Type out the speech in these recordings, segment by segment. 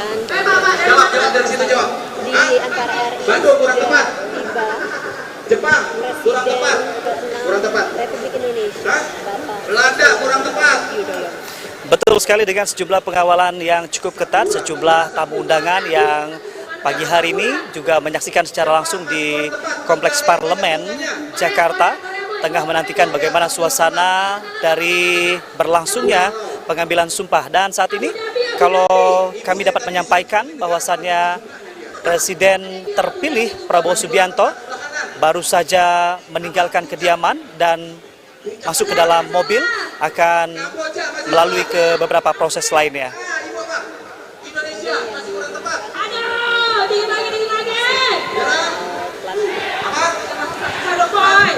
menyampaikan Jawab dari situ jawab. di antara RI Bandung kurang tepat. tiba Jepang kurang Presiden tepat. ke-6 Kurang tepat. Republik Indonesia, Hah? Bapak Belanda kurang tepat. Yudhoyono. Betul sekali, dengan sejumlah pengawalan yang cukup ketat, sejumlah tamu undangan yang pagi hari ini juga menyaksikan secara langsung di Kompleks Parlemen Jakarta, tengah menantikan bagaimana suasana dari berlangsungnya pengambilan sumpah. Dan saat ini kalau kami dapat menyampaikan bahwasannya Presiden terpilih Prabowo Subianto baru saja meninggalkan kediaman dan masuk ke dalam mobil, akan melalui ke beberapa proses lainnya. Indonesia masih kurang tepat. Aduh, dingin lagi. Aduh, boy.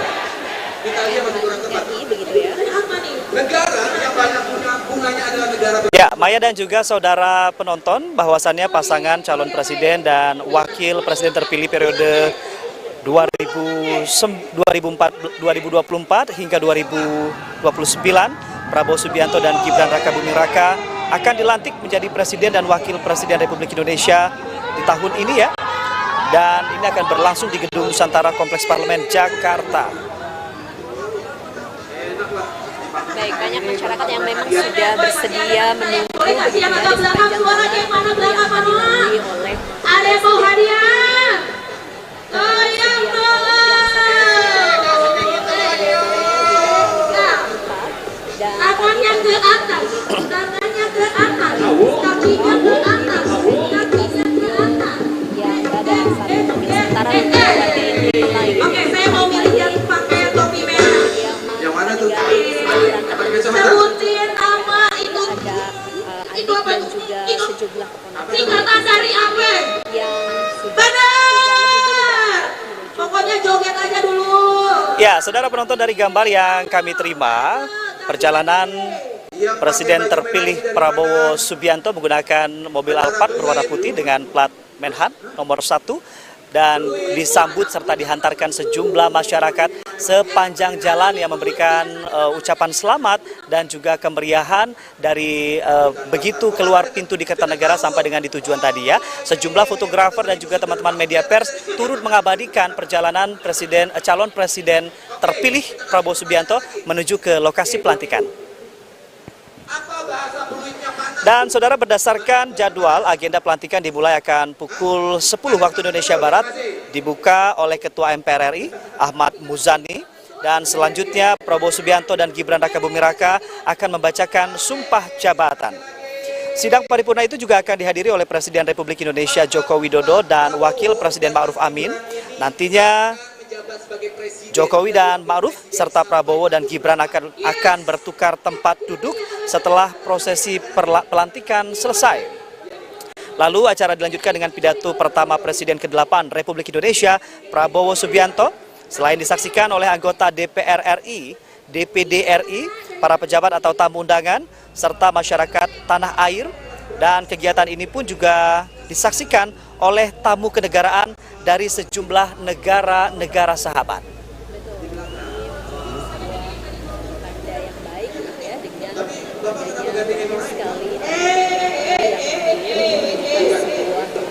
Italia masih kurang tepat. RI begitu ya. Apa nih? Negara yang banyak bunganya adalah negara. Ya, Maya dan juga saudara penonton, bahwasannya pasangan calon presiden dan wakil presiden terpilih periode 2024 hingga 2029, Prabowo Subianto dan Gibran Rakabuming-Raka akan dilantik menjadi presiden dan wakil presiden Republik Indonesia di tahun ini ya. Dan ini akan berlangsung di Gedung Nusantara Kompleks Parlemen Jakarta. Baik, banyak masyarakat yang memang sudah bersedia menunggu begitu ya Yang di agak belakang, sepanjang suara jalan yang mana yang belakang, akan mana? dilalui oleh Ada yang mau hadiah? Goyang dan Tangannya ke atas, tangannya ke atas, kakinya ke atas, kakinya ke atas. yang berada di samping mobil sementara dimulai. Oke, saya mau milih yang pakai topi merah. Yang mana tuh? Sebutin nama itu. Ada Itu adik apa dan itu? juga Itu sejumlah keponakan singkatan dari apa? yang sudah Benar. Pokoknya joget aja dulu. Ya, saudara penonton, dari gambar yang kami terima, perjalanan Presiden terpilih Prabowo Subianto menggunakan mobil Alphard berwarna putih dengan plat Menhan nomor 1 dan disambut serta dihantarkan sejumlah masyarakat sepanjang jalan yang memberikan ucapan selamat dan juga kemeriahan dari begitu keluar pintu di Kertanegara sampai dengan di tujuan tadi ya. Sejumlah fotografer dan juga teman-teman media pers turut mengabadikan perjalanan calon presiden terpilih Prabowo Subianto menuju ke lokasi pelantikan. Dan saudara, berdasarkan jadwal, agenda pelantikan dimulai akan pukul 10 waktu Indonesia Barat, dibuka oleh Ketua MPR RI Ahmad Muzani, dan selanjutnya Prabowo Subianto dan Gibran Rakabuming-Raka akan membacakan sumpah jabatan. Sidang paripurna itu juga akan dihadiri oleh Presiden Republik Indonesia Joko Widodo dan Wakil Presiden Ma'ruf Amin. Nantinya Jokowi dan Ma'ruf serta Prabowo dan Gibran akan bertukar tempat duduk setelah prosesi pelantikan selesai. Lalu acara dilanjutkan dengan pidato pertama Presiden ke-8 Republik Indonesia Prabowo Subianto. Selain disaksikan oleh anggota DPR RI, DPD RI, para pejabat atau tamu undangan, serta masyarakat tanah air. Dan kegiatan ini pun juga disaksikan oleh tamu kenegaraan dari sejumlah negara-negara sahabat.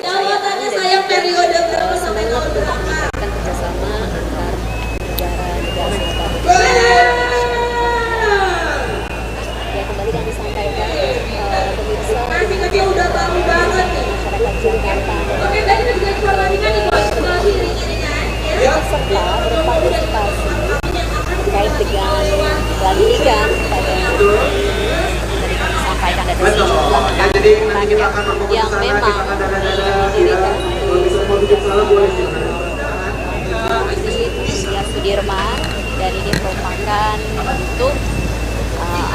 Jawabannya saya periode berapa sampai tahun berapa? meningkatkan kerjasama antar negara-negara sahabat. Ya, kembali kami sampaikan pemirsa Masih kecil udah baru banget nih. masyarakat Jakarta Oke, tadi udah juga perbandingan nih bos, sebelah kiri ini kan. Ya. serta berpartisipasi terkait dengan pelantikan pada tadi kami sampaikan ada sejumlah yang memang didirikan di Usia Sudirman, dan ini merupakan bentuk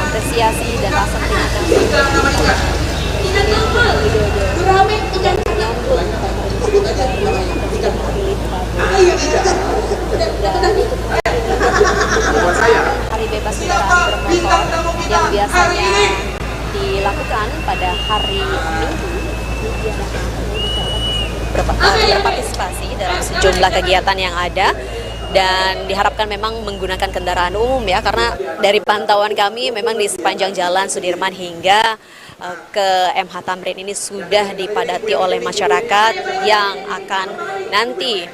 apresiasi dan rasa terima kasih Ikan tombol, gurame, ikan menyambut pemerintah baru Presiden terpilih Prabowo. Hari bebas kendaraan bermotor yang biasanya dilakukan pada hari Minggu berpartisipasi dalam sejumlah kegiatan yang ada, dan diharapkan memang menggunakan kendaraan umum ya, karena dari pantauan kami memang di sepanjang jalan Sudirman hingga ke MH Tamrin ini sudah dipadati oleh masyarakat yang akan nanti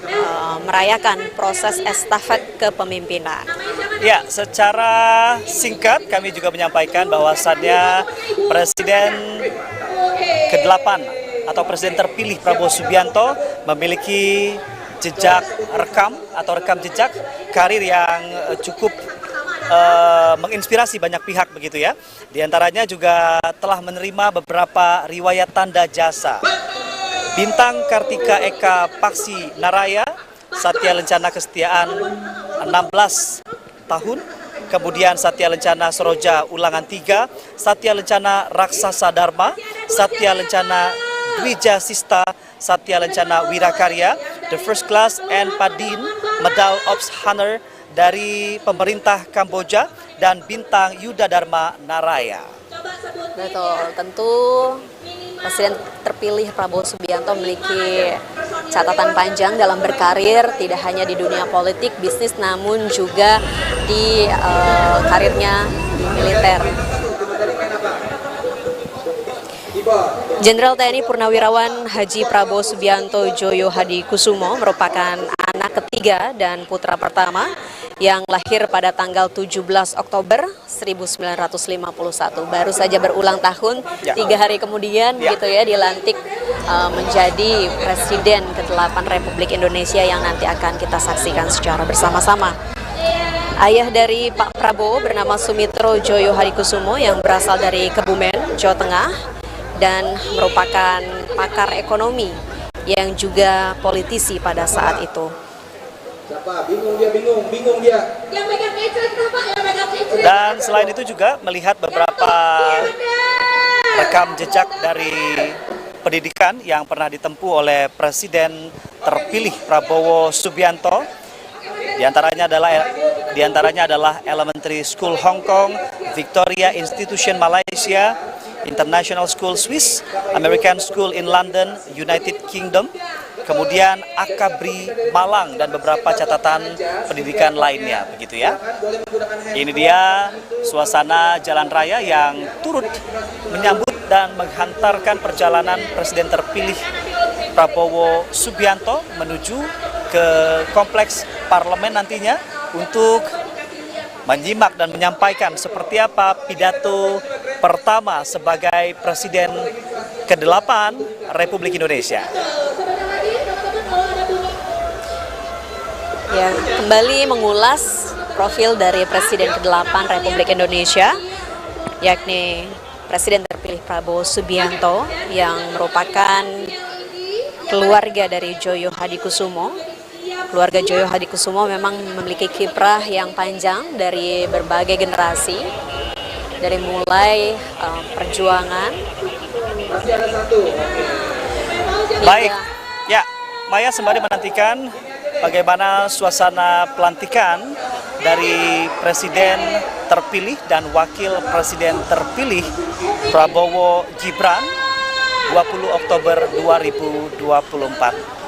merayakan proses estafet kepemimpinan. Ya, secara singkat kami juga menyampaikan bahwasannya Presiden ke-8 atau Presiden terpilih Prabowo Subianto memiliki jejak rekam atau rekam jejak karir yang cukup menginspirasi banyak pihak begitu ya. Di antaranya juga telah menerima beberapa riwayat tanda jasa. Bintang Kartika Eka Paksi Naraya, Satya Lencana Kesetiaan 16 tahun. Kemudian Satya Lencana Soroja Ulangan 3, Satya Lencana Raksasa Dharma, Satya Lencana Dwija Sista, Satya Lencana Wirakarya, the First Class and Padin Medal Ops Honor dari pemerintah Kamboja, dan Bintang Yuda Dharma Naraya. Betul, tentu Presiden terpilih Prabowo Subianto memiliki catatan panjang dalam berkarir, tidak hanya di dunia politik, bisnis, namun juga di karirnya di militer. Jenderal TNI Purnawirawan Haji Prabowo Subianto Joyo Hadikusumo merupakan anak ketiga dan putra pertama yang lahir pada tanggal 17 Oktober 1951. Baru saja berulang tahun, 3 hari kemudian begitu ya dilantik menjadi Presiden ke-8 Republik Indonesia yang nanti akan kita saksikan secara bersama-sama. Ayah dari Pak Prabowo bernama Sumitro Joyo Hadikusumo yang berasal dari Kebumen, Jawa Tengah, dan merupakan pakar ekonomi yang juga politisi pada saat itu. Bingung dia. Dan selain itu juga melihat beberapa rekam jejak dari pendidikan yang pernah ditempuh oleh Presiden terpilih Prabowo Subianto. Di antaranya adalah Elementary School Hong Kong, Victoria Institution Malaysia, International School Swiss, American School in London, United Kingdom, kemudian Akabri Malang, dan beberapa catatan pendidikan lainnya begitu ya. Ini dia suasana jalan raya yang turut menyambut dan menghantarkan perjalanan Presiden terpilih Prabowo Subianto menuju ke kompleks parlemen nantinya untuk menyimak dan menyampaikan seperti apa pidato pertama sebagai Presiden ke-8 Republik Indonesia. Ya, kembali mengulas profil dari Presiden ke-8 Republik Indonesia, yakni Presiden terpilih Prabowo Subianto yang merupakan keluarga dari Joyo Hadikusumo. Keluarga Joyo Hadikusumo memang memiliki kiprah yang panjang dari berbagai generasi, dari mulai perjuangan. Baik, ya, Maya sembari menantikan bagaimana suasana pelantikan dari Presiden terpilih dan Wakil Presiden terpilih Prabowo Gibran 20 Oktober 2024.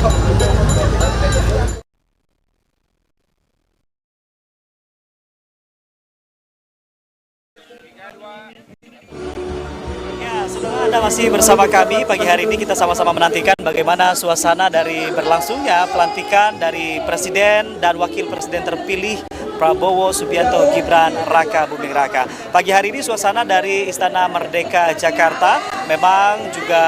Ya, saudara, Anda masih bersama kami pagi hari ini. Kita sama-sama menantikan bagaimana suasana dari berlangsungnya pelantikan dari Presiden dan Wakil Presiden terpilih Prabowo Subianto Gibran Raka Buming Raka. Pagi hari ini suasana dari Istana Merdeka Jakarta memang juga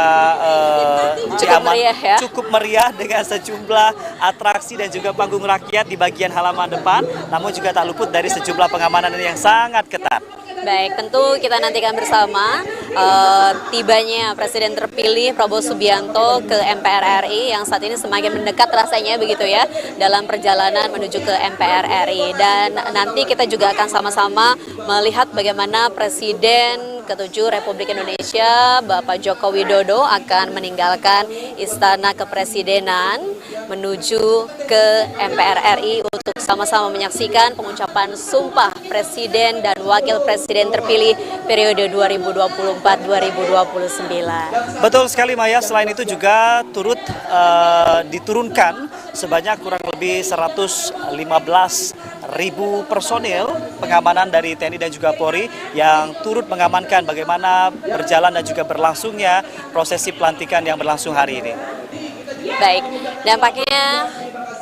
cukup meriah dengan sejumlah atraksi dan juga panggung rakyat di bagian halaman depan. Namun juga tak luput dari sejumlah pengamanan yang sangat ketat. Baik, tentu kita nantikan bersama tibanya Presiden terpilih Prabowo Subianto ke MPR RI yang saat ini semakin mendekat rasanya begitu ya dalam perjalanan menuju ke MPR RI. Dan nanti kita juga akan sama-sama melihat bagaimana Presiden ke-7 Republik Indonesia Bapak Joko Widodo akan meninggalkan Istana Kepresidenan menuju ke MPR RI untuk sama-sama menyaksikan pengucapan Sumpah Presiden dan Wakil Presiden terpilih periode 2024-2029. Betul sekali Maya, selain itu juga turut diturunkan sebanyak kurang lebih 115.000 personil pengamanan dari TNI dan juga Polri yang turut mengamankan bagaimana berjalan dan juga berlangsungnya prosesi pelantikan yang berlangsung hari ini. Baik, dampaknya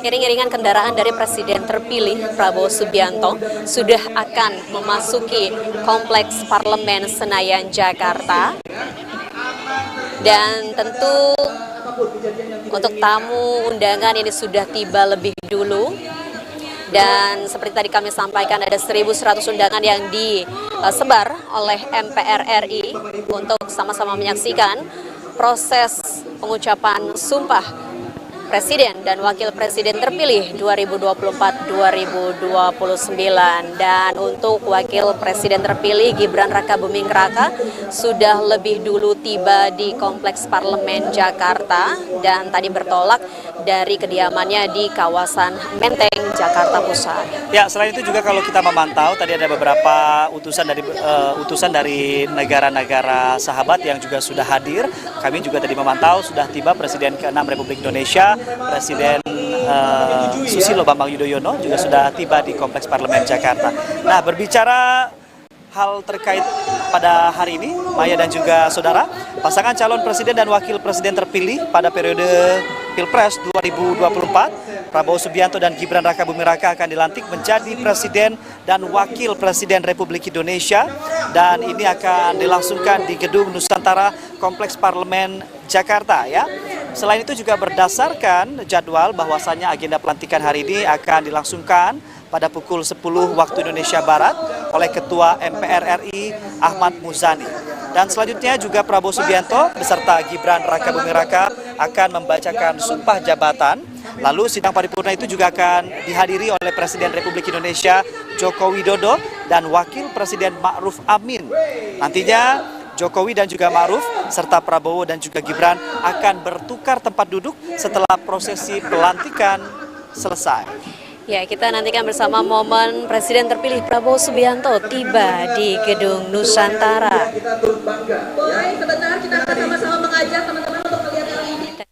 iring-iringan kendaraan dari Presiden terpilih Prabowo Subianto sudah akan memasuki Kompleks Parlemen Senayan, Jakarta. Dan tentu untuk tamu undangan ini sudah tiba lebih dulu. Dan seperti tadi kami sampaikan ada 1.100 undangan yang disebar oleh MPR RI untuk sama-sama menyaksikan proses pengucapan Sumpah Presiden dan Wakil Presiden terpilih 2024-2029. Dan untuk Wakil Presiden terpilih Gibran Raka Buming Raka sudah lebih dulu tiba di Kompleks Parlemen Jakarta dan tadi bertolak dari kediamannya di kawasan Menteng, Jakarta Pusat. Ya, selain itu juga kalau kita memantau tadi ada beberapa utusan dari negara-negara sahabat yang juga sudah hadir. Kami juga tadi memantau sudah tiba Presiden ke-6 Republik Indonesia, Presiden Susilo Bambang Yudhoyono juga sudah tiba di Kompleks Parlemen Jakarta. Nah, berbicara hal terkait pada hari ini, Maya dan juga saudara, pasangan calon presiden dan wakil presiden terpilih pada periode Pilpres 2024, Prabowo Subianto dan Gibran Raka Buming Raka akan dilantik menjadi presiden dan wakil presiden Republik Indonesia, dan ini akan dilangsungkan di Gedung Nusantara Kompleks Parlemen Jakarta ya. Selain itu juga berdasarkan jadwal bahwasannya agenda pelantikan hari ini akan dilangsungkan pada pukul 10 waktu Indonesia Barat oleh Ketua MPR RI Ahmad Muzani. Dan selanjutnya juga Prabowo Subianto beserta Gibran Raka Buming Raka akan membacakan sumpah jabatan. Lalu sidang paripurna itu juga akan dihadiri oleh Presiden Republik Indonesia Joko Widodo dan Wakil Presiden Ma'ruf Amin. Nantinya Jokowi dan juga Ma'ruf serta Prabowo dan juga Gibran akan bertukar tempat duduk setelah prosesi pelantikan selesai. Ya, kita nantikan bersama momen Presiden terpilih Prabowo Subianto tiba di Gedung Nusantara. Boleh sebentar kita akan sama-sama mengajak teman-teman untuk melihat LED.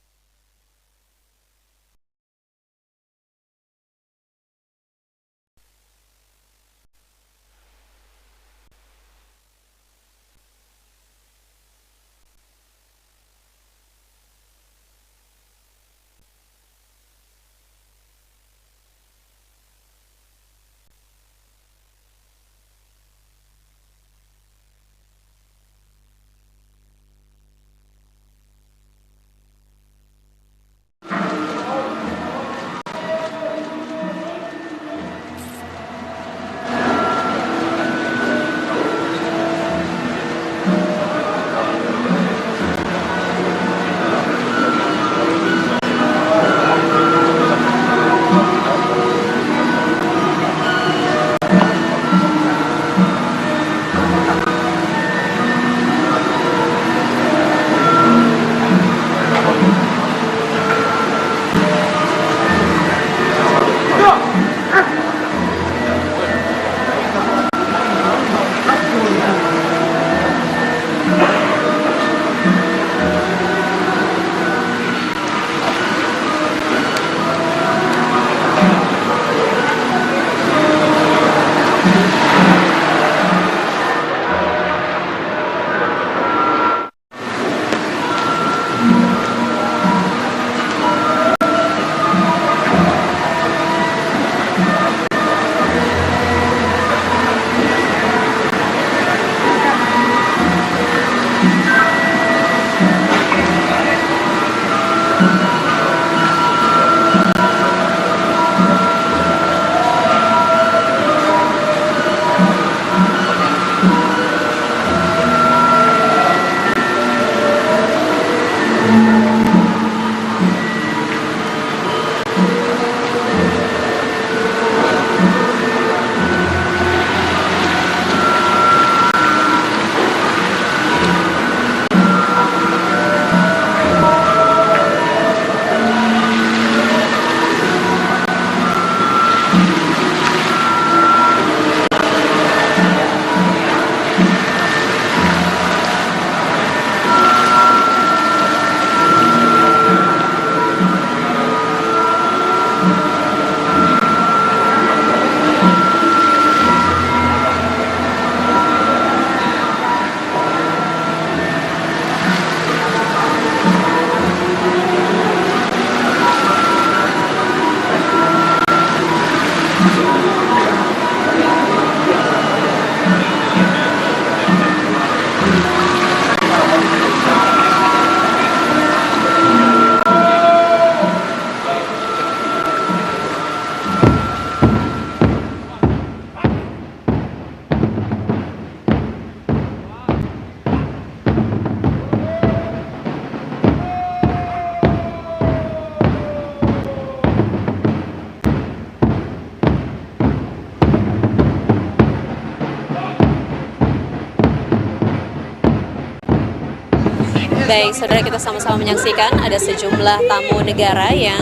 Baik, saudara, kita sama-sama menyaksikan ada sejumlah tamu negara yang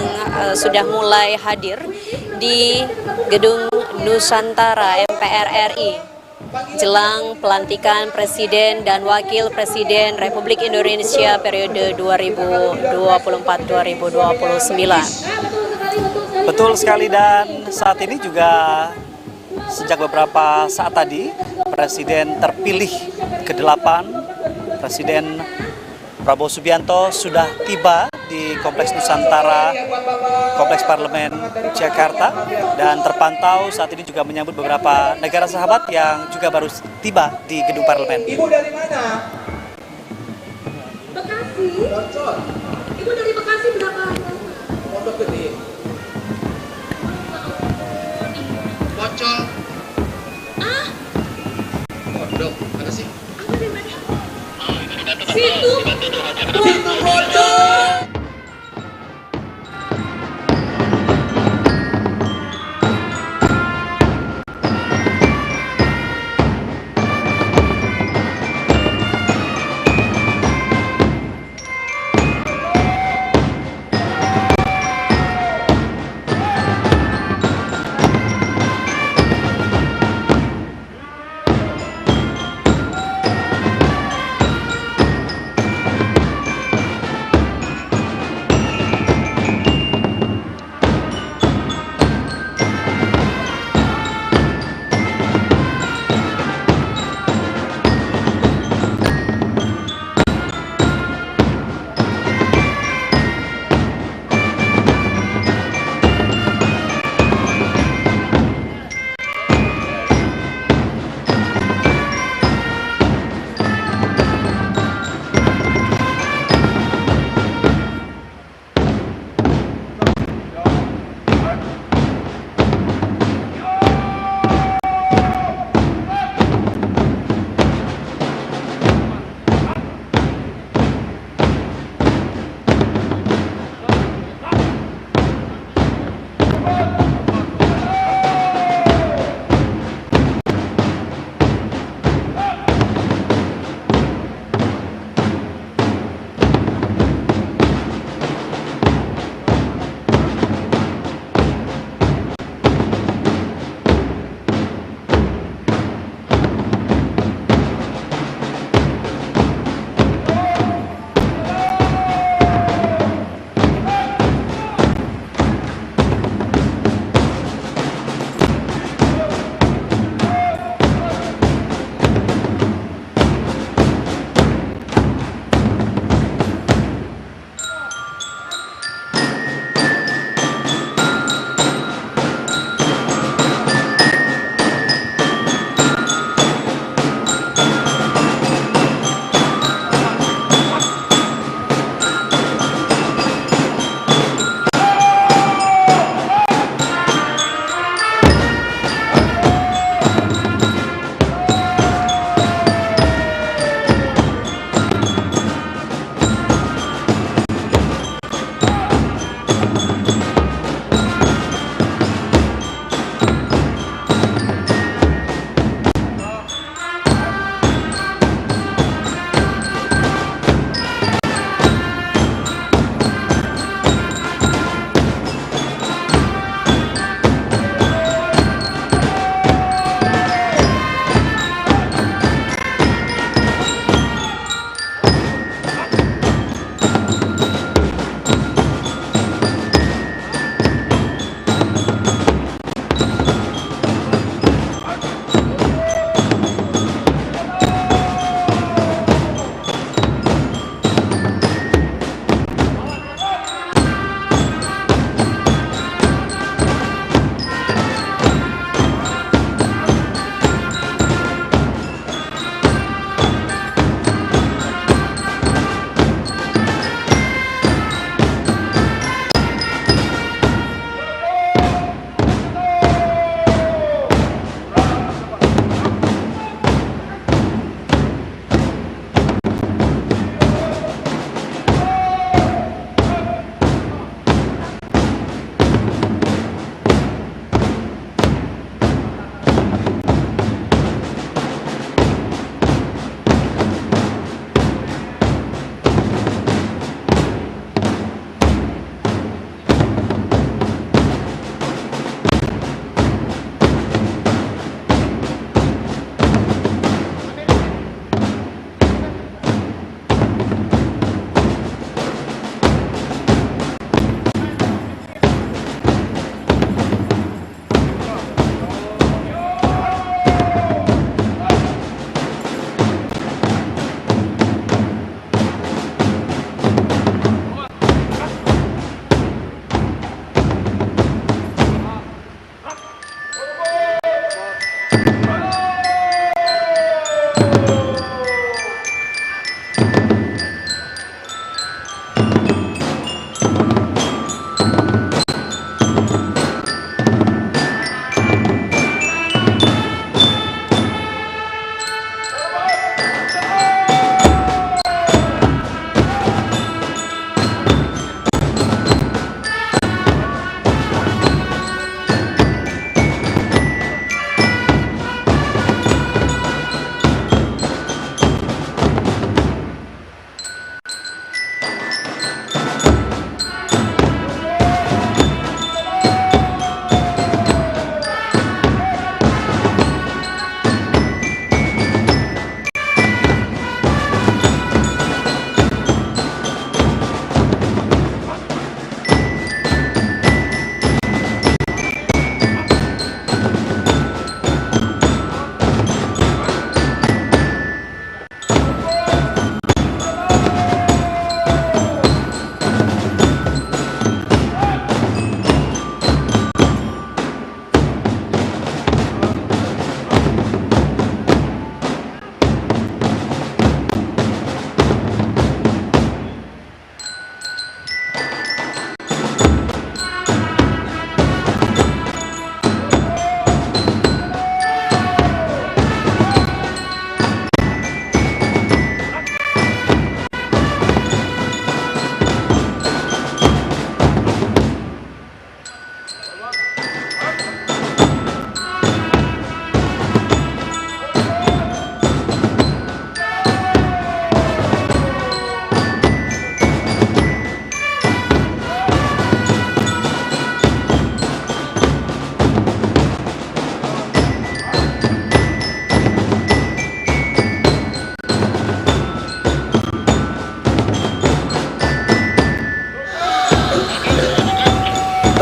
sudah mulai hadir di Gedung Nusantara MPR RI jelang pelantikan Presiden dan Wakil Presiden Republik Indonesia periode 2024-2029. Betul sekali, dan saat ini juga sejak beberapa saat tadi Presiden terpilih ke-8, Presiden Prabowo Subianto sudah tiba di Kompleks Nusantara, Kompleks Parlemen Jakarta, dan terpantau saat ini juga menyambut beberapa negara sahabat yang juga baru tiba di gedung parlemen. Ibu dari mana? Bekasi. Bocor. Ibu dari Bekasi berapa? Pondok Gede. Bocor. Ah, Pondok. Mana sih? apa namanya? Situ. Situ bocor.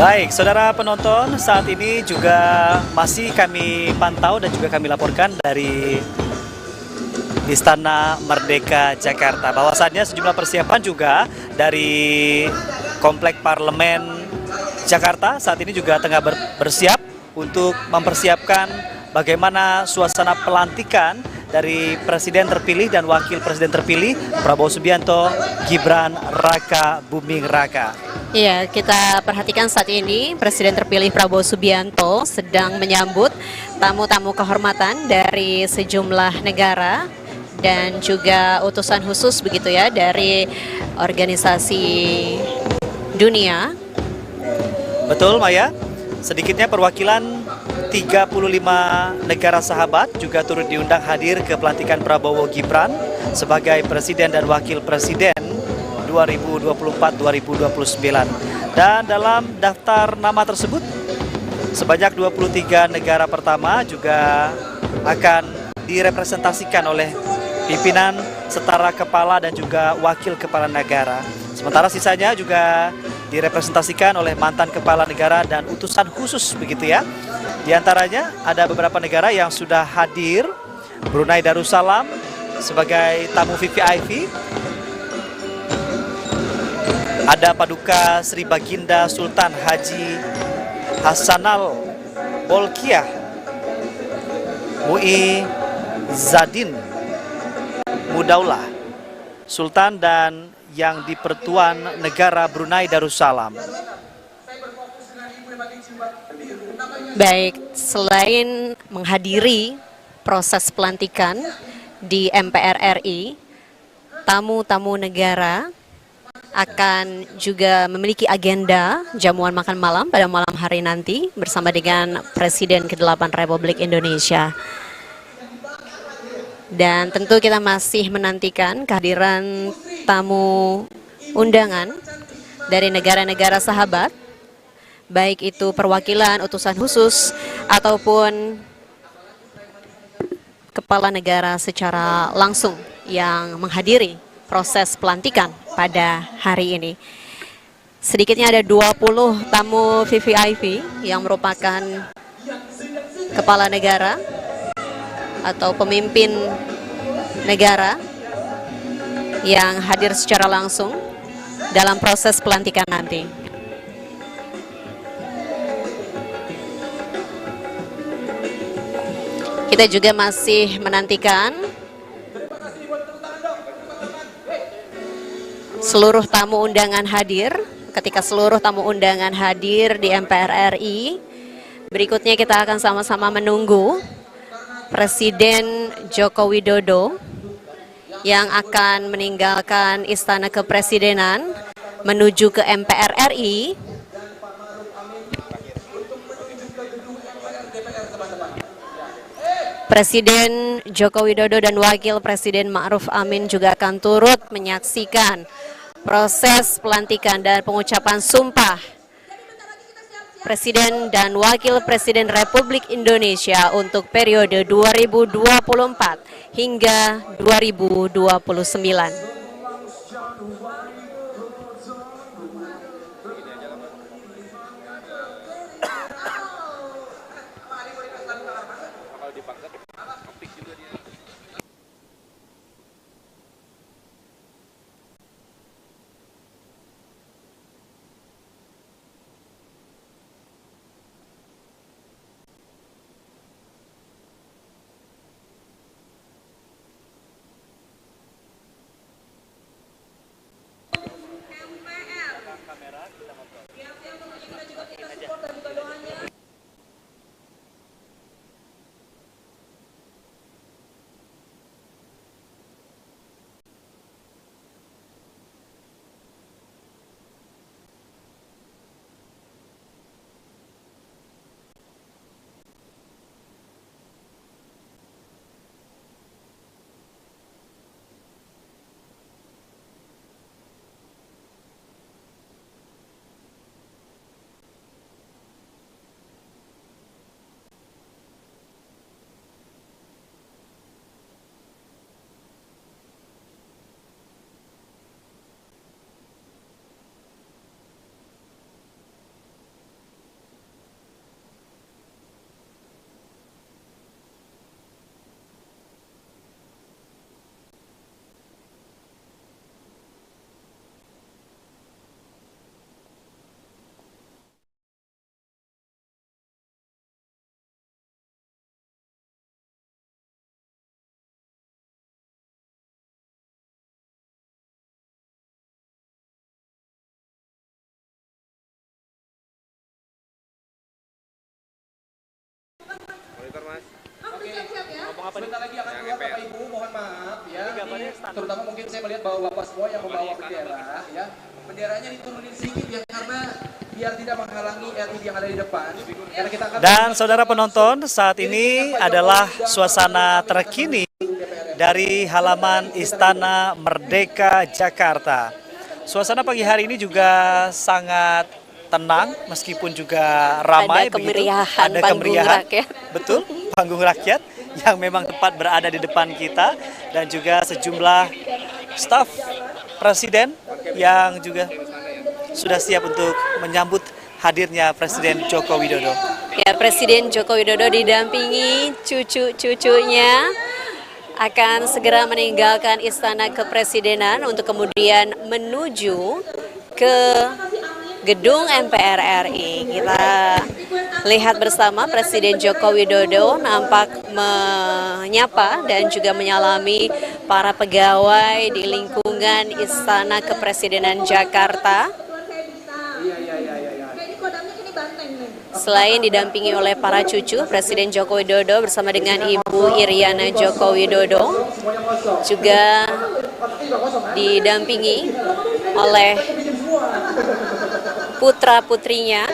Baik, saudara penonton, saat ini juga masih kami pantau dan juga kami laporkan dari Istana Merdeka Jakarta. Bahwasannya sejumlah persiapan juga dari Komplek Parlemen Jakarta saat ini juga tengah bersiap untuk mempersiapkan bagaimana suasana pelantikan dari Presiden terpilih dan Wakil Presiden terpilih Prabowo Subianto, Gibran Raka Buming Raka. Iya, kita perhatikan saat ini Presiden terpilih Prabowo Subianto sedang menyambut tamu-tamu kehormatan dari sejumlah negara dan juga utusan khusus begitu ya dari organisasi dunia. Betul, Maya. Sedikitnya perwakilan 35 negara sahabat juga turut diundang hadir ke pelantikan Prabowo Gibran sebagai Presiden dan Wakil Presiden 2024-2029. Dan dalam daftar nama tersebut sebanyak 23 negara pertama juga akan direpresentasikan oleh pimpinan setara kepala dan juga wakil kepala negara. Sementara sisanya juga direpresentasikan oleh mantan kepala negara dan utusan khusus begitu ya. Di antaranya ada beberapa negara yang sudah hadir, Brunei Darussalam sebagai tamu VVIP. Ada Paduka Sri Baginda Sultan Haji Hasanal Bolkiah Mu'i Zadin Mudaulah Sultan dan yang di-Pertuan Negara Brunei Darussalam. Baik, selain menghadiri proses pelantikan di MPR RI, tamu-tamu negara akan juga memiliki agenda jamuan makan malam pada malam hari nanti bersama dengan Presiden ke-8 Republik Indonesia. Dan tentu kita masih menantikan kehadiran tamu undangan dari negara-negara sahabat, baik itu perwakilan, utusan khusus, ataupun kepala negara secara langsung yang menghadiri proses pelantikan pada hari ini. Sedikitnya ada 20 tamu VVIP yang merupakan kepala negara atau pemimpin negara yang hadir secara langsung dalam proses pelantikan nanti. Kita juga masih menantikan seluruh tamu undangan hadir. Ketika seluruh tamu undangan hadir di MPR RI, berikutnya kita akan sama-sama menunggu Presiden Joko Widodo yang akan meninggalkan Istana Kepresidenan menuju ke MPR RI. Presiden Joko Widodo dan Wakil Presiden Ma'ruf Amin juga akan turut menyaksikan proses pelantikan dan pengucapan sumpah Presiden dan Wakil Presiden Republik Indonesia untuk periode 2024 hingga 2029. saya melihat bahwa Bapak semua yang membawa bendera, ya, benderanya diturunin sedikit ya karena biar tidak menghalangi LED yang ada di depan. Karena kita akan Dan saudara penonton, saat ini adalah suasana terkini dari halaman Istana Merdeka Jakarta. Suasana pagi hari ini juga sangat tenang meskipun juga ramai. Ada kemeriahan Ada panggung kemeriahan. rakyat. Betul, panggung rakyat yang memang tepat berada di depan kita dan juga sejumlah staf presiden yang juga sudah siap untuk menyambut hadirnya Presiden Joko Widodo. Ya, Presiden Joko Widodo didampingi cucu-cucunya akan segera meninggalkan Istana Kepresidenan untuk kemudian menuju ke Gedung MPR RI. Kita lihat bersama Presiden Joko Widodo nampak menyapa dan juga menyalami para pegawai di lingkungan Istana Kepresidenan Jakarta. Selain didampingi oleh para cucu, Presiden Joko Widodo bersama dengan Ibu Iriana Joko Widodo juga didampingi oleh putra-putrinya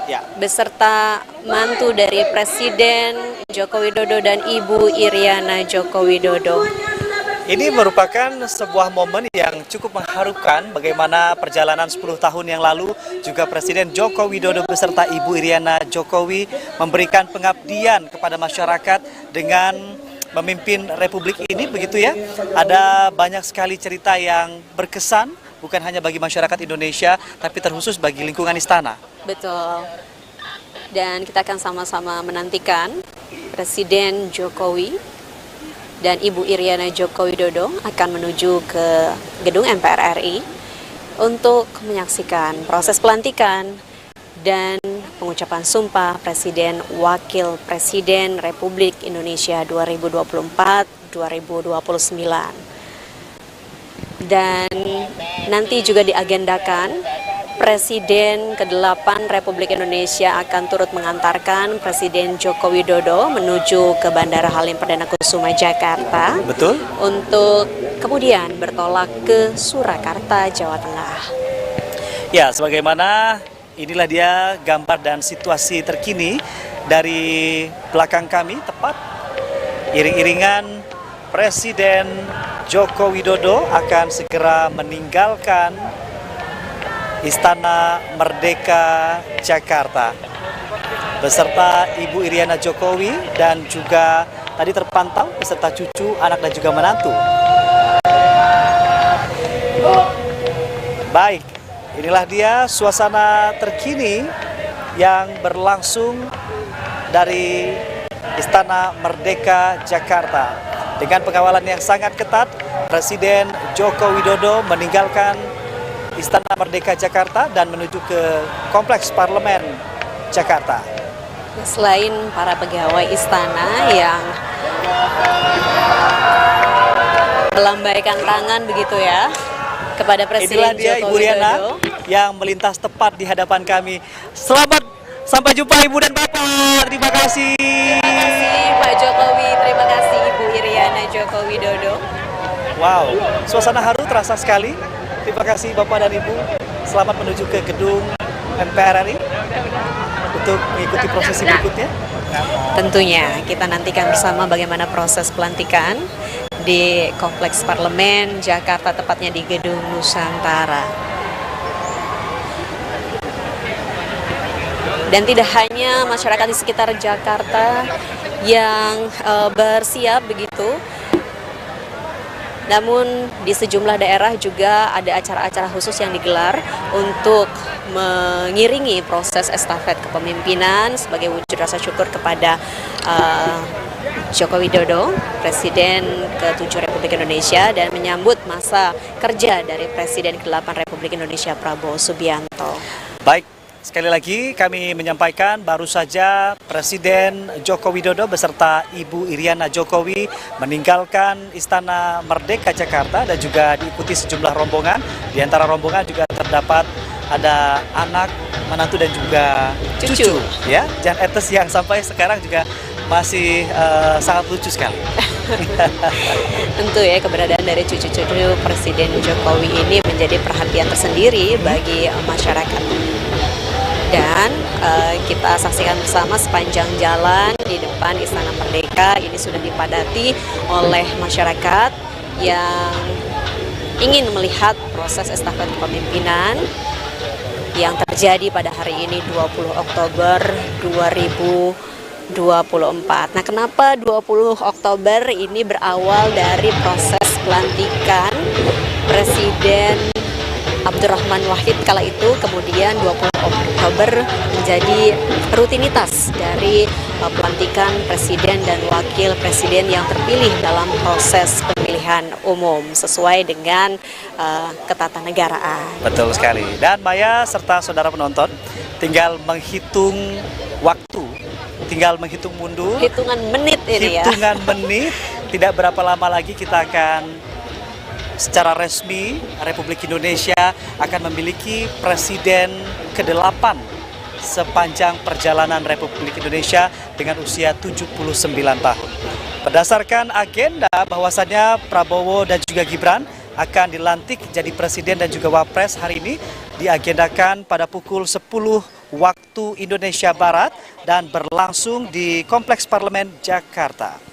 Ya, beserta mantu dari Presiden Joko Widodo dan Ibu Iriana Joko Widodo. ini merupakan sebuah momen yang cukup mengharukan bagaimana perjalanan 10 tahun yang lalu juga Presiden Joko Widodo beserta Ibu Iriana Jokowi memberikan pengabdian kepada masyarakat dengan memimpin Republik ini, begitu ya. Ada banyak sekali cerita yang berkesan bukan hanya bagi masyarakat Indonesia tapi terkhusus bagi lingkungan istana. Betul. Dan kita akan sama-sama menantikan Presiden Jokowi dan Ibu Iriana Joko Widodo akan menuju ke Gedung MPR RI untuk menyaksikan proses pelantikan dan pengucapan sumpah Presiden Wakil Presiden Republik Indonesia 2024-2029. Dan nanti juga diagendakan Presiden ke-8 Republik Indonesia akan turut mengantarkan Presiden Joko Widodo menuju ke Bandara Halim Perdana Kusuma Jakarta. Betul? Untuk kemudian bertolak ke Surakarta, Jawa Tengah. Ya, sebagaimana inilah dia gambar dan situasi terkini dari belakang kami, tepat iring-iringan Presiden Joko Widodo akan segera meninggalkan Istana Merdeka Jakarta beserta Ibu Iriana Jokowi dan juga tadi terpantau beserta cucu, anak dan juga menantu. Baik, inilah dia suasana terkini yang berlangsung dari Istana Merdeka Jakarta. Dengan pengawalan yang sangat ketat, Presiden Joko Widodo meninggalkan Istana Merdeka Jakarta dan menuju ke Kompleks Parlemen Jakarta. Selain para pegawai istana yang melambaikan tangan begitu ya kepada Presiden Inilah dia Joko Ibu Riana Widodo. yang melintas tepat di hadapan kami. Selamat sampai jumpa Ibu dan Bapak. Terima kasih. Terima kasih Pak Jokowi, terima kasih Ibu Iriana Joko Widodo. Wow, suasana haru terasa sekali. Terima kasih Bapak dan Ibu. Selamat menuju ke gedung MPR RI untuk mengikuti prosesi berikutnya. Tentunya kita nantikan bersama bagaimana proses pelantikan di Kompleks Parlemen Jakarta, tepatnya di Gedung Nusantara. Dan tidak hanya masyarakat di sekitar Jakarta yang bersiap begitu, namun di sejumlah daerah juga ada acara-acara khusus yang digelar untuk mengiringi proses estafet kepemimpinan sebagai wujud rasa syukur kepada Joko Widodo, Presiden ke-7 Republik Indonesia, dan menyambut masa kerja dari Presiden ke-8 Republik Indonesia Prabowo Subianto. Baik, sekali lagi kami menyampaikan baru saja Presiden Joko Widodo beserta Ibu Iriana Jokowi meninggalkan Istana Merdeka Jakarta dan juga diikuti sejumlah rombongan. Di antara rombongan juga terdapat ada anak, menantu dan juga cucu. Ya, Jan Etes yang sampai sekarang juga masih sangat lucu sekali. Tentu ya, keberadaan dari cucu-cucu Presiden Jokowi ini menjadi perhatian tersendiri bagi masyarakat. Dan kita saksikan bersama sepanjang jalan di depan Istana Merdeka ini sudah dipadati oleh masyarakat yang ingin melihat proses estafet kepemimpinan yang terjadi pada hari ini 20 Oktober 2024. Nah, kenapa 20 Oktober ini berawal dari proses pelantikan Presiden Abdurrahman Wahid kala itu, kemudian 20 Oktober menjadi rutinitas dari pelantikan Presiden dan Wakil Presiden yang terpilih dalam proses pemilihan umum sesuai dengan ketatanegaraan. Betul sekali. Dan Maya serta saudara penonton tinggal menghitung waktu, tinggal menghitung mundur. Hitungan menit ini ya. Hitungan menit, tidak berapa lama lagi kita akan secara resmi Republik Indonesia akan memiliki Presiden ke-8 sepanjang perjalanan Republik Indonesia dengan usia 79 tahun. Berdasarkan agenda bahwasannya Prabowo dan juga Gibran akan dilantik jadi Presiden dan juga Wapres hari ini diagendakan pada pukul 10 waktu Indonesia Barat dan berlangsung di Kompleks Parlemen Jakarta.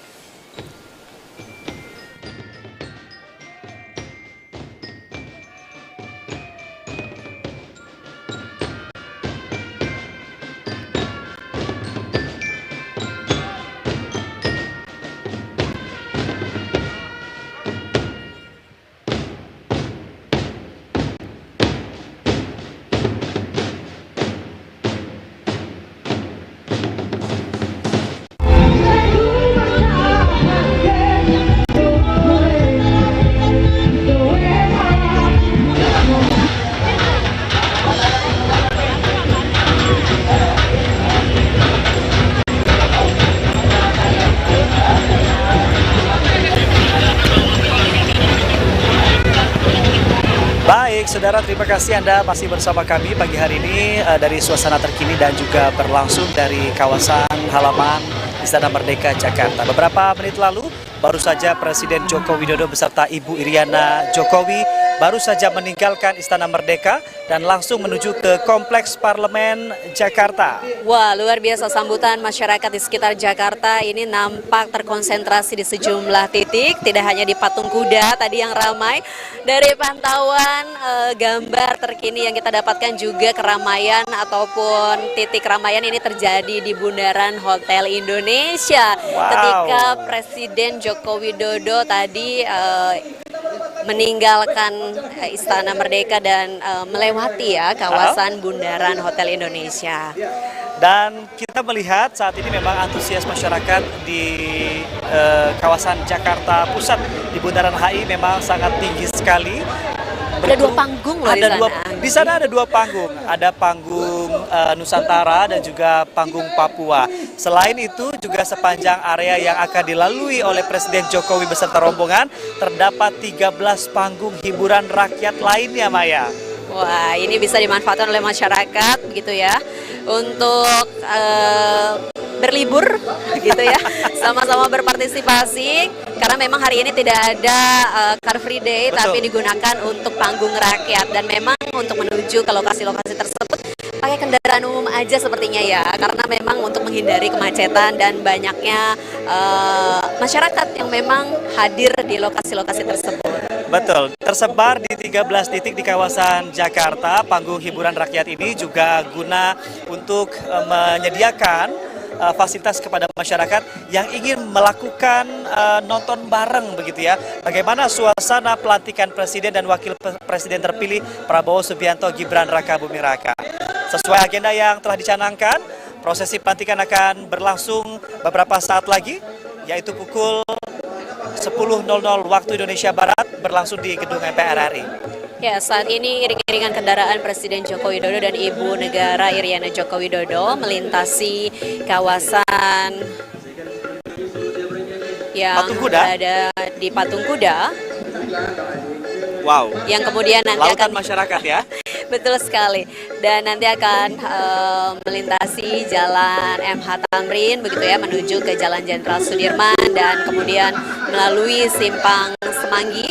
Baik, saudara, terima kasih Anda masih bersama kami pagi hari ini dari suasana terkini dan juga berlangsung dari kawasan halaman Istana Merdeka Jakarta. Beberapa menit lalu, baru saja Presiden Joko Widodo beserta Ibu Iriana Jokowi baru saja meninggalkan Istana Merdeka dan langsung menuju ke Kompleks Parlemen Jakarta. Wah, luar biasa sambutan masyarakat di sekitar Jakarta ini nampak terkonsentrasi di sejumlah titik, tidak hanya di Patung Kuda tadi yang ramai. Dari pantauan gambar terkini yang kita dapatkan juga keramaian ataupun titik keramaian ini terjadi di Bundaran Hotel Indonesia. Wow. Ketika Presiden Joko Widodo tadi meninggalkan Istana Merdeka dan melewati ya kawasan Bundaran Hotel Indonesia. Dan kita melihat saat ini memang antusias masyarakat di kawasan Jakarta Pusat di Bundaran HI memang sangat tinggi sekali. Ada dua panggung loh Di sana ada dua panggung, ada panggung Nusantara dan juga panggung Papua. Selain itu juga sepanjang area yang akan dilalui oleh Presiden Jokowi beserta rombongan terdapat 13 panggung hiburan rakyat lainnya, Maya. Wah, ini bisa dimanfaatkan oleh masyarakat begitu ya untuk berlibur gitu ya, sama-sama berpartisipasi karena memang hari ini tidak ada Car Free Day. Betul. Tapi digunakan untuk panggung rakyat dan memang untuk menuju ke lokasi-lokasi tersebut pakai kendaraan umum aja sepertinya ya, karena memang untuk menghindari kemacetan dan banyaknya masyarakat yang memang hadir di lokasi-lokasi tersebut. Betul, tersebar di 13 titik di kawasan Jakarta. Panggung hiburan rakyat ini juga guna untuk menyediakan fasilitas kepada masyarakat yang ingin melakukan nonton bareng begitu ya. Bagaimana suasana pelantikan Presiden dan Wakil Presiden terpilih Prabowo Subianto Gibran Raka Buming Raka. Sesuai agenda yang telah dicanangkan, prosesi pelantikan akan berlangsung beberapa saat lagi, yaitu pukul 10.00 waktu Indonesia Barat berlangsung di Gedung MPR RI. Ya, saat ini iring-iringan kendaraan Presiden Joko Widodo dan Ibu Negara Iriana Joko Widodo melintasi kawasan yang berada di Patung Kuda. Wow. Yang kemudian nanti lautan akan masyarakat ya. Betul sekali. dan nanti akan melintasi Jalan MH Tamrin begitu ya, menuju ke Jalan Jenderal Sudirman dan kemudian melalui Simpang Semanggi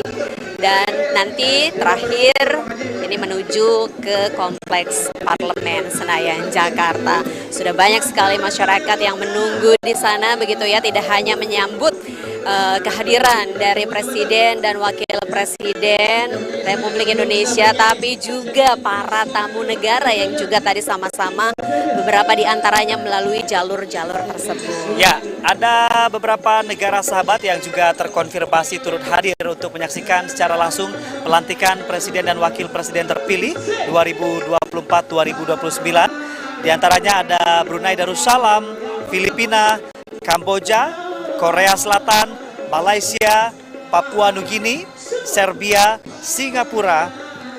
dan nanti terakhir ini menuju ke Kompleks Parlemen Senayan Jakarta. Sudah banyak sekali masyarakat yang menunggu di sana begitu ya, tidak hanya menyambut kehadiran dari Presiden dan Wakil Presiden Republik Indonesia, tapi juga para tamu negara yang juga tadi sama-sama beberapa di antaranya melalui jalur-jalur tersebut. Ya, ada beberapa negara sahabat yang juga terkonfirmasi turut hadir untuk menyaksikan secara langsung pelantikan Presiden dan Wakil Presiden terpilih 2024-2029. Di antaranya ada Brunei Darussalam, Filipina, Kamboja, Korea Selatan, Malaysia, Papua Nugini, Serbia, Singapura,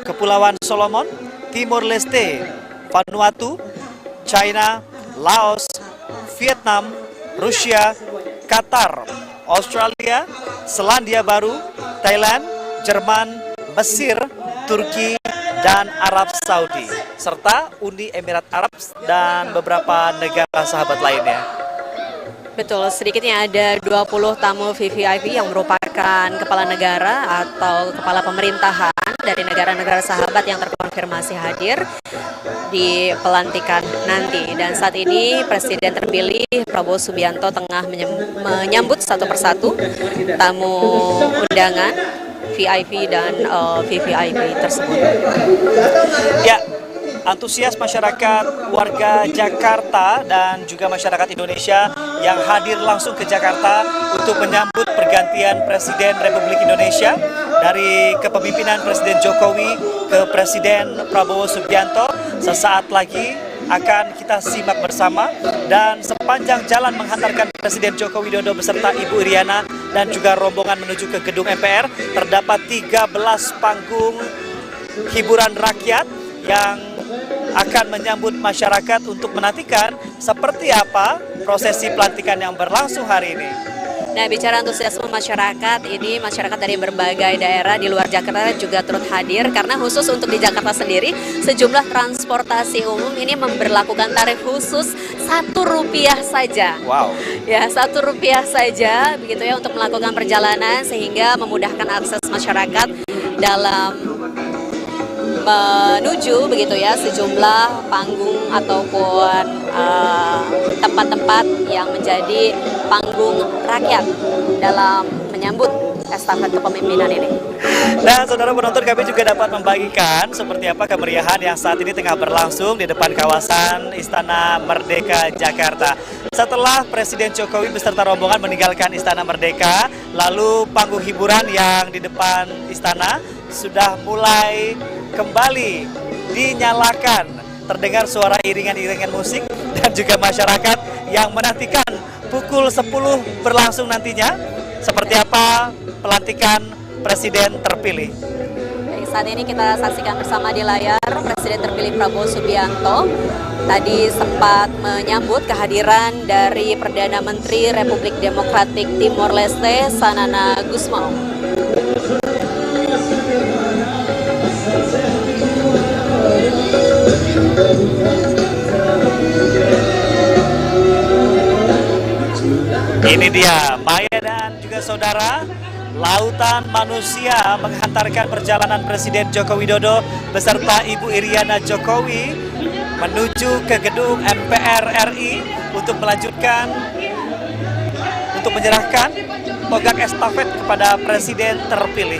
Kepulauan Solomon, Timor Leste, Vanuatu, China, Laos, Vietnam, Rusia, Qatar, Australia, Selandia Baru, Thailand, Jerman, Mesir, Turki, dan Arab Saudi, serta Uni Emirat Arab dan beberapa negara sahabat lainnya. Betul, sedikitnya ada 20 tamu VVIP yang merupakan kepala negara atau kepala pemerintahan dari negara-negara sahabat yang terkonfirmasi hadir di pelantikan nanti. Dan saat ini Presiden terpilih Prabowo Subianto tengah menyambut satu persatu tamu undangan VIP dan VVIP tersebut. Ya, antusias masyarakat warga Jakarta dan juga masyarakat Indonesia yang hadir langsung ke Jakarta untuk menyambut pergantian Presiden Republik Indonesia dari kepemimpinan Presiden Jokowi ke Presiden Prabowo Subianto sesaat lagi akan kita simak bersama, dan sepanjang jalan menghantarkan Presiden Joko Widodo beserta Ibu Iriana dan juga rombongan menuju ke gedung MPR terdapat 13 panggung hiburan rakyat yang akan menyambut masyarakat untuk menantikan seperti apa prosesi pelantikan yang berlangsung hari ini. Nah, bicara antusiasme masyarakat, ini masyarakat dari berbagai daerah di luar Jakarta juga turut hadir karena khusus untuk di Jakarta sendiri sejumlah transportasi umum ini memberlakukan tarif khusus Rp1 saja. Wow. Ya, Rp1 saja begitu ya untuk melakukan perjalanan sehingga memudahkan akses masyarakat dalam menuju begitu ya sejumlah panggung ataupun tempat-tempat yang menjadi panggung rakyat dalam menyambut estafet kepemimpinan ini. Dan saudara penonton, kami juga dapat membagikan seperti apa kemeriahan yang saat ini tengah berlangsung di depan kawasan Istana Merdeka Jakarta. Setelah Presiden Jokowi beserta rombongan meninggalkan Istana Merdeka, lalu panggung hiburan yang di depan istana sudah mulai kembali dinyalakan. Terdengar suara iringan-iringan musik dan juga masyarakat yang menantikan pukul 10 berlangsung nantinya seperti apa pelantikan Presiden terpilih. Baik, saat ini kita saksikan bersama di layar Presiden terpilih Prabowo Subianto tadi sempat menyambut kehadiran dari Perdana Menteri Republik Demokratik Timor Leste Sanana Gusmao. Ini dia, Maya dan juga saudara, lautan manusia menghantarkan perjalanan Presiden Joko Widodo beserta Ibu Iriana Jokowi menuju ke gedung MPR RI untuk menyerahkan tongkat estafet kepada Presiden terpilih.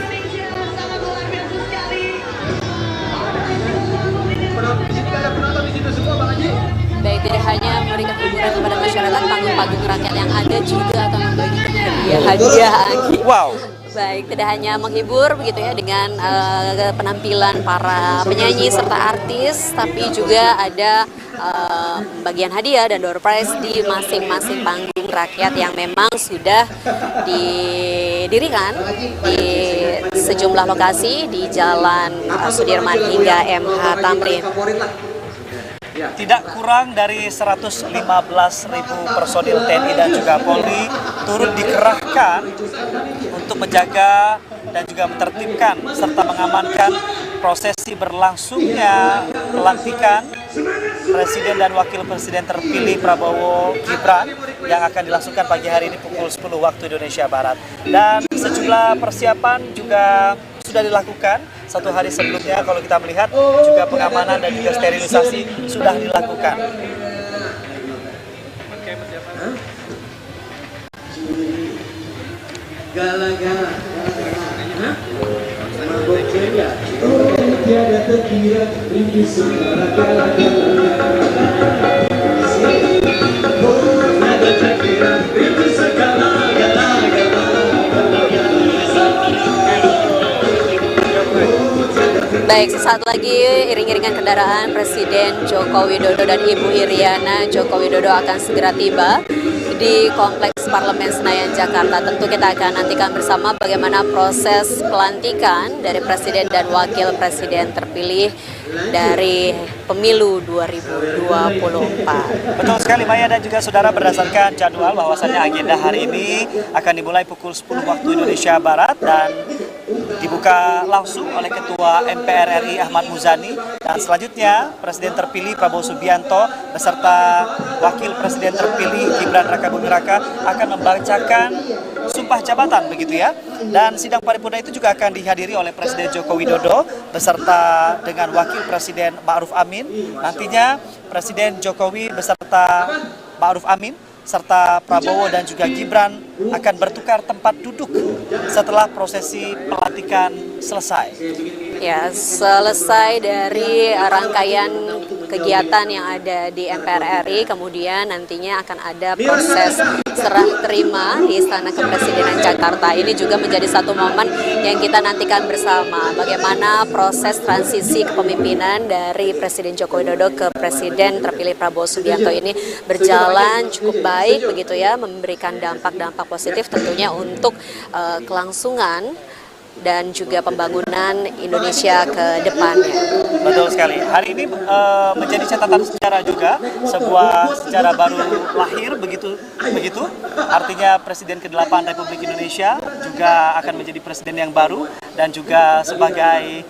Baik, tidak hanya memberikan hiburan kepada masyarakat, panggung-panggung rakyat yang ada juga akan membagikan hadiah. Wow. Baik, tidak hanya menghibur begitu ya dengan penampilan para penyanyi serta artis, tapi juga ada bagian hadiah dan door prize di masing-masing panggung rakyat yang memang sudah didirikan di sejumlah lokasi di Jalan Sudirman hingga MH Tamrin. Tidak kurang dari 115.000 personil TNI dan juga Polri turut dikerahkan untuk menjaga dan juga menertibkan serta mengamankan prosesi berlangsungnya pelantikan Presiden dan Wakil Presiden terpilih Prabowo Gibran yang akan dilangsungkan pagi hari ini pukul 10 waktu Indonesia Barat. Dan sejumlah persiapan juga sudah dilakukan satu hari sebelumnya. Kalau kita melihat juga pengamanan dan juga sterilisasi sudah dilakukan. Gala-gala, mabok ceria, tiada terkira, rindu segala gala-gala. Tiada terkira, rindu segala gala-gala. Baik, sesaat lagi iring-iringan kendaraan Presiden Joko Widodo dan Ibu Iriana Joko Widodo akan segera tiba di Kompleks Parlemen Senayan, Jakarta. Tentu kita akan nantikan bersama bagaimana proses pelantikan dari Presiden dan Wakil Presiden terpilih dari Pemilu 2024. Betul sekali Maya dan juga saudara, berdasarkan jadwal bahwasannya agenda hari ini akan dimulai pukul 10 waktu Indonesia Barat dan dibuka langsung oleh Ketua MPR RI Ahmad Muzani, dan selanjutnya Presiden terpilih Prabowo Subianto beserta Wakil Presiden terpilih Gibran Rakabuming Raka akan membacakan sumpah jabatan begitu ya. Dan sidang paripurna itu juga akan dihadiri oleh Presiden Joko Widodo beserta dengan Wakil Presiden Ma'ruf Amin. Nantinya Presiden Jokowi beserta Ma'ruf Amin serta Prabowo dan juga Gibran akan bertukar tempat duduk setelah prosesi pelantikan selesai. Ya, selesai dari rangkaian kegiatan yang ada di MPR RI, kemudian nantinya akan ada proses serah terima di Istana Kepresidenan Jakarta. Ini juga menjadi satu momen yang kita nantikan bersama, bagaimana proses transisi kepemimpinan dari Presiden Joko Widodo ke Presiden terpilih Prabowo Subianto ini berjalan cukup baik begitu ya, memberikan dampak-dampak positif tentunya untuk kelangsungan dan juga pembangunan Indonesia ke depannya. Betul sekali. Hari ini menjadi catatan sejarah juga, sebuah sejarah baru lahir begitu. Artinya Presiden ke-8 Republik Indonesia juga akan menjadi presiden yang baru dan juga sebagai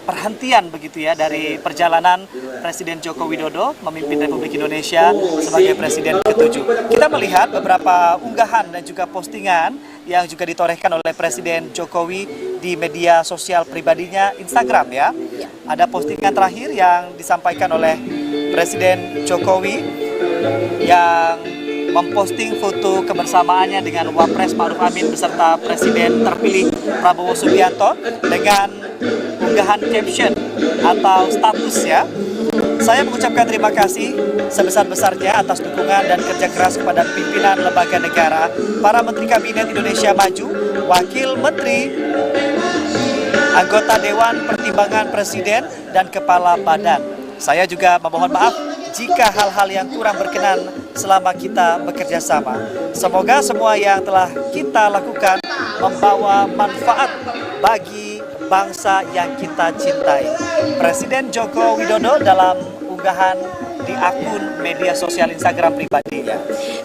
perhentian begitu ya dari perjalanan Presiden Joko Widodo memimpin Republik Indonesia sebagai presiden ke-7. Kita melihat beberapa unggahan dan juga postingan yang juga ditorehkan oleh Presiden Jokowi di media sosial pribadinya Instagram ya. Ada postingan terakhir yang disampaikan oleh Presiden Jokowi yang memposting foto kebersamaannya dengan Wapres Ma'ruf Amin beserta Presiden terpilih Prabowo Subianto dengan unggahan caption atau status ya. Saya mengucapkan terima kasih sebesar-besarnya atas dukungan dan kerja keras kepada pimpinan lembaga negara, para Menteri Kabinet Indonesia Maju, Wakil Menteri, anggota Dewan Pertimbangan Presiden, dan Kepala Badan. Saya juga memohon maaf jika hal-hal yang kurang berkenan selama kita bekerja sama. Semoga semua yang telah kita lakukan membawa manfaat bagi bangsa yang kita cintai. Presiden Joko Widodo dalam unggahan di akun media sosial Instagram pribadinya.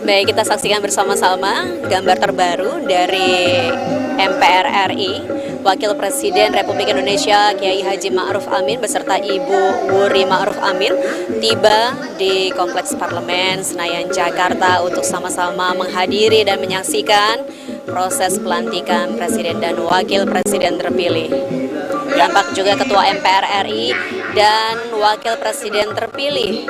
Baik, kita saksikan bersama-sama gambar terbaru dari MPR RI. Wakil Presiden Republik Indonesia Kiai Haji Ma'ruf Amin beserta Ibu Wuri Ma'ruf Amin tiba di Kompleks Parlemen Senayan, Jakarta untuk sama-sama menghadiri dan menyaksikan proses pelantikan Presiden dan Wakil Presiden terpilih. Tampak juga Ketua MPR RI dan Wakil Presiden terpilih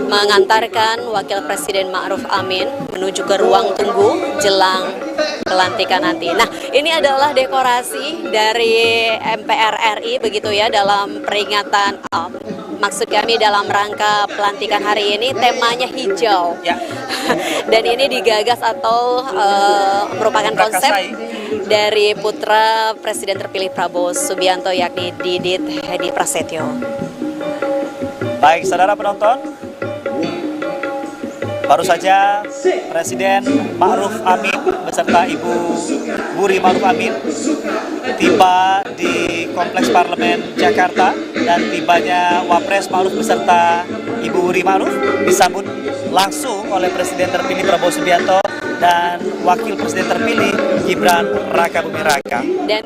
mengantarkan Wakil Presiden Ma'ruf Amin menuju ke ruang tunggu jelang pelantikan nanti. Nah, ini adalah dekorasi dari MPR RI begitu ya, dalam peringatan maksud kami dalam rangka pelantikan hari ini temanya hijau Ya. dan ini digagas atau merupakan konsep dari putra Presiden terpilih Prabowo Subianto yakni Didit Hedi Prasetyo. Baik, saudara penonton, baru saja Presiden Ma'ruf Amin beserta Ibu Wuri Ma'ruf Amin tiba di Kompleks Parlemen Jakarta, dan tibanya Wapres Ma'ruf beserta Ibu Wuri Ma'ruf disambut langsung oleh Presiden terpilih Prabowo Subianto dan Wakil Presiden terpilih Gibran Rakabuming Raka. Dan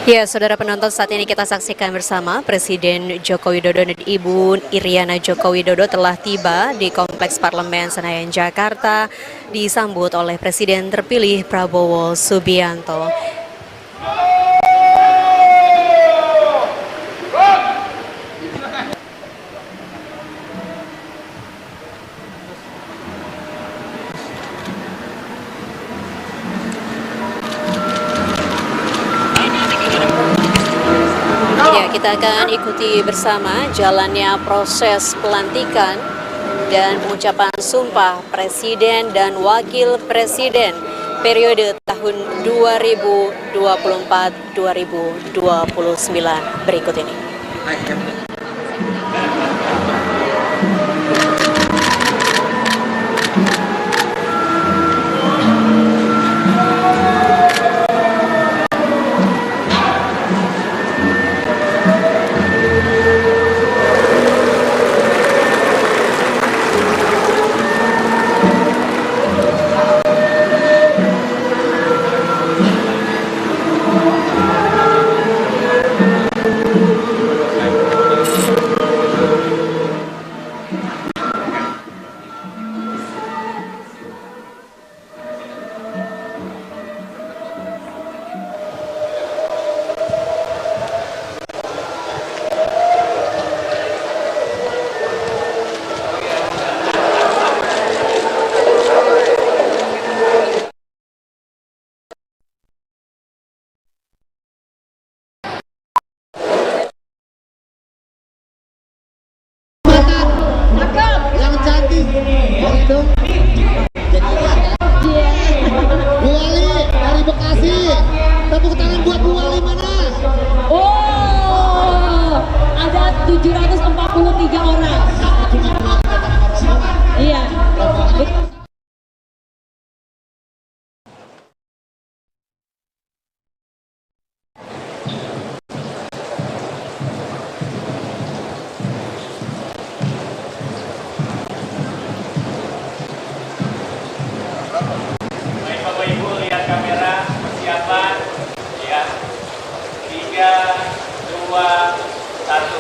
Ya, saudara penonton, saat ini kita saksikan bersama Presiden Joko Widodo dan Ibu Iriana Joko Widodo telah tiba di Kompleks Parlemen Senayan, Jakarta, disambut oleh Presiden terpilih Prabowo Subianto. Ya, kita akan ikuti bersama jalannya proses pelantikan dan pengucapan sumpah Presiden dan Wakil Presiden periode tahun 2024-2029 berikut ini. Yang cantik itu Bu Wali dari Bekasi. Tepuk tangan buat Bu Wali mana? Oh, ada 743 orang. Iya. Baik Bapak Ibu, lihat kamera, persiapan ya. 3, 2, 1.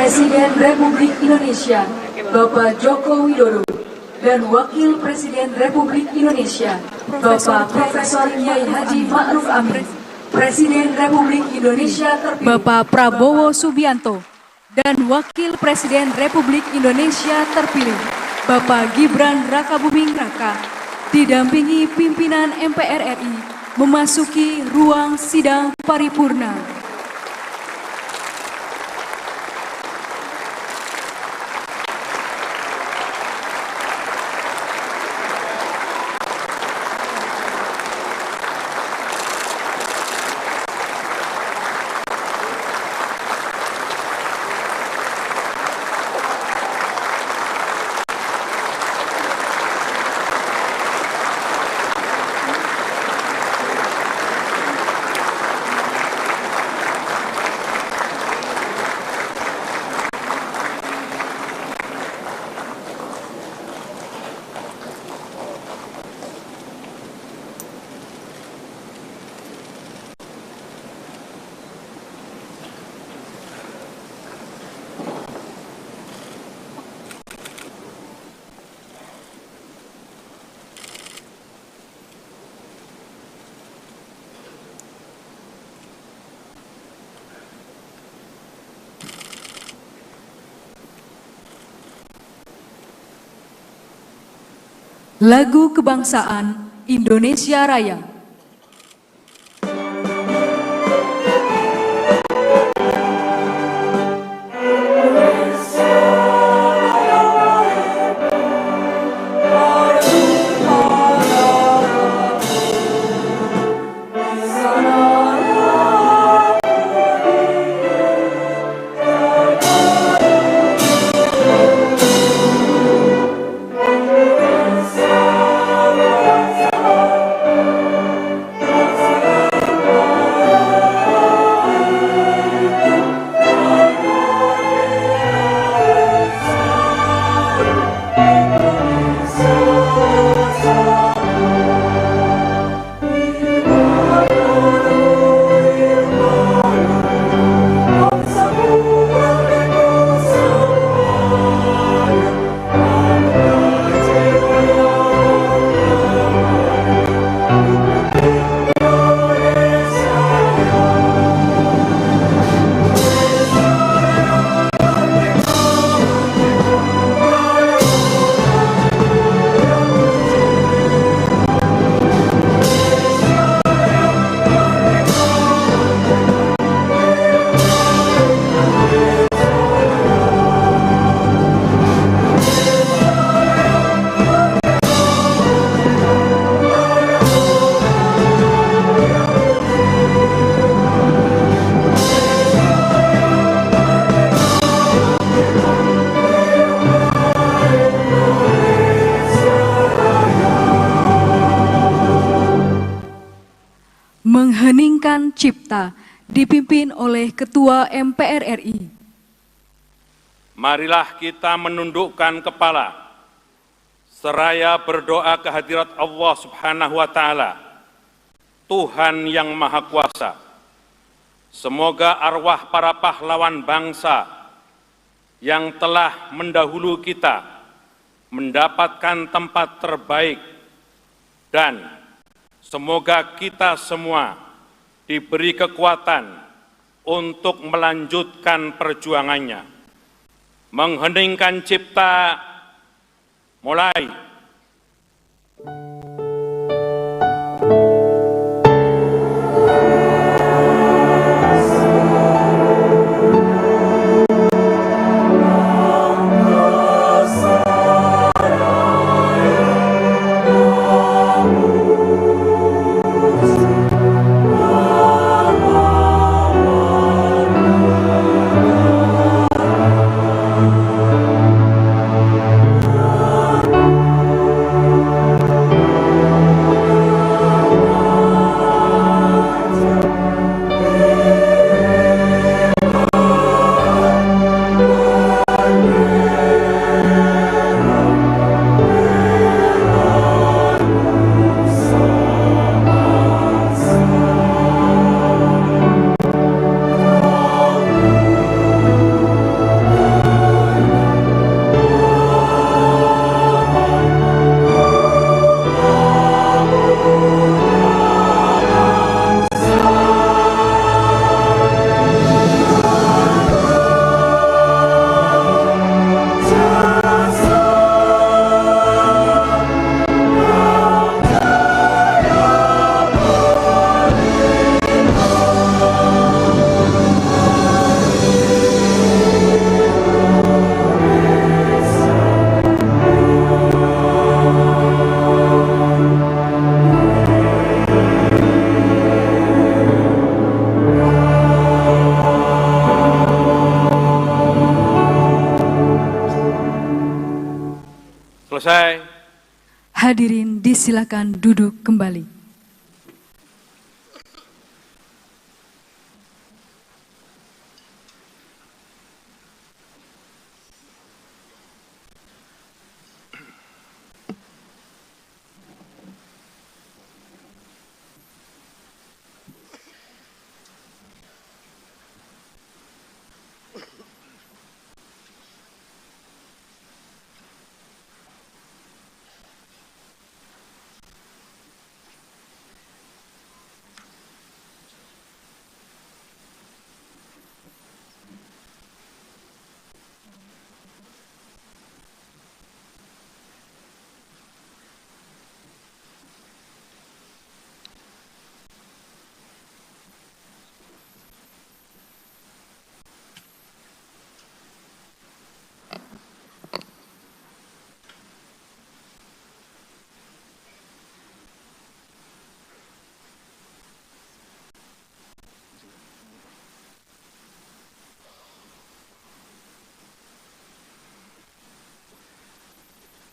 Presiden Republik Indonesia Bapak Joko Widodo dan Wakil Presiden Republik Indonesia Bapak Profesor Kiai Haji Ma'ruf Amin, Presiden Republik Indonesia terpilih Bapak Prabowo Subianto dan Wakil Presiden Republik Indonesia terpilih Bapak Gibran Rakabuming Raka didampingi pimpinan MPR RI memasuki ruang sidang paripurna. Lagu Kebangsaan Indonesia Raya. Mengheningkan Cipta dipimpin oleh Ketua MPR RI. Marilah kita menundukkan kepala seraya berdoa kehadirat Allah Subhanahu wa Ta'ala, Tuhan yang Maha Kuasa. Semoga arwah para pahlawan bangsa yang telah mendahulu kita mendapatkan tempat terbaik, dan semoga kita semua diberi kekuatan untuk melanjutkan perjuangannya. Mengheningkan Cipta, mulai. selesai. Hadirin disilakan duduk kembali.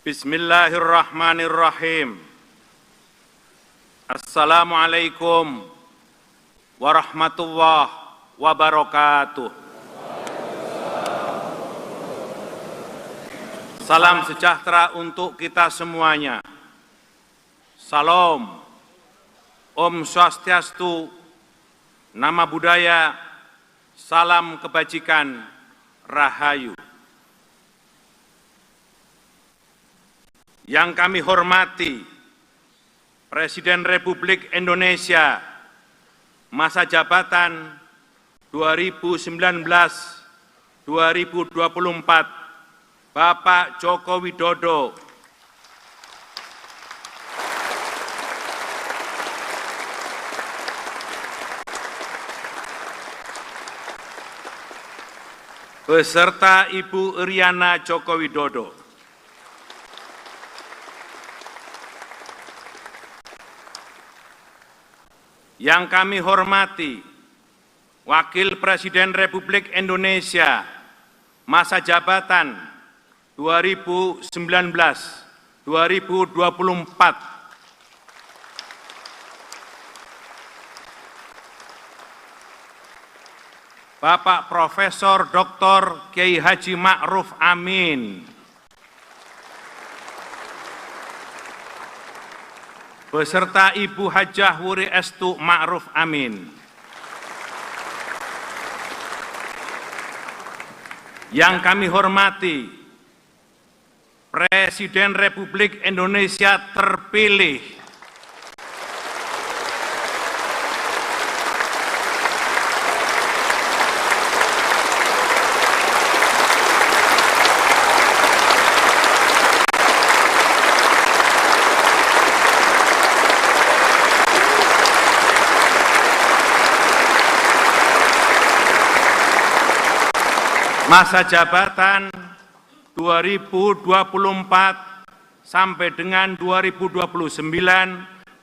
Bismillahirrahmanirrahim. Assalamualaikum warahmatullahi wabarakatuh. Salam sejahtera untuk kita semuanya. Salam, Om Swastiastu, Nama Budaya, salam kebajikan, Rahayu. Yang kami hormati Presiden Republik Indonesia masa jabatan 2019-2024, Bapak Joko Widodo, beserta Ibu Iriana Joko Widodo. Yang kami hormati Wakil Presiden Republik Indonesia masa jabatan 2019-2024, Bapak Profesor Dr. Kiai Haji Ma'ruf Amin, beserta Ibu Hajah Wuri Estu Ma'ruf Amin. Yang kami hormati Presiden Republik Indonesia terpilih masa jabatan 2024 sampai dengan 2029,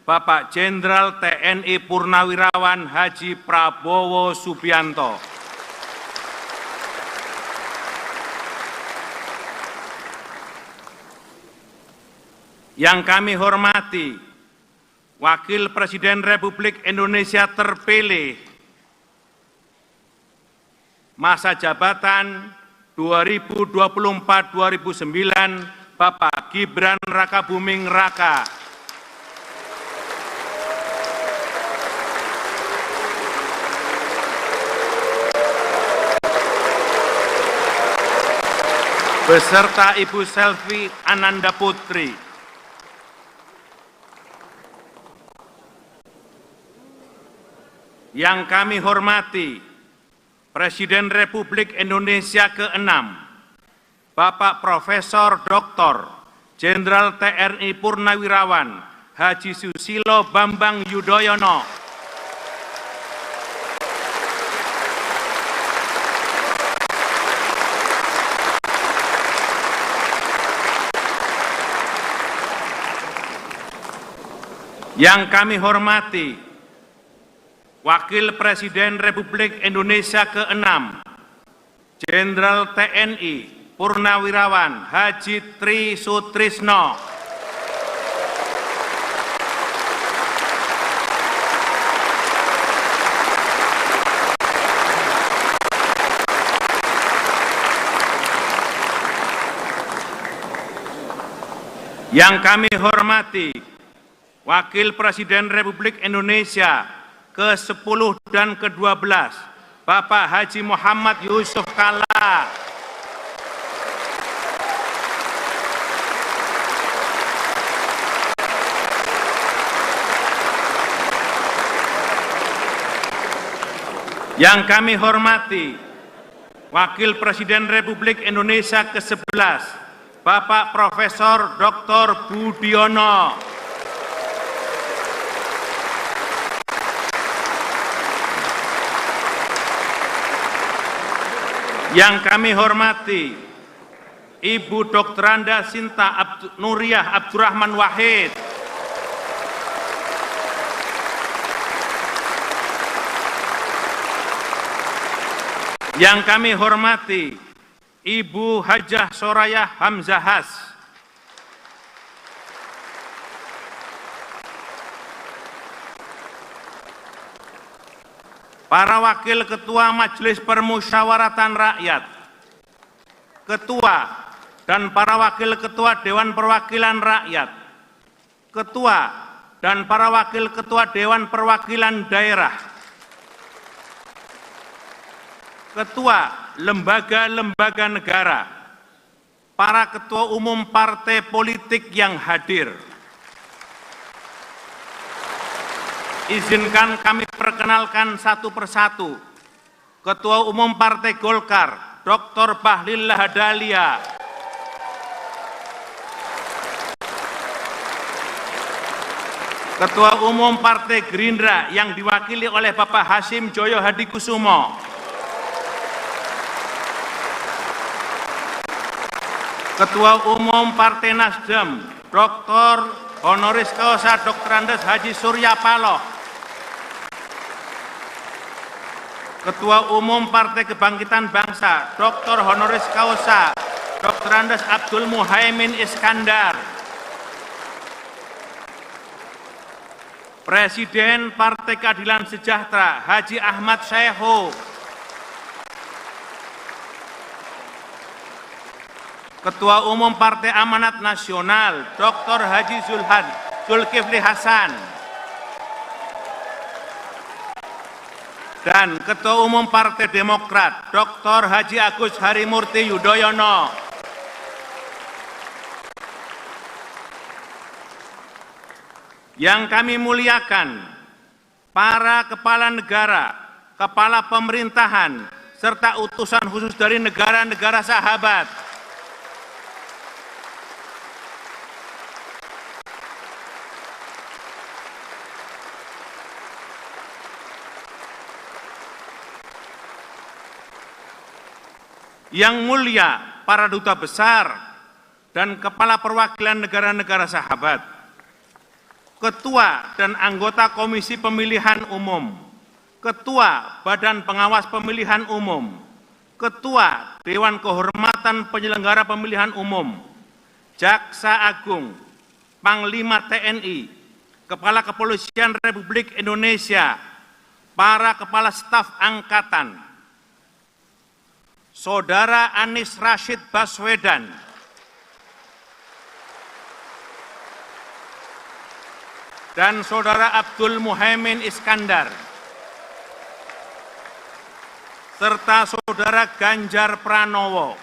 Bapak Jenderal TNI Purnawirawan Haji Prabowo Subianto. Yang kami hormati Wakil Presiden Republik Indonesia terpilih masa jabatan 2024-2029, Bapak Gibran Rakabuming Raka. Beserta Ibu Selvi Ananda Putri. Yang kami hormati Presiden Republik Indonesia ke-6, Bapak Profesor Dr. Jenderal TNI Purnawirawan Haji Susilo Bambang Yudhoyono. Yang kami hormati Wakil Presiden Republik Indonesia ke-6, Jenderal TNI Purnawirawan Haji Tri Sutrisno. Yang kami hormati Wakil Presiden Republik Indonesia ke-10 dan ke-12, Bapak Haji Muhammad Yusuf Kalla. Yang kami hormati Wakil Presiden Republik Indonesia ke-11, Bapak Profesor Dr. Budiono. Yang kami hormati Ibu Dr. Anda Sinta Nuriyah Abdurrahman Wahid. Yang kami hormati Ibu Hajah Soraya Hamzahas. Para Wakil Ketua Majelis Permusyawaratan Rakyat, Ketua dan para Wakil Ketua Dewan Perwakilan Rakyat, Ketua dan para Wakil Ketua Dewan Perwakilan Daerah, Ketua lembaga-lembaga negara, para ketua umum partai politik yang hadir. Izinkan kami perkenalkan satu persatu. Ketua Umum Partai Golkar, Dr. Bahlil Lahadalia. Ketua Umum Partai Gerindra yang diwakili oleh Bapak Hasyim Joyo Hadikusumo. Ketua Umum Partai Nasdem, Dr. Honoris Causa Dr. Andes Haji Surya Paloh. Ketua Umum Partai Kebangkitan Bangsa, Dr. Honoris Causa Dr. Andes Abdul Muhaimin Iskandar. Presiden Partai Keadilan Sejahtera, Haji Ahmad Syaihu. Ketua Umum Partai Amanat Nasional, Dr. Haji Zulkifli Hasan. Dan Ketua Umum Partai Demokrat, Dr. Haji Agus Harimurti Yudhoyono. Yang kami muliakan, para kepala negara, kepala pemerintahan, serta utusan khusus dari negara-negara sahabat. Yang mulia para duta besar dan kepala perwakilan negara-negara sahabat, ketua dan anggota Komisi Pemilihan Umum, ketua Badan Pengawas Pemilihan Umum, ketua Dewan Kehormatan Penyelenggara Pemilihan Umum, Jaksa Agung, Panglima TNI, Kepala Kepolisian Republik Indonesia, para kepala staf angkatan, Saudara Anies Rashid Baswedan, dan Saudara Abdul Muhaimin Iskandar, serta Saudara Ganjar Pranowo,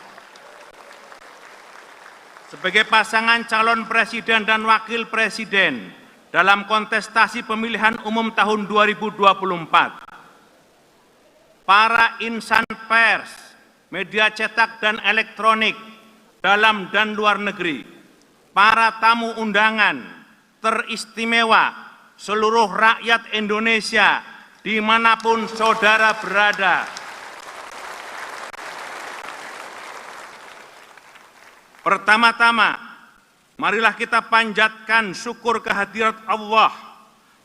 sebagai pasangan calon presiden dan wakil presiden dalam kontestasi pemilihan umum tahun 2024. Para insan pers, media cetak dan elektronik, dalam dan luar negeri, para tamu undangan teristimewa, seluruh rakyat Indonesia dimanapun saudara berada. Pertama-tama, marilah kita panjatkan syukur kehadirat Allah.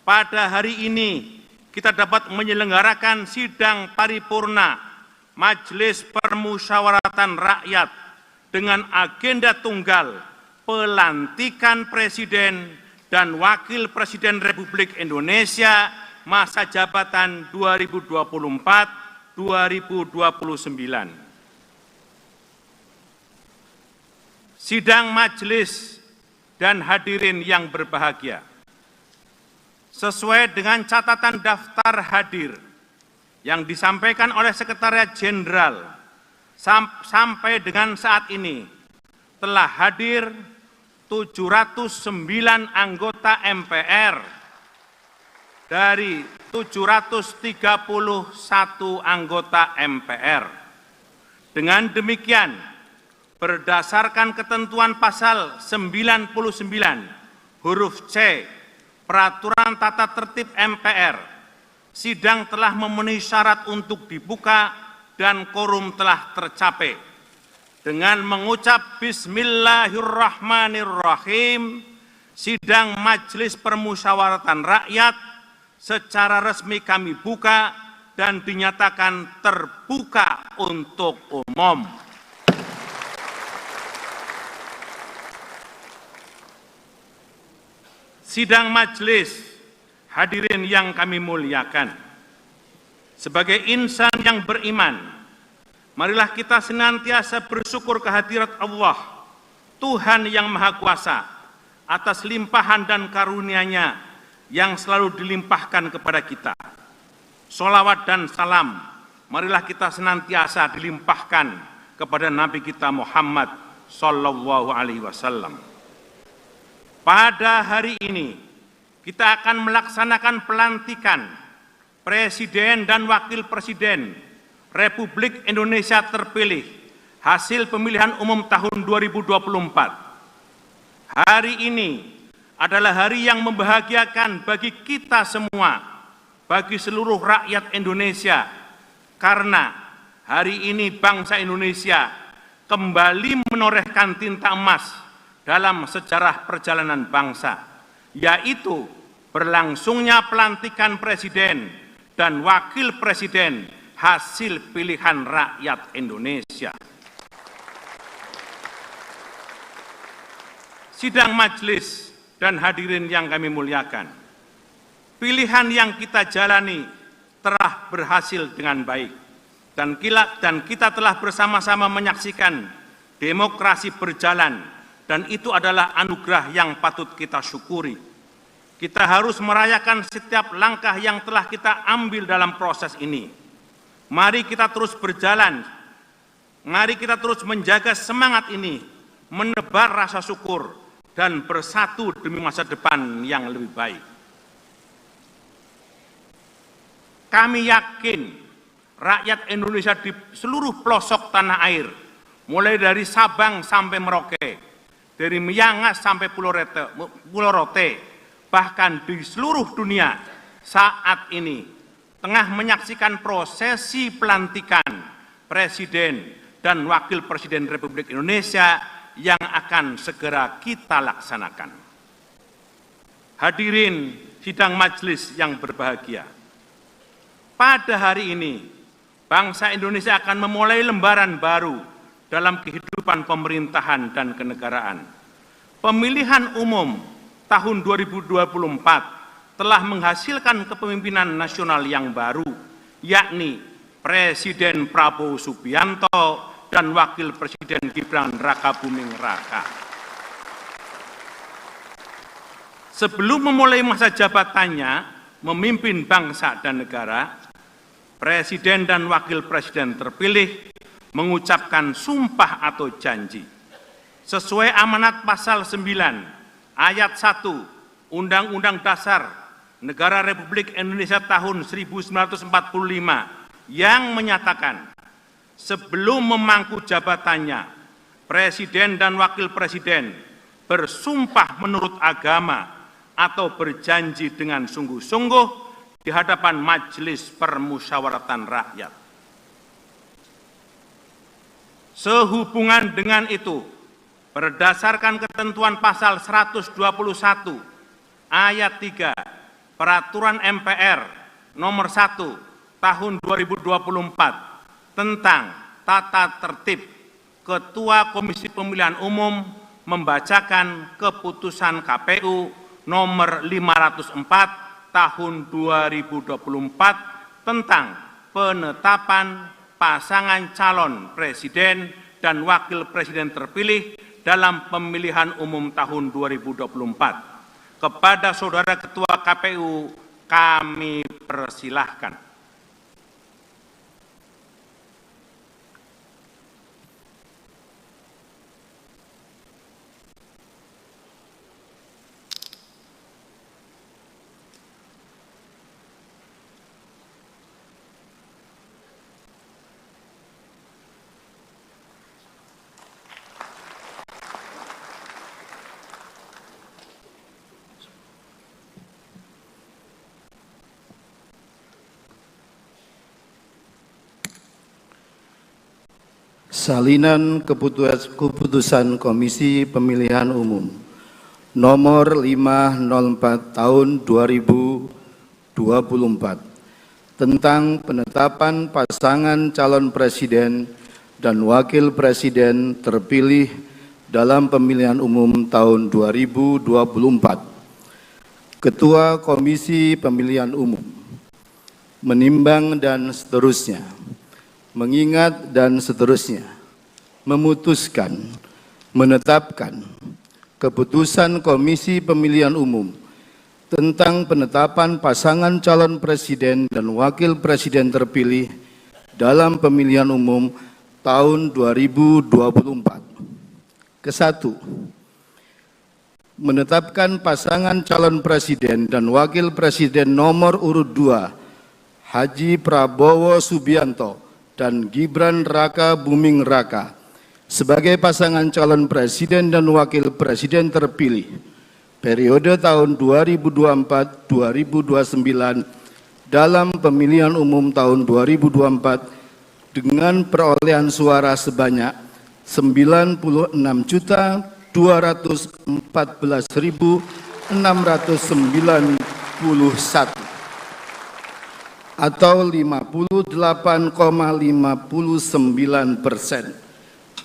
Pada hari ini kita dapat menyelenggarakan sidang paripurna Majelis Permusyawaratan Rakyat dengan agenda tunggal pelantikan Presiden dan Wakil Presiden Republik Indonesia masa jabatan 2024-2029. Sidang majelis dan hadirin yang berbahagia, sesuai dengan catatan daftar hadir yang disampaikan oleh Sekretariat Jenderal, sampai dengan saat ini telah hadir 709 anggota MPR dari 731 anggota MPR. Dengan demikian, berdasarkan ketentuan pasal 99 huruf C Peraturan Tata Tertib MPR, sidang telah memenuhi syarat untuk dibuka dan quorum telah tercapai. Dengan mengucap Bismillahirrahmanirrahim, sidang Majelis Permusyawaratan Rakyat secara resmi kami buka dan dinyatakan terbuka untuk umum. Sidang majelis, hadirin yang kami muliakan, sebagai insan yang beriman, marilah kita senantiasa bersyukur kehadirat Allah, Tuhan yang Maha Kuasa, atas limpahan dan karunia-Nya yang selalu dilimpahkan kepada kita. Sholawat dan salam, marilah kita senantiasa dilimpahkan kepada Nabi kita Muhammad Sallallahu Alaihi Wasallam. Pada hari ini, kita akan melaksanakan pelantikan Presiden dan Wakil Presiden Republik Indonesia terpilih hasil pemilihan umum tahun 2024. Hari ini adalah hari yang membahagiakan bagi kita semua, bagi seluruh rakyat Indonesia, karena hari ini bangsa Indonesia kembali menorehkan tinta emas dalam sejarah perjalanan bangsa, yaitu berlangsungnya pelantikan Presiden dan Wakil Presiden hasil pilihan rakyat Indonesia. Sidang majelis dan hadirin yang kami muliakan, pilihan yang kita jalani telah berhasil dengan baik, dan kita telah bersama-sama menyaksikan demokrasi berjalan, dan itu adalah anugerah yang patut kita syukuri. Kita harus merayakan setiap langkah yang telah kita ambil dalam proses ini. Mari kita terus berjalan, mari kita terus menjaga semangat ini, menebar rasa syukur, dan bersatu demi masa depan yang lebih baik. Kami yakin rakyat Indonesia di seluruh pelosok tanah air, mulai dari Sabang sampai Merauke, dari Miangas sampai Pulau Rote, bahkan di seluruh dunia saat ini tengah menyaksikan prosesi pelantikan Presiden dan Wakil Presiden Republik Indonesia yang akan segera kita laksanakan. Hadirin sidang majelis yang berbahagia, pada hari ini bangsa Indonesia akan memulai lembaran baru dalam kehidupan pemerintahan dan kenegaraan. Pemilihan umum tahun 2024 telah menghasilkan kepemimpinan nasional yang baru, yakni Presiden Prabowo Subianto dan Wakil Presiden Gibran Rakabuming Raka. Sebelum memulai masa jabatannya memimpin bangsa dan negara, Presiden dan Wakil Presiden terpilih mengucapkan sumpah atau janji sesuai amanat pasal 9 ayat 1 Undang-Undang Dasar Negara Republik Indonesia tahun 1945 yang menyatakan sebelum memangku jabatannya, Presiden dan Wakil Presiden bersumpah menurut agama atau berjanji dengan sungguh-sungguh di hadapan Majelis Permusyawaratan Rakyat. Sehubungan dengan itu, berdasarkan ketentuan pasal 121 ayat 3 Peraturan MPR nomor 1 tahun 2024 tentang tata tertib Ketua Komisi Pemilihan Umum membacakan keputusan KPU nomor 504 tahun 2024 tentang penetapan pasangan calon presiden dan wakil presiden terpilih dalam pemilihan umum tahun 2024. Kepada Saudara Ketua KPU kami persilahkan. Salinan keputusan Komisi Pemilihan Umum nomor 504 tahun 2024 tentang penetapan pasangan calon presiden dan wakil presiden terpilih dalam pemilihan umum tahun 2024. Ketua Komisi Pemilihan Umum menimbang dan seterusnya, mengingat dan seterusnya, memutuskan, menetapkan keputusan Komisi Pemilihan Umum tentang penetapan pasangan calon presiden dan wakil presiden terpilih dalam pemilihan umum tahun 2024. Ke-1, menetapkan pasangan calon presiden dan wakil presiden nomor urut 2 Haji Prabowo Subianto dan Gibran Raka Buming Raka sebagai pasangan calon presiden dan wakil presiden terpilih periode tahun 2024-2029 dalam pemilihan umum tahun 2024 dengan perolehan suara sebanyak 96.214.691 atau 58,59%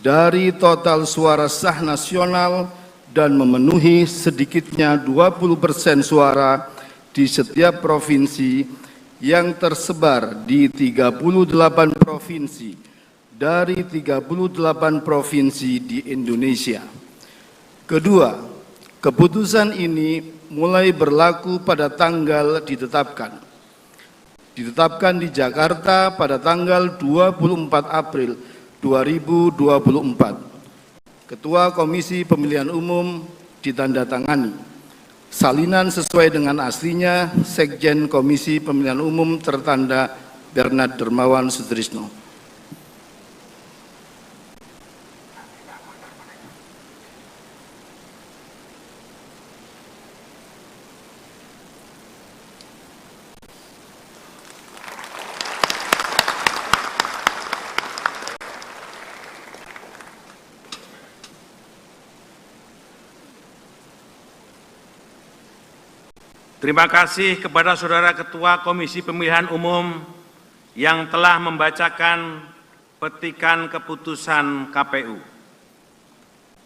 dari total suara sah nasional dan memenuhi sedikitnya 20% suara di setiap provinsi yang tersebar di 38 provinsi dari 38 provinsi di Indonesia. Kedua, keputusan ini mulai berlaku pada tanggal ditetapkan di Jakarta pada tanggal 24 April 2024. Ketua Komisi Pemilihan Umum ditandatangani. Salinan sesuai dengan aslinya, Sekjen Komisi Pemilihan Umum tertanda Bernard Dermawan Sutrisno. Terima kasih kepada Saudara Ketua Komisi Pemilihan Umum yang telah membacakan petikan keputusan KPU.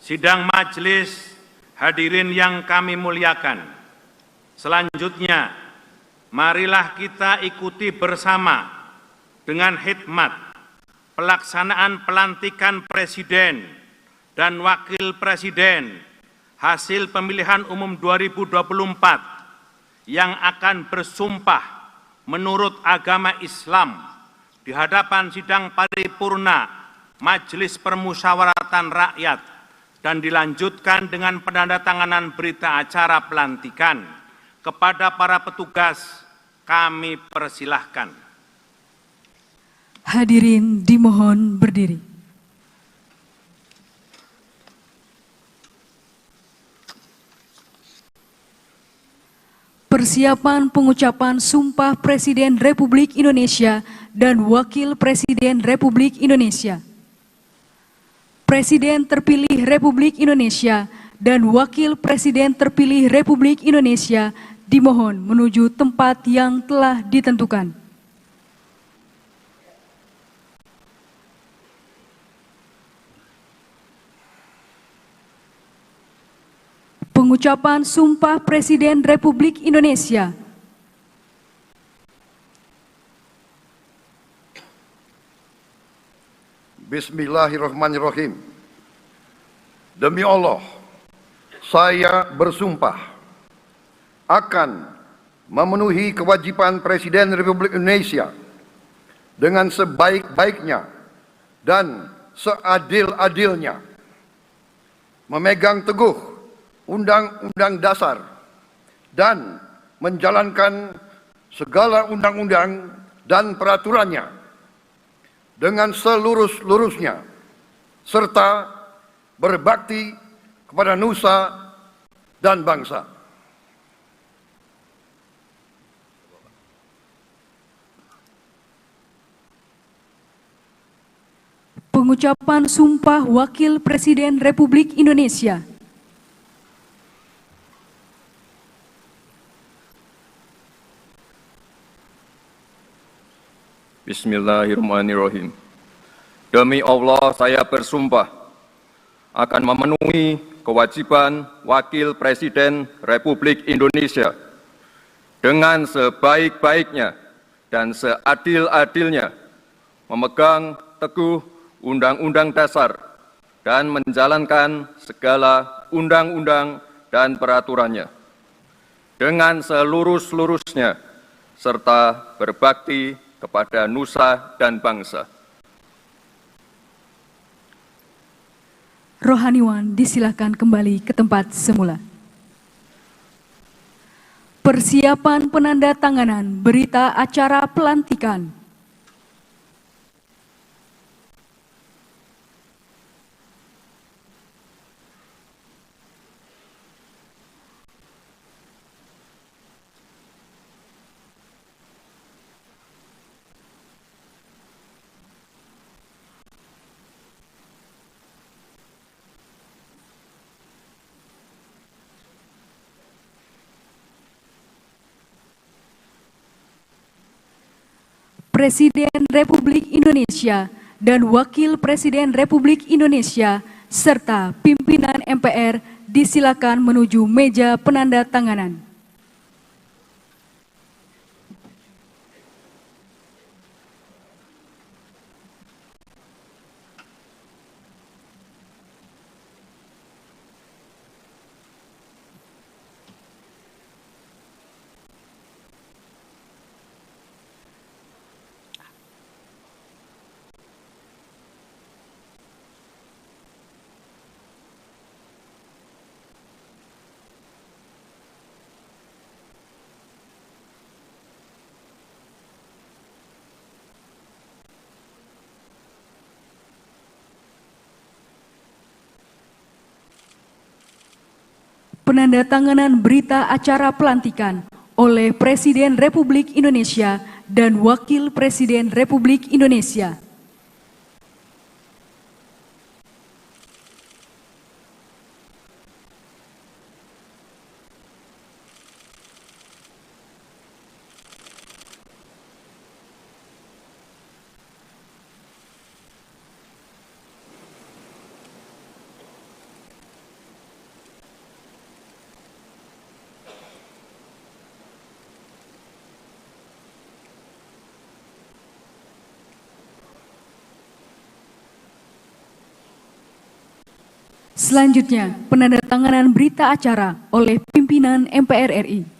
Sidang majelis, hadirin yang kami muliakan. Selanjutnya, marilah kita ikuti bersama dengan hikmat pelaksanaan pelantikan Presiden dan Wakil Presiden hasil pemilihan umum 2024 yang akan bersumpah menurut agama Islam di hadapan sidang paripurna Majelis Permusyawaratan Rakyat dan dilanjutkan dengan penandatanganan berita acara pelantikan. Kepada para petugas kami persilahkan. Hadirin dimohon berdiri. Persiapan pengucapan Sumpah Presiden Republik Indonesia dan Wakil Presiden Republik Indonesia. Presiden terpilih Republik Indonesia dan Wakil Presiden terpilih Republik Indonesia dimohon menuju tempat yang telah ditentukan. Pengucapan Sumpah Presiden Republik Indonesia. Bismillahirrahmanirrahim. Demi Allah, saya bersumpah akan memenuhi kewajiban Presiden Republik Indonesia dengan sebaik-baiknya dan seadil-adilnya, memegang teguh Undang-Undang Dasar dan menjalankan segala undang-undang dan peraturannya dengan selurus-lurusnya, serta berbakti kepada nusa dan bangsa. Pengucapan Sumpah Wakil Presiden Republik Indonesia. Bismillahirrahmanirrahim. Demi Allah, saya bersumpah akan memenuhi kewajiban Wakil Presiden Republik Indonesia dengan sebaik-baiknya dan seadil-adilnya, memegang teguh Undang-Undang Dasar dan menjalankan segala undang-undang dan peraturannya dengan selurus-lurusnya, serta berbakti kepada nusa dan bangsa. Rohaniwan disilakan kembali ke tempat semula. Persiapan penandatanganan berita acara pelantikan. Presiden Republik Indonesia dan Wakil Presiden Republik Indonesia serta pimpinan MPR disilakan menuju meja penandatanganan. Penandatanganan berita acara pelantikan oleh Presiden Republik Indonesia dan Wakil Presiden Republik Indonesia. Selanjutnya, penandatanganan berita acara oleh pimpinan MPR RI.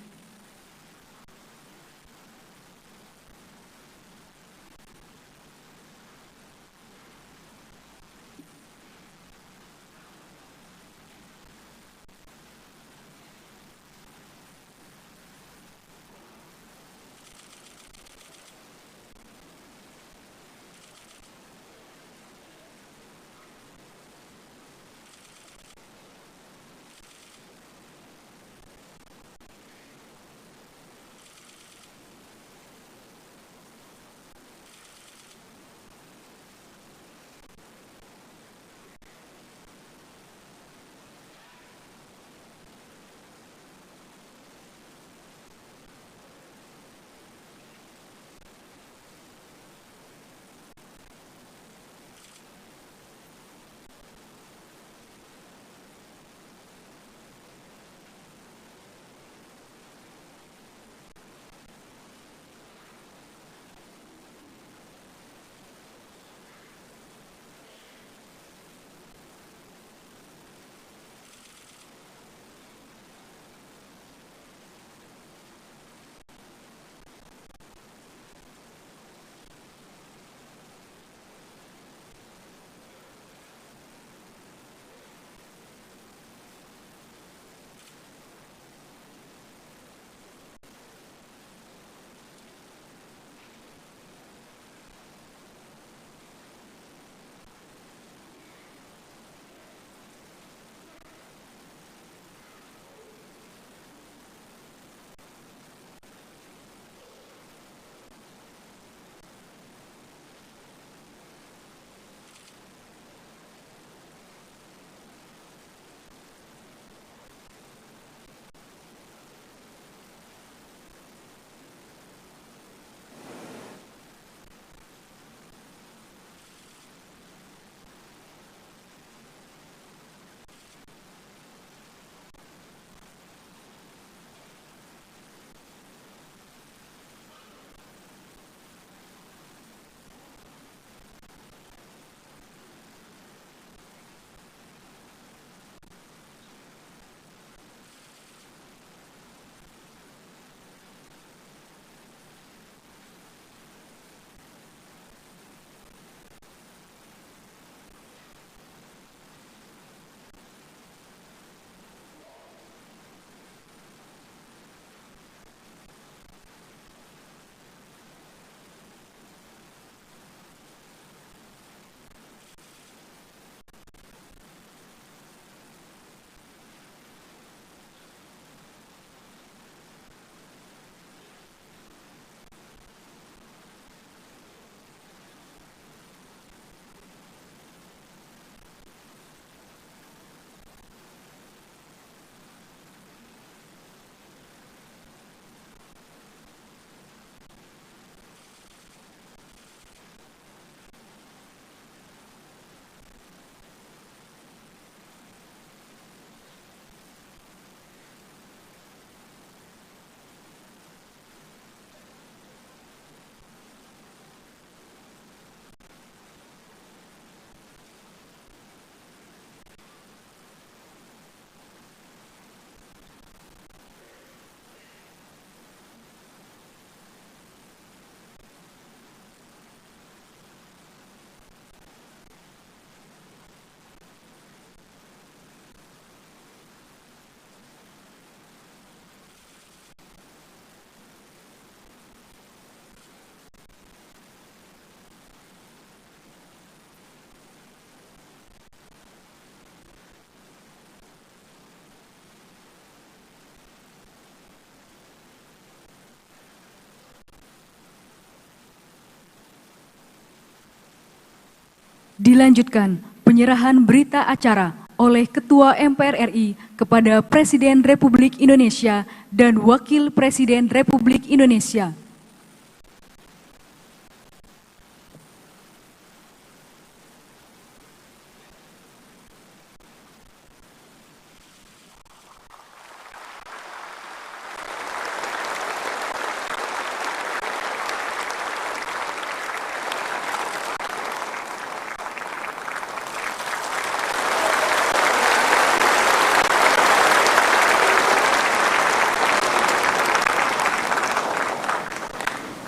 Dilanjutkan penyerahan berita acara oleh Ketua MPR RI kepada Presiden Republik Indonesia dan Wakil Presiden Republik Indonesia.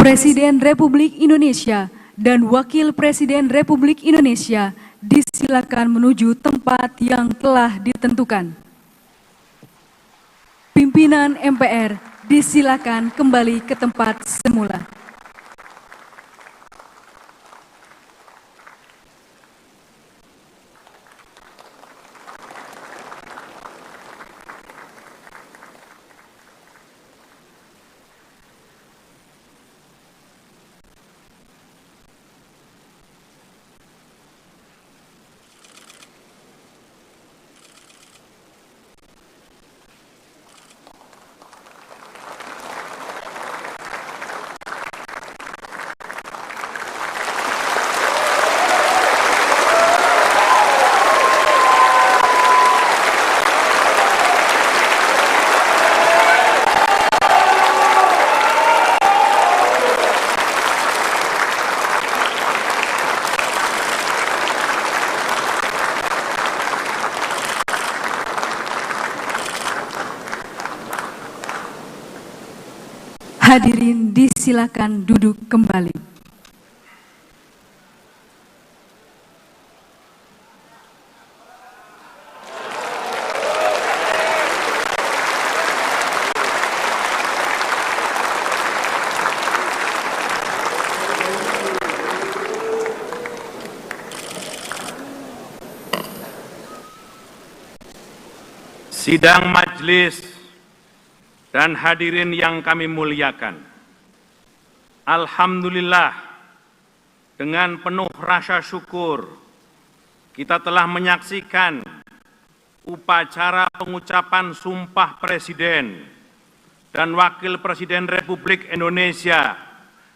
Presiden Republik Indonesia dan Wakil Presiden Republik Indonesia disilakan menuju tempat yang telah ditentukan. Pimpinan MPR disilakan kembali ke tempat semula. Hadirin disilakan duduk kembali. Sidang majelis dan hadirin yang kami muliakan, alhamdulillah, dengan penuh rasa syukur kita telah menyaksikan upacara pengucapan Sumpah Presiden dan Wakil Presiden Republik Indonesia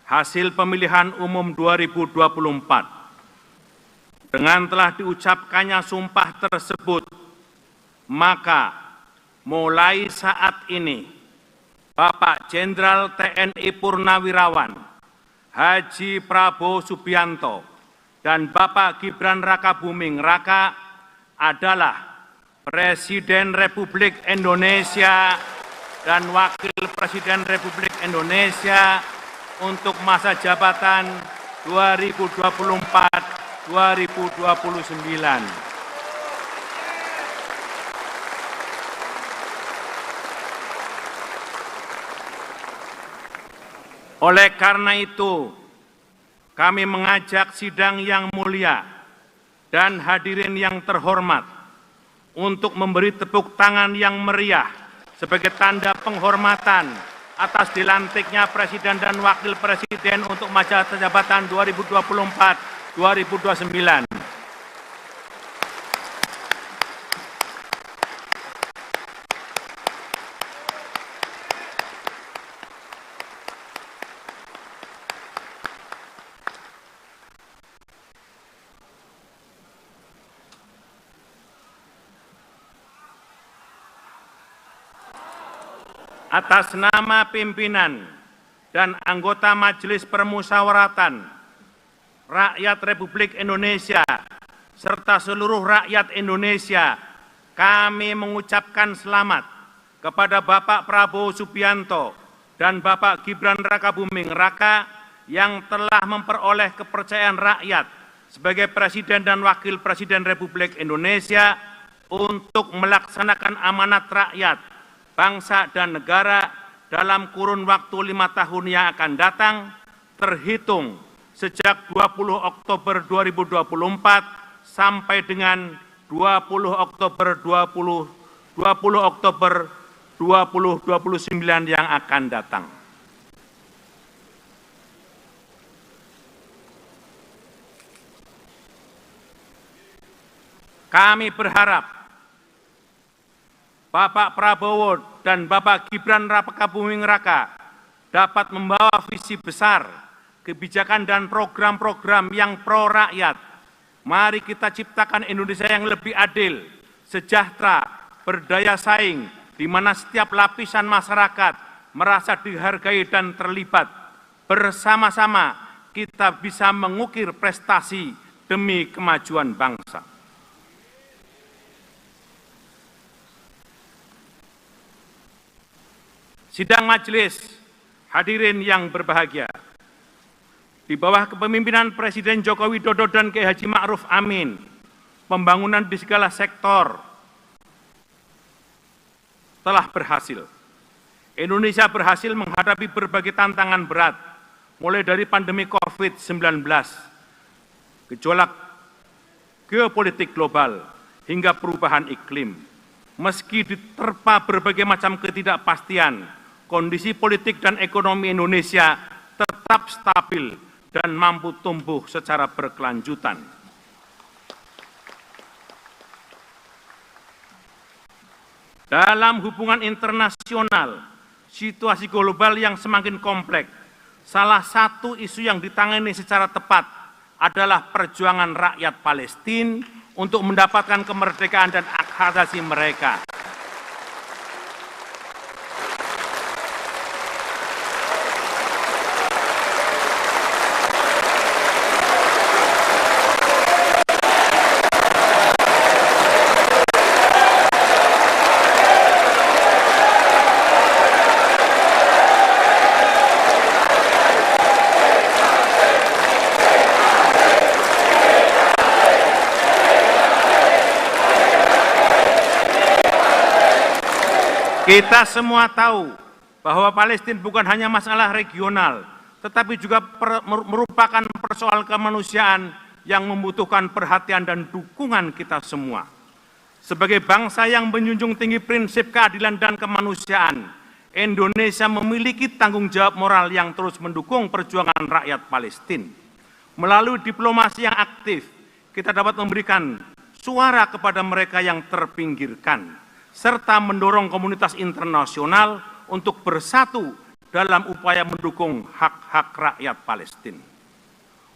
hasil pemilihan umum 2024. Dengan telah diucapkannya sumpah tersebut, maka mulai saat ini Bapak Jenderal TNI Purnawirawan Haji Prabowo Subianto dan Bapak Gibran Raka Buming Raka adalah Presiden Republik Indonesia dan Wakil Presiden Republik Indonesia untuk masa jabatan 2024-2029. Oleh karena itu, kami mengajak sidang yang mulia dan hadirin yang terhormat untuk memberi tepuk tangan yang meriah sebagai tanda penghormatan atas dilantiknya Presiden dan Wakil Presiden untuk masa jabatan 2024-2029. Atas nama pimpinan dan anggota Majelis Permusyawaratan Rakyat Republik Indonesia serta seluruh rakyat Indonesia, kami mengucapkan selamat kepada Bapak Prabowo Subianto dan Bapak Gibran Raka Buming Raka yang telah memperoleh kepercayaan rakyat sebagai Presiden dan Wakil Presiden Republik Indonesia untuk melaksanakan amanat rakyat, bangsa dan negara dalam kurun waktu 5 tahun yang akan datang, terhitung sejak 20 Oktober 2024 sampai dengan 20 Oktober 2029 yang akan datang. Kami berharap Bapak Prabowo dan Bapak Gibran Raka Buming Raka dapat membawa visi besar, kebijakan dan program-program yang pro rakyat. Mari kita ciptakan Indonesia yang lebih adil, sejahtera, berdaya saing, di mana setiap lapisan masyarakat merasa dihargai dan terlibat. Bersama-sama kita bisa mengukir prestasi demi kemajuan bangsa. Sidang majelis, hadirin yang berbahagia, di bawah kepemimpinan Presiden Joko Widodo dan Kiai Haji Ma'ruf Amin, pembangunan di segala sektor telah berhasil. Indonesia berhasil menghadapi berbagai tantangan berat, mulai dari pandemi COVID-19, gejolak geopolitik global, hingga perubahan iklim. Meski diterpa berbagai macam ketidakpastian, kondisi politik dan ekonomi Indonesia tetap stabil dan mampu tumbuh secara berkelanjutan. Dalam hubungan internasional, situasi global yang semakin kompleks, salah satu isu yang ditangani secara tepat adalah perjuangan rakyat Palestina untuk mendapatkan kemerdekaan dan hak asasi mereka. Kita semua tahu bahwa Palestina bukan hanya masalah regional, tetapi juga merupakan persoalan kemanusiaan yang membutuhkan perhatian dan dukungan kita semua. Sebagai bangsa yang menjunjung tinggi prinsip keadilan dan kemanusiaan, Indonesia memiliki tanggung jawab moral yang terus mendukung perjuangan rakyat Palestina. Melalui diplomasi yang aktif, kita dapat memberikan suara kepada mereka yang terpinggirkan, serta mendorong komunitas internasional untuk bersatu dalam upaya mendukung hak-hak rakyat Palestina.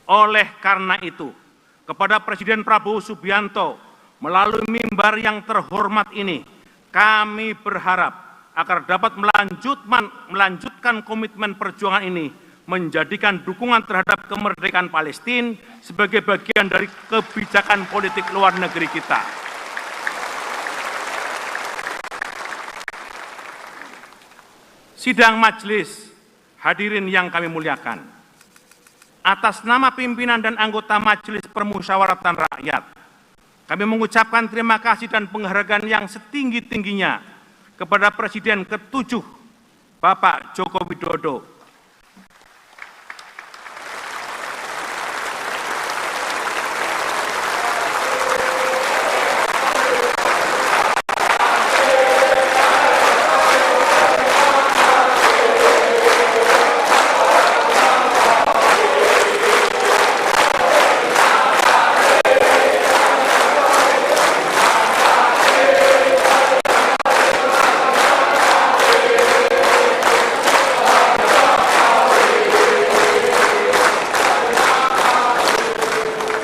Oleh karena itu, kepada Presiden Prabowo Subianto, melalui mimbar yang terhormat ini, kami berharap agar dapat melanjutkan komitmen perjuangan ini, menjadikan dukungan terhadap kemerdekaan Palestina sebagai bagian dari kebijakan politik luar negeri kita. Sidang majelis, hadirin yang kami muliakan, atas nama pimpinan dan anggota Majelis Permusyawaratan Rakyat, kami mengucapkan terima kasih dan penghargaan yang setinggi-tingginya kepada Presiden ke-7, Bapak Joko Widodo,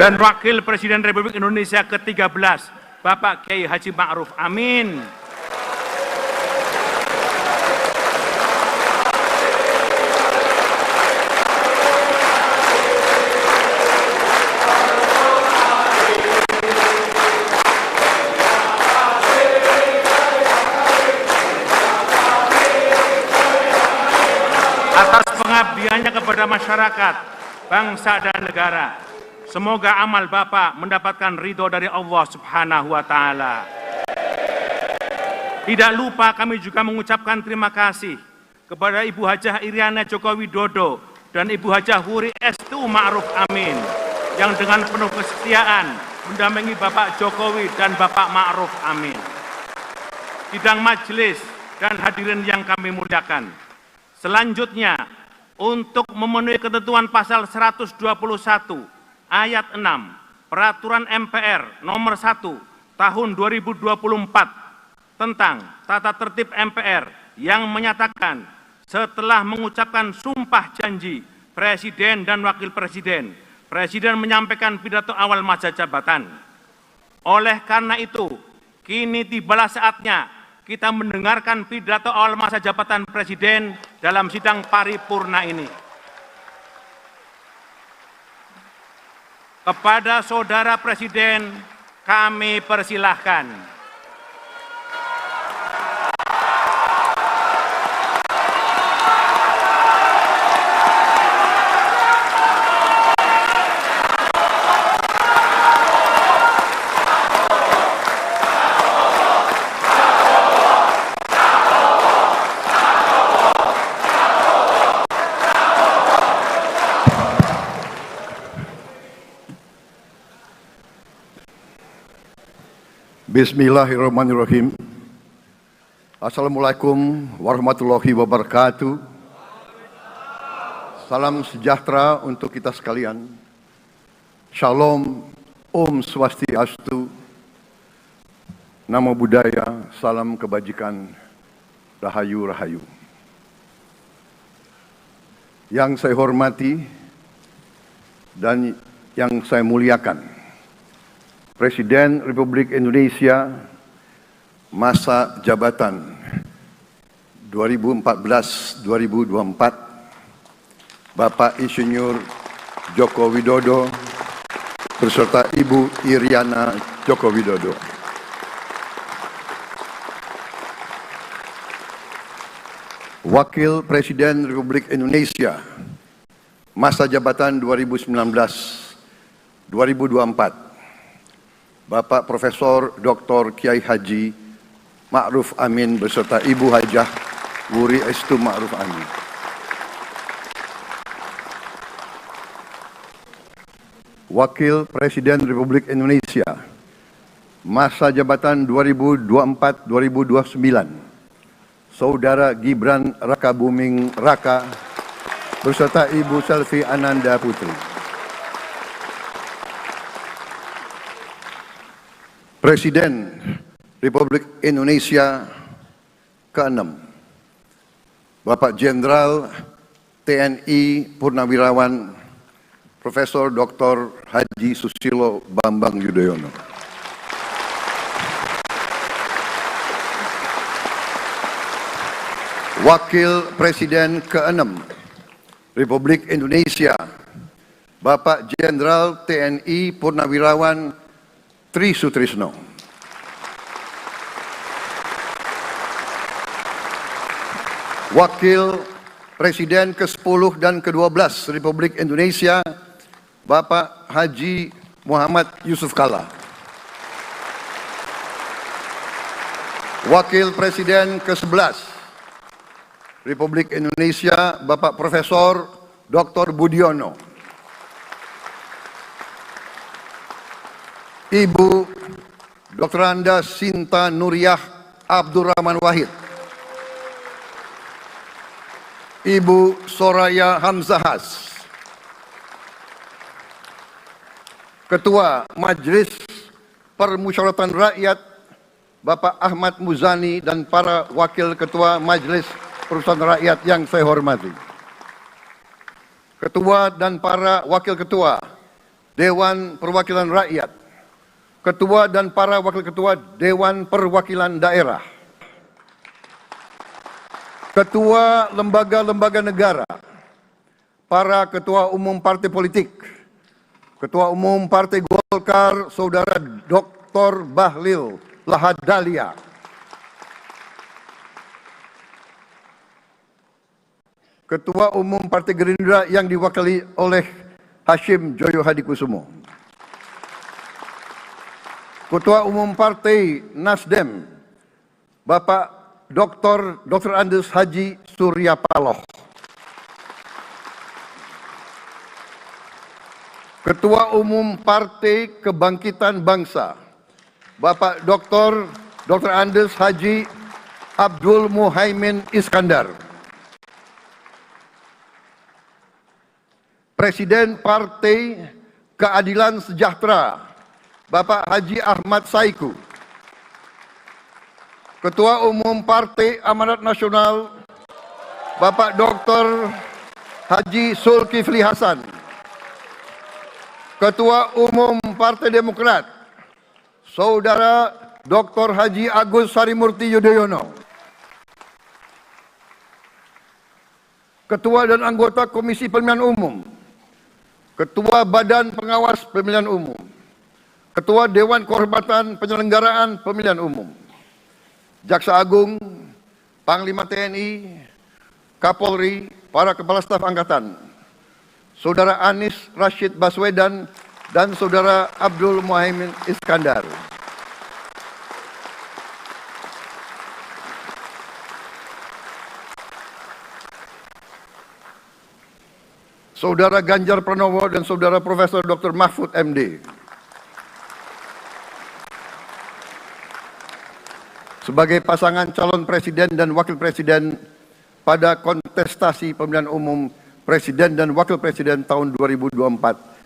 dan Wakil Presiden Republik Indonesia ke-13, Bapak Kiai Haji Ma'ruf Amin. Atas pengabdiannya kepada masyarakat, bangsa dan negara. Semoga amal Bapak mendapatkan ridho dari Allah Subhanahu wa Ta'ala. Tidak lupa kami juga mengucapkan terima kasih kepada Ibu Hajah Iriana Joko Widodo dan Ibu Hajah Huri Estu Ma'ruf Amin yang dengan penuh kesetiaan mendampingi Bapak Jokowi dan Bapak Ma'ruf Amin. Sidang majelis dan hadirin yang kami muliakan. Selanjutnya, untuk memenuhi ketentuan pasal 121 ayat 6 Peraturan MPR nomor 1 tahun 2024 tentang tata tertib MPR yang menyatakan setelah mengucapkan sumpah janji Presiden dan Wakil Presiden, Presiden menyampaikan pidato awal masa jabatan. Oleh karena itu, kini tibalah saatnya kita mendengarkan pidato awal masa jabatan Presiden dalam sidang paripurna ini. Kepada Saudara Presiden, kami persilahkan. Bismillahirrahmanirrahim. Assalamualaikum warahmatullahi wabarakatuh. Salam sejahtera untuk kita sekalian. Shalom, Om Swastiastu, Namo Buddhaya, salam kebajikan, Rahayu Rahayu. Yang saya hormati dan yang saya muliakan, Presiden Republik Indonesia masa jabatan 2014-2024, Bapak Insinyur Joko Widodo beserta Ibu Iriana Joko Widodo. Wakil Presiden Republik Indonesia masa jabatan 2019-2024, Bapak Profesor Dr. Kiai Haji Ma'ruf Amin beserta Ibu Hajah Wuri Estu Ma'ruf Amin. Wakil Presiden Republik Indonesia masa jabatan 2024-2029, Saudara Gibran Rakabuming Raka beserta Ibu Selvi Ananda Putri. Presiden Republik Indonesia ke-6, Bapak Jenderal TNI Purnawirawan Profesor Dr. Haji Susilo Bambang Yudhoyono. Wakil Presiden ke-6 Republik Indonesia, Bapak Jenderal TNI Purnawirawan Tri Sutrisno. Wakil Presiden ke-10 dan ke-12 Republik Indonesia, Bapak Haji Muhammad Yusuf Kalla. Wakil Presiden ke-11 Republik Indonesia, Bapak Profesor Dr. Budiono. Ibu Dr. Anda Sinta Nuriyah Abdurrahman Wahid. Ibu Soraya Hamzahas. Ketua Majelis Permusyawaratan Rakyat Bapak Ahmad Muzani dan para Wakil Ketua Majelis Permusyawaratan Rakyat yang saya hormati. Ketua dan para Wakil Ketua Dewan Perwakilan Rakyat, Ketua dan para Wakil Ketua Dewan Perwakilan Daerah, Ketua lembaga-lembaga negara, para Ketua Umum Partai Politik, Ketua Umum Partai Golkar Saudara Dr. Bahlil Lahadalia, Ketua Umum Partai Gerindra yang diwakili oleh Hashim Joyo Hadikusumo, Ketua Umum Partai Nasdem, Bapak Dr. Andes Haji Surya Paloh, Ketua Umum Partai Kebangkitan Bangsa, Bapak Dr. Andes Haji Abdul Muhaimin Iskandar, Presiden Partai Keadilan Sejahtera, Bapak Haji Ahmad Saiku, Ketua Umum Partai Amanat Nasional, Bapak Dr. Haji Zulkifli Hasan. Ketua Umum Partai Demokrat, Saudara Dr. Haji Agus Harimurti Yudhoyono. Ketua dan anggota Komisi Pemilihan Umum, Ketua Badan Pengawas Pemilihan Umum, Ketua Dewan Kehormatan Penyelenggaraan Pemilihan Umum, Jaksa Agung, Panglima TNI, Kapolri, para Kepala Staf Angkatan, Saudara Anies Rashid Baswedan, dan Saudara Abdul Muhaimin Iskandar. Saudara Ganjar Pranowo dan Saudara Profesor Dr. Mahfud MD. Sebagai pasangan calon presiden dan wakil presiden pada kontestasi pemilihan umum presiden dan wakil presiden tahun 2024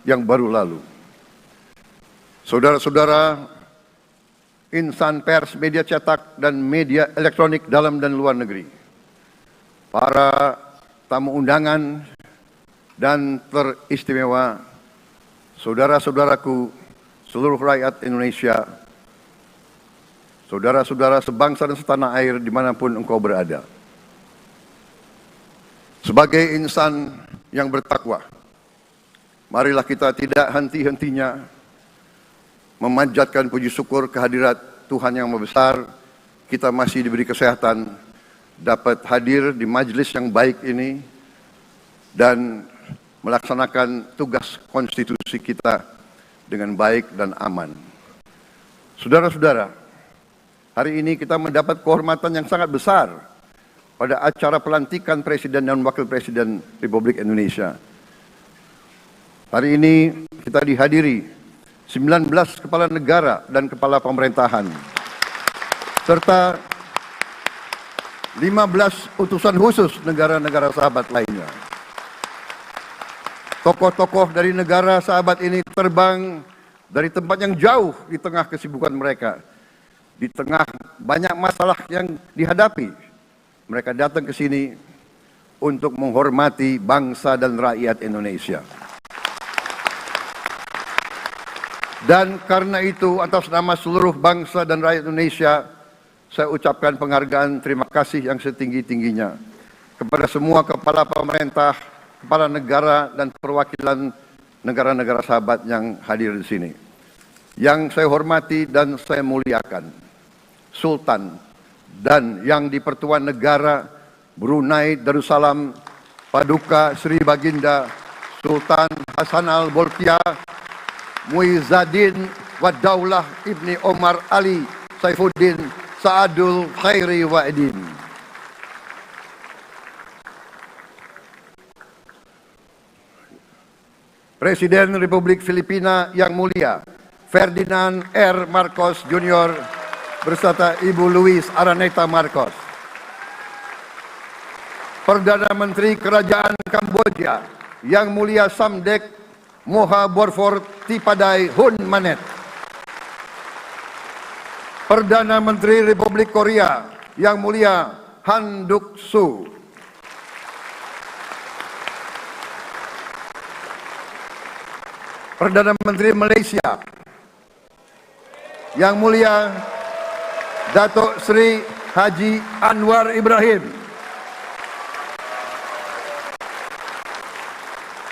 yang baru lalu. Saudara-saudara insan pers, media cetak, dan media elektronik dalam dan luar negeri, para tamu undangan dan teristimewa, saudara-saudaraku, seluruh rakyat Indonesia, saudara-saudara sebangsa dan setanah air dimanapun engkau berada. Sebagai insan yang bertakwa, marilah kita tidak henti-hentinya memanjatkan puji syukur kehadirat Tuhan Yang Maha Besar. Kita masih diberi kesehatan, dapat hadir di majelis yang baik ini, dan melaksanakan tugas konstitusi kita dengan baik dan aman. Saudara-saudara, hari ini kita mendapat kehormatan yang sangat besar pada acara pelantikan Presiden dan Wakil Presiden Republik Indonesia. Hari ini kita dihadiri 19 kepala negara dan kepala pemerintahan, serta 15 utusan khusus negara-negara sahabat lainnya. Tokoh-tokoh dari negara sahabat ini terbang dari tempat yang jauh di tengah kesibukan mereka. Di tengah banyak masalah yang dihadapi, mereka datang ke sini untuk menghormati bangsa dan rakyat Indonesia. Dan karena itu, atas nama seluruh bangsa dan rakyat Indonesia, saya ucapkan penghargaan terima kasih yang setinggi-tingginya kepada semua kepala pemerintah, kepala negara, dan perwakilan negara-negara sahabat yang hadir di sini. Yang saya hormati dan saya muliakan, Sultan dan yang di Pertuan Negara Brunei Darussalam Paduka Sri Baginda Sultan Hassanal Bolkiah Muizzaddin Wadaulah Ibni Omar Ali Saifuddin Saadul Khairi Wa'idin. Presiden Republik Filipina yang mulia Ferdinand R. Marcos Jr. beserta Ibu Luis Araneta Marcos. Perdana Menteri Kerajaan Kamboja yang mulia Samdech Moha Borfor Tipadai Hun Manet. Perdana Menteri Republik Korea yang mulia Han Duck-soo. Perdana Menteri Malaysia yang mulia Datuk Seri Haji Anwar Ibrahim.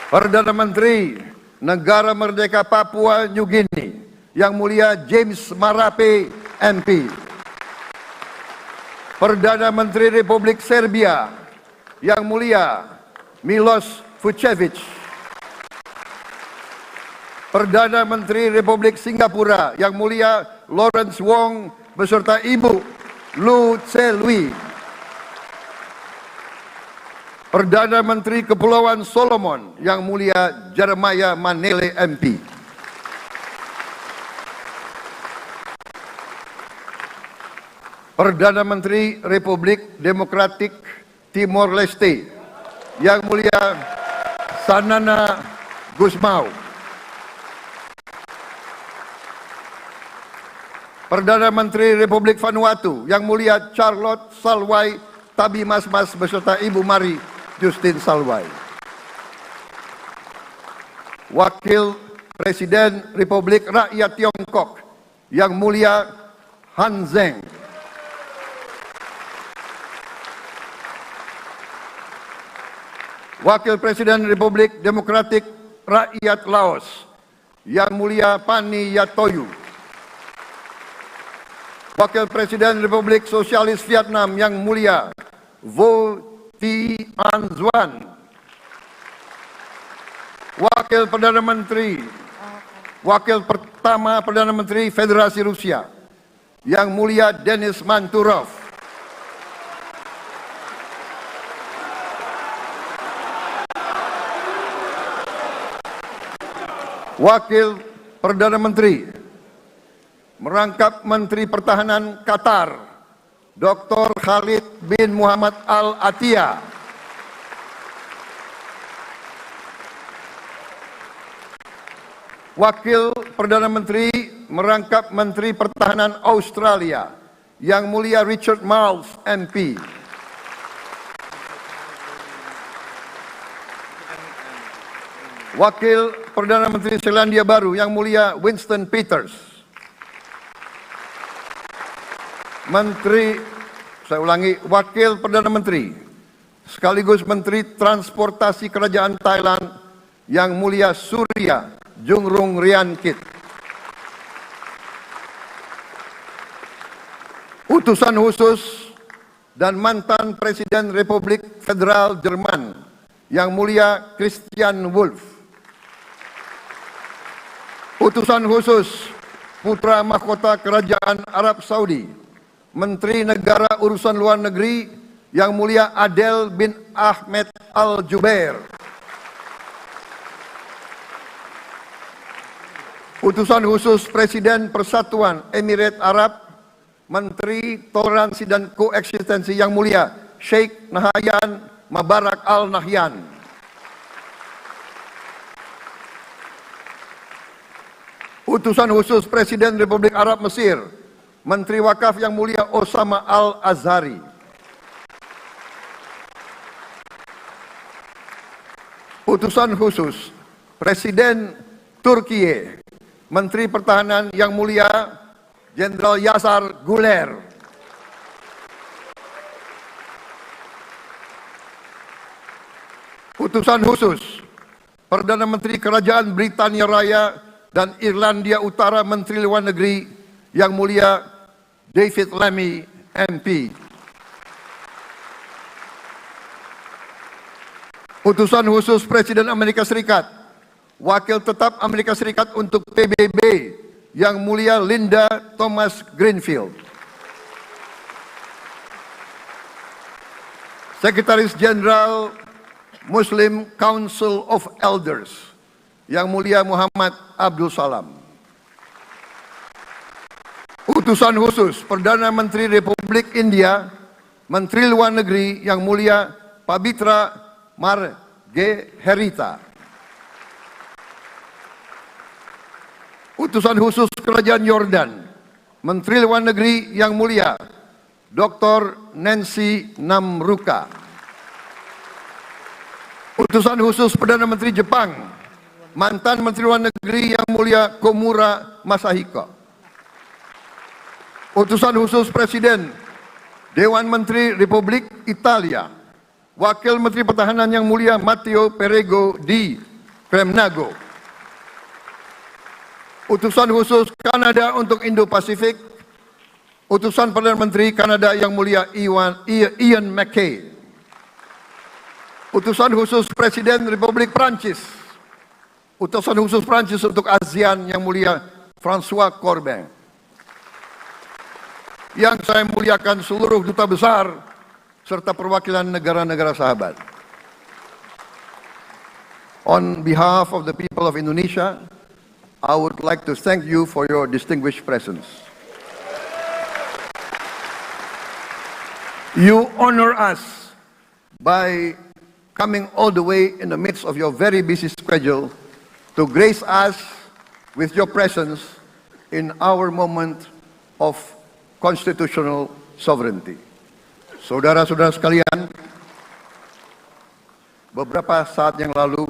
Perdana Menteri Negara Merdeka Papua New Guinea yang mulia James Marape MP. Perdana Menteri Republik Serbia yang mulia Milos Vucevic. Perdana Menteri Republik Singapura yang mulia Lawrence Wong beserta Ibu Lu Tse Lui. Perdana Menteri Kepulauan Solomon yang mulia Jeremiah Manele MP. Perdana Menteri Republik Demokratik Timor Leste yang mulia Sanana Gusmao. Perdana Menteri Republik Vanuatu Yang Mulia Charlotte Salwai Tabimasmas beserta Ibu Mari Justin Salwai. Wakil Presiden Republik Rakyat Tiongkok Yang Mulia Han Zheng. Wakil Presiden Republik Demokratik Rakyat Laos Yang Mulia Pani Yatoyu. Wakil Presiden Republik Sosialis Vietnam Yang Mulia Vo Thi An Duan. Wakil pertama Perdana Menteri Federasi Rusia Yang Mulia Denis Manturov. Wakil Perdana Menteri merangkap Menteri Pertahanan Qatar Dr. Khalid bin Muhammad Al Attiyah. Wakil Perdana Menteri merangkap Menteri Pertahanan Australia Yang Mulia Richard Marles MP. Wakil Perdana Menteri Selandia Baru Yang Mulia Winston Peters. Wakil Perdana Menteri sekaligus Menteri Transportasi Kerajaan Thailand Yang Mulia Surya Jungrung Riankit. Utusan khusus dan mantan Presiden Republik Federal Jerman Yang Mulia Christian Wulff. Utusan khusus Putra Mahkota Kerajaan Arab Saudi, Menteri Negara Urusan Luar Negeri Yang Mulia Adel bin Ahmed Al Jubair. Utusan khusus Presiden Persatuan Emirat Arab, Menteri Toleransi dan Koeksistensi Yang Mulia Sheikh Nahyan Mubarak Al Nahyan. Utusan khusus Presiden Republik Arab Mesir, Menteri Wakaf Yang Mulia Osama Al Azhari. Utusan khusus Presiden Turki, Menteri Pertahanan Yang Mulia Jenderal Yasar Guler. Utusan khusus Perdana Menteri Kerajaan Britania Raya dan Irlandia Utara, Menteri Luar Negeri Yang Mulia David Lammy MP. Utusan khusus Presiden Amerika Serikat, Wakil Tetap Amerika Serikat untuk PBB Yang Mulia Linda Thomas Greenfield. Sekretaris Jenderal Muslim Council of Elders Yang Mulia Muhammad Abdul Salam. Utusan khusus Perdana Menteri Republik India, Menteri Luar Negeri Yang Mulia Pabitra Margherita. Utusan khusus Kerajaan Yordan, Menteri Luar Negeri Yang Mulia Dr. Nancy Namruka. Utusan khusus Perdana Menteri Jepang, mantan Menteri Luar Negeri Yang Mulia Komura Masahiko. Utusan khusus Presiden Dewan Menteri Republik Italia, Wakil Menteri Pertahanan Yang Mulia Matteo Perego di Kremnago. Utusan khusus Kanada untuk Indo-Pasifik, Utusan Perdana Menteri Kanada Yang Mulia Ian MacKay. Utusan khusus Presiden Republik Prancis, Utusan khusus Prancis untuk ASEAN Yang Mulia François Corbin. Yang saya muliakan seluruh duta besar serta perwakilan negara-negara sahabat. On behalf of the people of Indonesia, I would like to thank you for your distinguished presence. You honor us by coming all the way in the midst of your very busy schedule to grace us with your presence in our moment of constitutional sovereignty. Saudara-saudara sekalian, beberapa saat yang lalu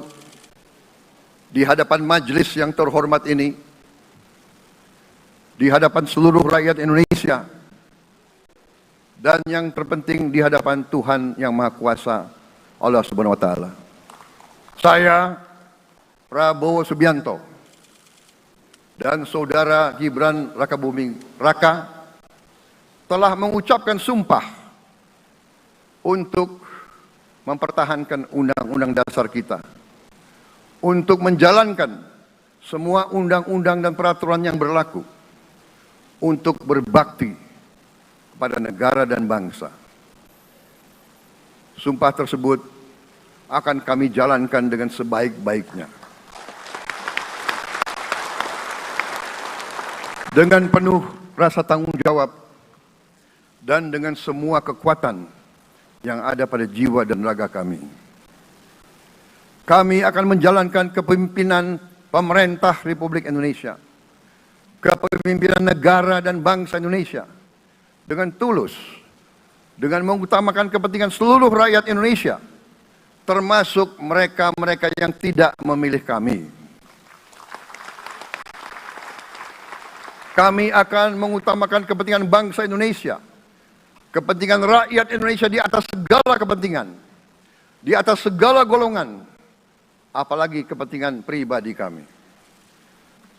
di hadapan majelis yang terhormat ini, di hadapan seluruh rakyat Indonesia, dan yang terpenting di hadapan Tuhan Yang Maha Kuasa, Allah Subhanahu wa Ta'ala, saya Prabowo Subianto dan saudara Gibran Rakabuming Raka telah mengucapkan sumpah untuk mempertahankan undang-undang dasar kita, untuk menjalankan semua undang-undang dan peraturan yang berlaku, untuk berbakti kepada negara dan bangsa. Sumpah tersebut akan kami jalankan dengan sebaik-baiknya, dengan penuh rasa tanggung jawab dan dengan semua kekuatan yang ada pada jiwa dan raga kami. Kami akan menjalankan kepemimpinan pemerintah Republik Indonesia, kepemimpinan negara dan bangsa Indonesia dengan tulus, dengan mengutamakan kepentingan seluruh rakyat Indonesia, termasuk mereka-mereka yang tidak memilih kami. Kami akan mengutamakan kepentingan bangsa Indonesia, kepentingan rakyat Indonesia di atas segala kepentingan, di atas segala golongan, apalagi kepentingan pribadi kami.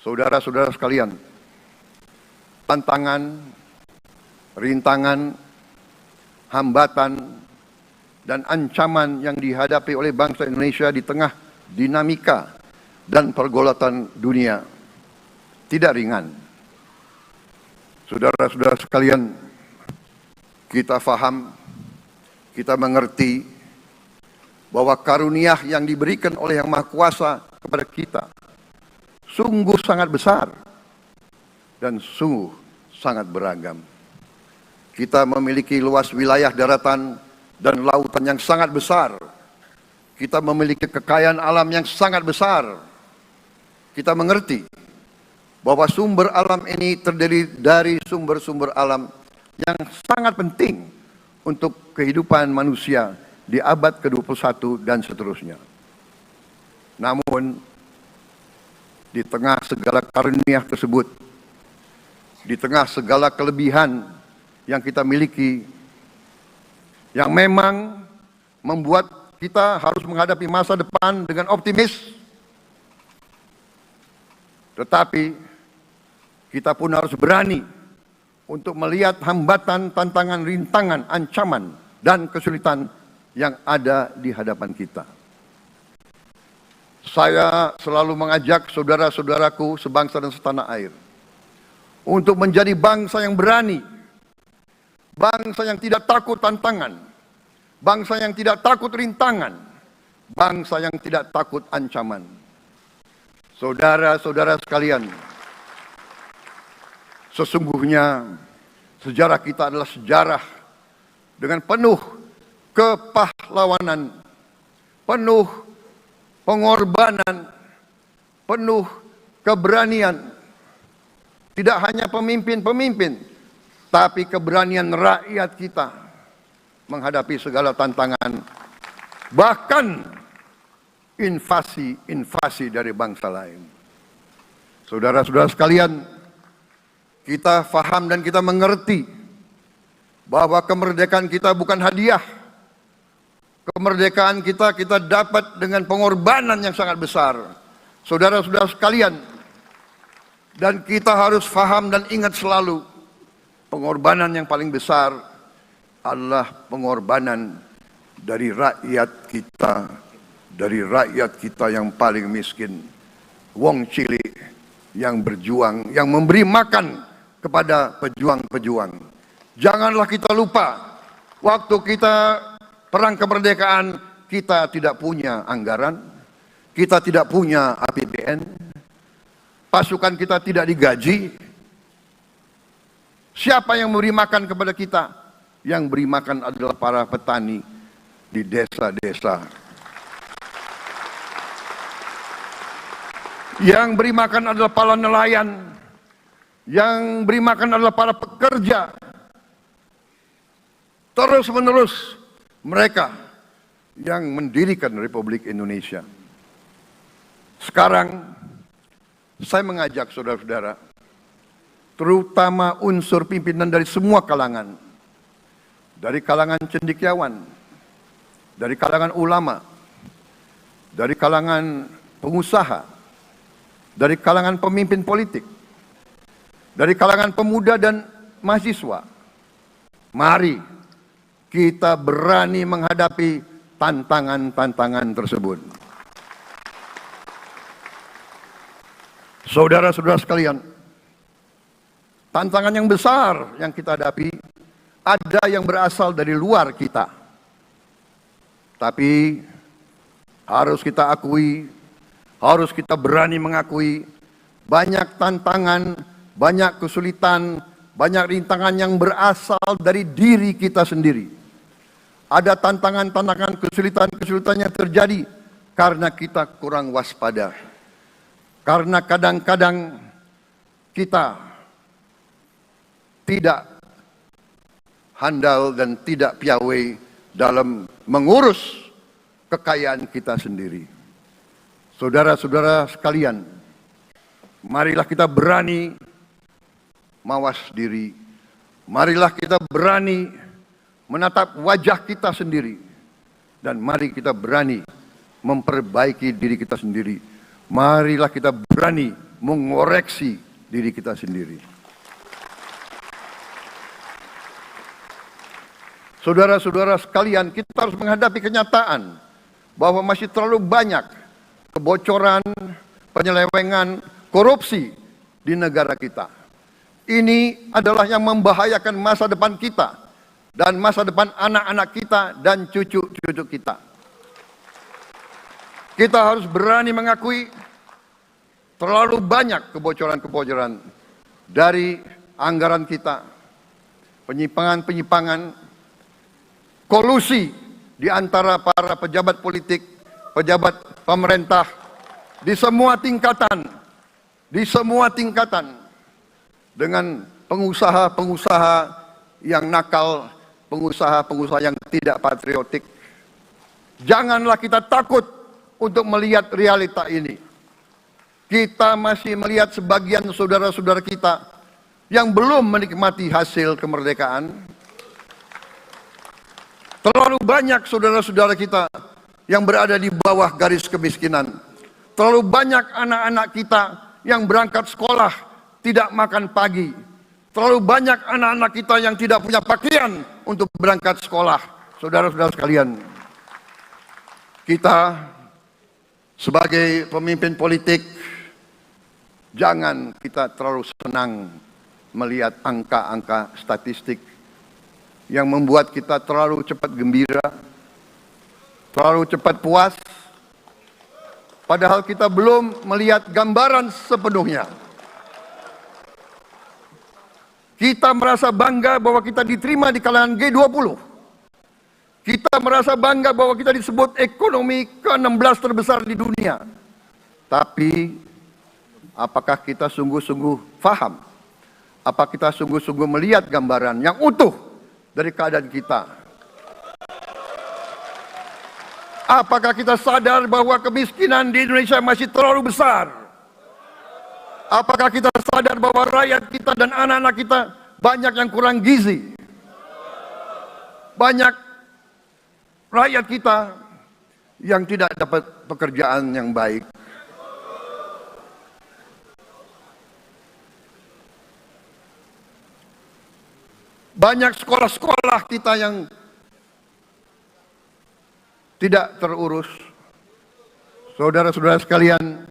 Saudara-saudara sekalian, tantangan, rintangan, hambatan, dan ancaman yang dihadapi oleh bangsa Indonesia di tengah dinamika dan pergolatan dunia tidak ringan. Saudara-saudara sekalian, kita faham, kita mengerti bahwa karunia yang diberikan oleh Yang Maha Kuasa kepada kita sungguh sangat besar dan sungguh sangat beragam. Kita memiliki luas wilayah daratan dan lautan yang sangat besar. Kita memiliki kekayaan alam yang sangat besar. Kita mengerti bahwa sumber alam ini terdiri dari sumber-sumber alam yang sangat penting untuk kehidupan manusia di abad ke-21 dan seterusnya. Namun, di tengah segala karunia tersebut, di tengah segala kelebihan yang kita miliki, yang memang membuat kita harus menghadapi masa depan dengan optimis, tetapi kita pun harus berani untuk melihat hambatan, tantangan, rintangan, ancaman, dan kesulitan yang ada di hadapan kita. Saya selalu mengajak saudara-saudaraku sebangsa dan setanah air untuk menjadi bangsa yang berani, bangsa yang tidak takut tantangan, bangsa yang tidak takut rintangan, bangsa yang tidak takut ancaman. Saudara-saudara sekalian, sesungguhnya sejarah kita adalah sejarah dengan penuh kepahlawanan, penuh pengorbanan, penuh keberanian. Tidak hanya pemimpin-pemimpin, tapi keberanian rakyat kita menghadapi segala tantangan, bahkan invasi dari bangsa lain. Saudara-saudara sekalian, kita faham dan kita mengerti bahwa kemerdekaan kita bukan hadiah. Kemerdekaan kita dapat dengan pengorbanan yang sangat besar. Saudara-saudara sekalian, dan kita harus faham dan ingat selalu, pengorbanan yang paling besar adalah pengorbanan dari rakyat kita yang paling miskin, wong cilik yang berjuang, yang memberi makan kepada pejuang-pejuang. Janganlah kita lupa, waktu kita perang kemerdekaan, kita tidak punya anggaran, kita tidak punya APBN, pasukan kita tidak digaji. Siapa yang memberi makan kepada kita? Yang beri makan adalah para petani di desa-desa. Yang beri makan adalah para nelayan yang beri makan adalah para pekerja. Terus-menerus mereka yang mendirikan Republik Indonesia. Sekarang saya mengajak saudara-saudara, terutama unsur pimpinan dari semua kalangan, dari kalangan cendekiawan, dari kalangan ulama, dari kalangan pengusaha, dari kalangan pemimpin politik, dari kalangan pemuda dan mahasiswa. Mari kita berani menghadapi tantangan-tantangan tersebut. Saudara-saudara sekalian, tantangan yang besar yang kita hadapi ada yang berasal dari luar kita. Tapi harus kita akui, harus kita berani mengakui, banyak tantangan, banyak kesulitan, banyak rintangan yang berasal dari diri kita sendiri. Ada tantangan-tantangan, kesulitan-kesulitan yang terjadi karena kita kurang waspada. Karena kadang-kadang kita tidak handal dan tidak piawai dalam mengurus kekayaan kita sendiri. Saudara-saudara sekalian, marilah kita berani mawas diri. Marilah kita berani menatap wajah kita sendiri. Dan mari kita berani memperbaiki diri kita sendiri. Marilah kita berani mengoreksi diri kita sendiri. Saudara-saudara sekalian, kita harus menghadapi kenyataan bahwa masih terlalu banyak kebocoran, penyelewengan, korupsi di negara kita. Ini adalah yang membahayakan masa depan kita dan masa depan anak-anak kita dan cucu-cucu kita. Kita harus berani mengakui terlalu banyak kebocoran-kebocoran dari anggaran kita, penyimpangan-penyimpangan, kolusi di antara para pejabat politik, pejabat pemerintah di semua tingkatan, dengan pengusaha-pengusaha yang nakal, pengusaha-pengusaha yang tidak patriotik. Janganlah kita takut untuk melihat realita ini. Kita masih melihat sebagian saudara-saudara kita yang belum menikmati hasil kemerdekaan. Terlalu banyak saudara-saudara kita yang berada di bawah garis kemiskinan. Terlalu banyak anak-anak kita yang berangkat sekolah tidak makan pagi. Terlalu banyak anak-anak kita yang tidak punya pakaian untuk berangkat sekolah. Saudara-saudara sekalian, kita sebagai pemimpin politik, jangan kita terlalu senang melihat angka-angka statistik yang membuat kita terlalu cepat gembira, terlalu cepat puas, padahal kita belum melihat gambaran sepenuhnya. Kita merasa bangga bahwa kita diterima di kalangan G20. Kita merasa bangga bahwa kita disebut ekonomi ke-16 terbesar di dunia. Tapi, apakah kita sungguh-sungguh faham? Apa kita sungguh-sungguh melihat gambaran yang utuh dari keadaan kita? Apakah kita sadar bahwa kemiskinan di Indonesia masih terlalu besar? Apakah kita sadar bahwa rakyat kita dan anak-anak kita banyak yang kurang gizi? Banyak rakyat kita yang tidak dapat pekerjaan yang baik. Banyak sekolah-sekolah kita yang tidak terurus. Saudara-saudara sekalian,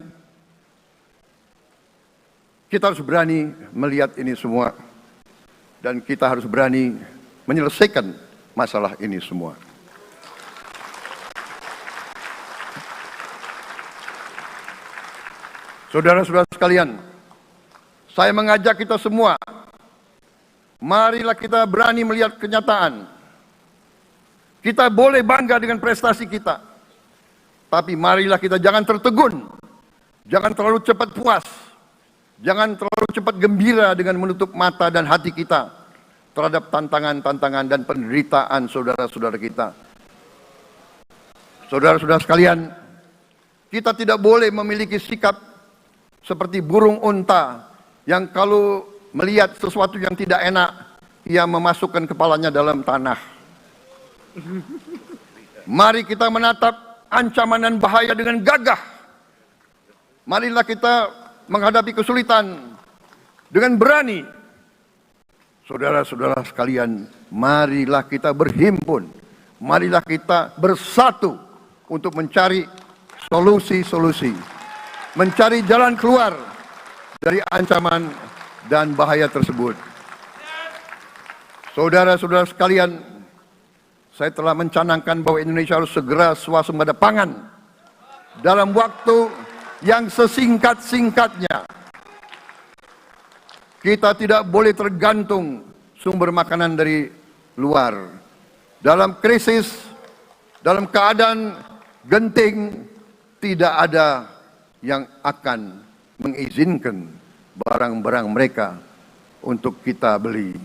kita harus berani melihat ini semua. Dan kita harus berani menyelesaikan masalah ini semua. Saudara-saudara sekalian, saya mengajak kita semua, marilah kita berani melihat kenyataan. Kita boleh bangga dengan prestasi kita, tapi marilah kita jangan tertegun, jangan terlalu cepat puas, Jangan terlalu cepat gembira dengan menutup mata dan hati kita terhadap tantangan-tantangan dan penderitaan saudara-saudara kita. Saudara-saudara sekalian, kita tidak boleh memiliki sikap seperti burung unta yang kalau melihat sesuatu yang tidak enak, ia memasukkan kepalanya dalam tanah. Mari kita menatap ancaman dan bahaya dengan gagah. Marilah kita menghadapi kesulitan dengan berani. Saudara-saudara sekalian, marilah kita berhimpun. Marilah kita bersatu untuk mencari solusi-solusi. Mencari jalan keluar dari ancaman dan bahaya tersebut. Saudara-saudara sekalian, saya telah mencanangkan bahwa Indonesia harus segera swasembada pangan dalam waktu yang sesingkat-singkatnya. Kita tidak boleh tergantung sumber makanan dari luar. Dalam krisis, dalam keadaan genting, tidak ada yang akan mengizinkan barang-barang mereka untuk kita beli.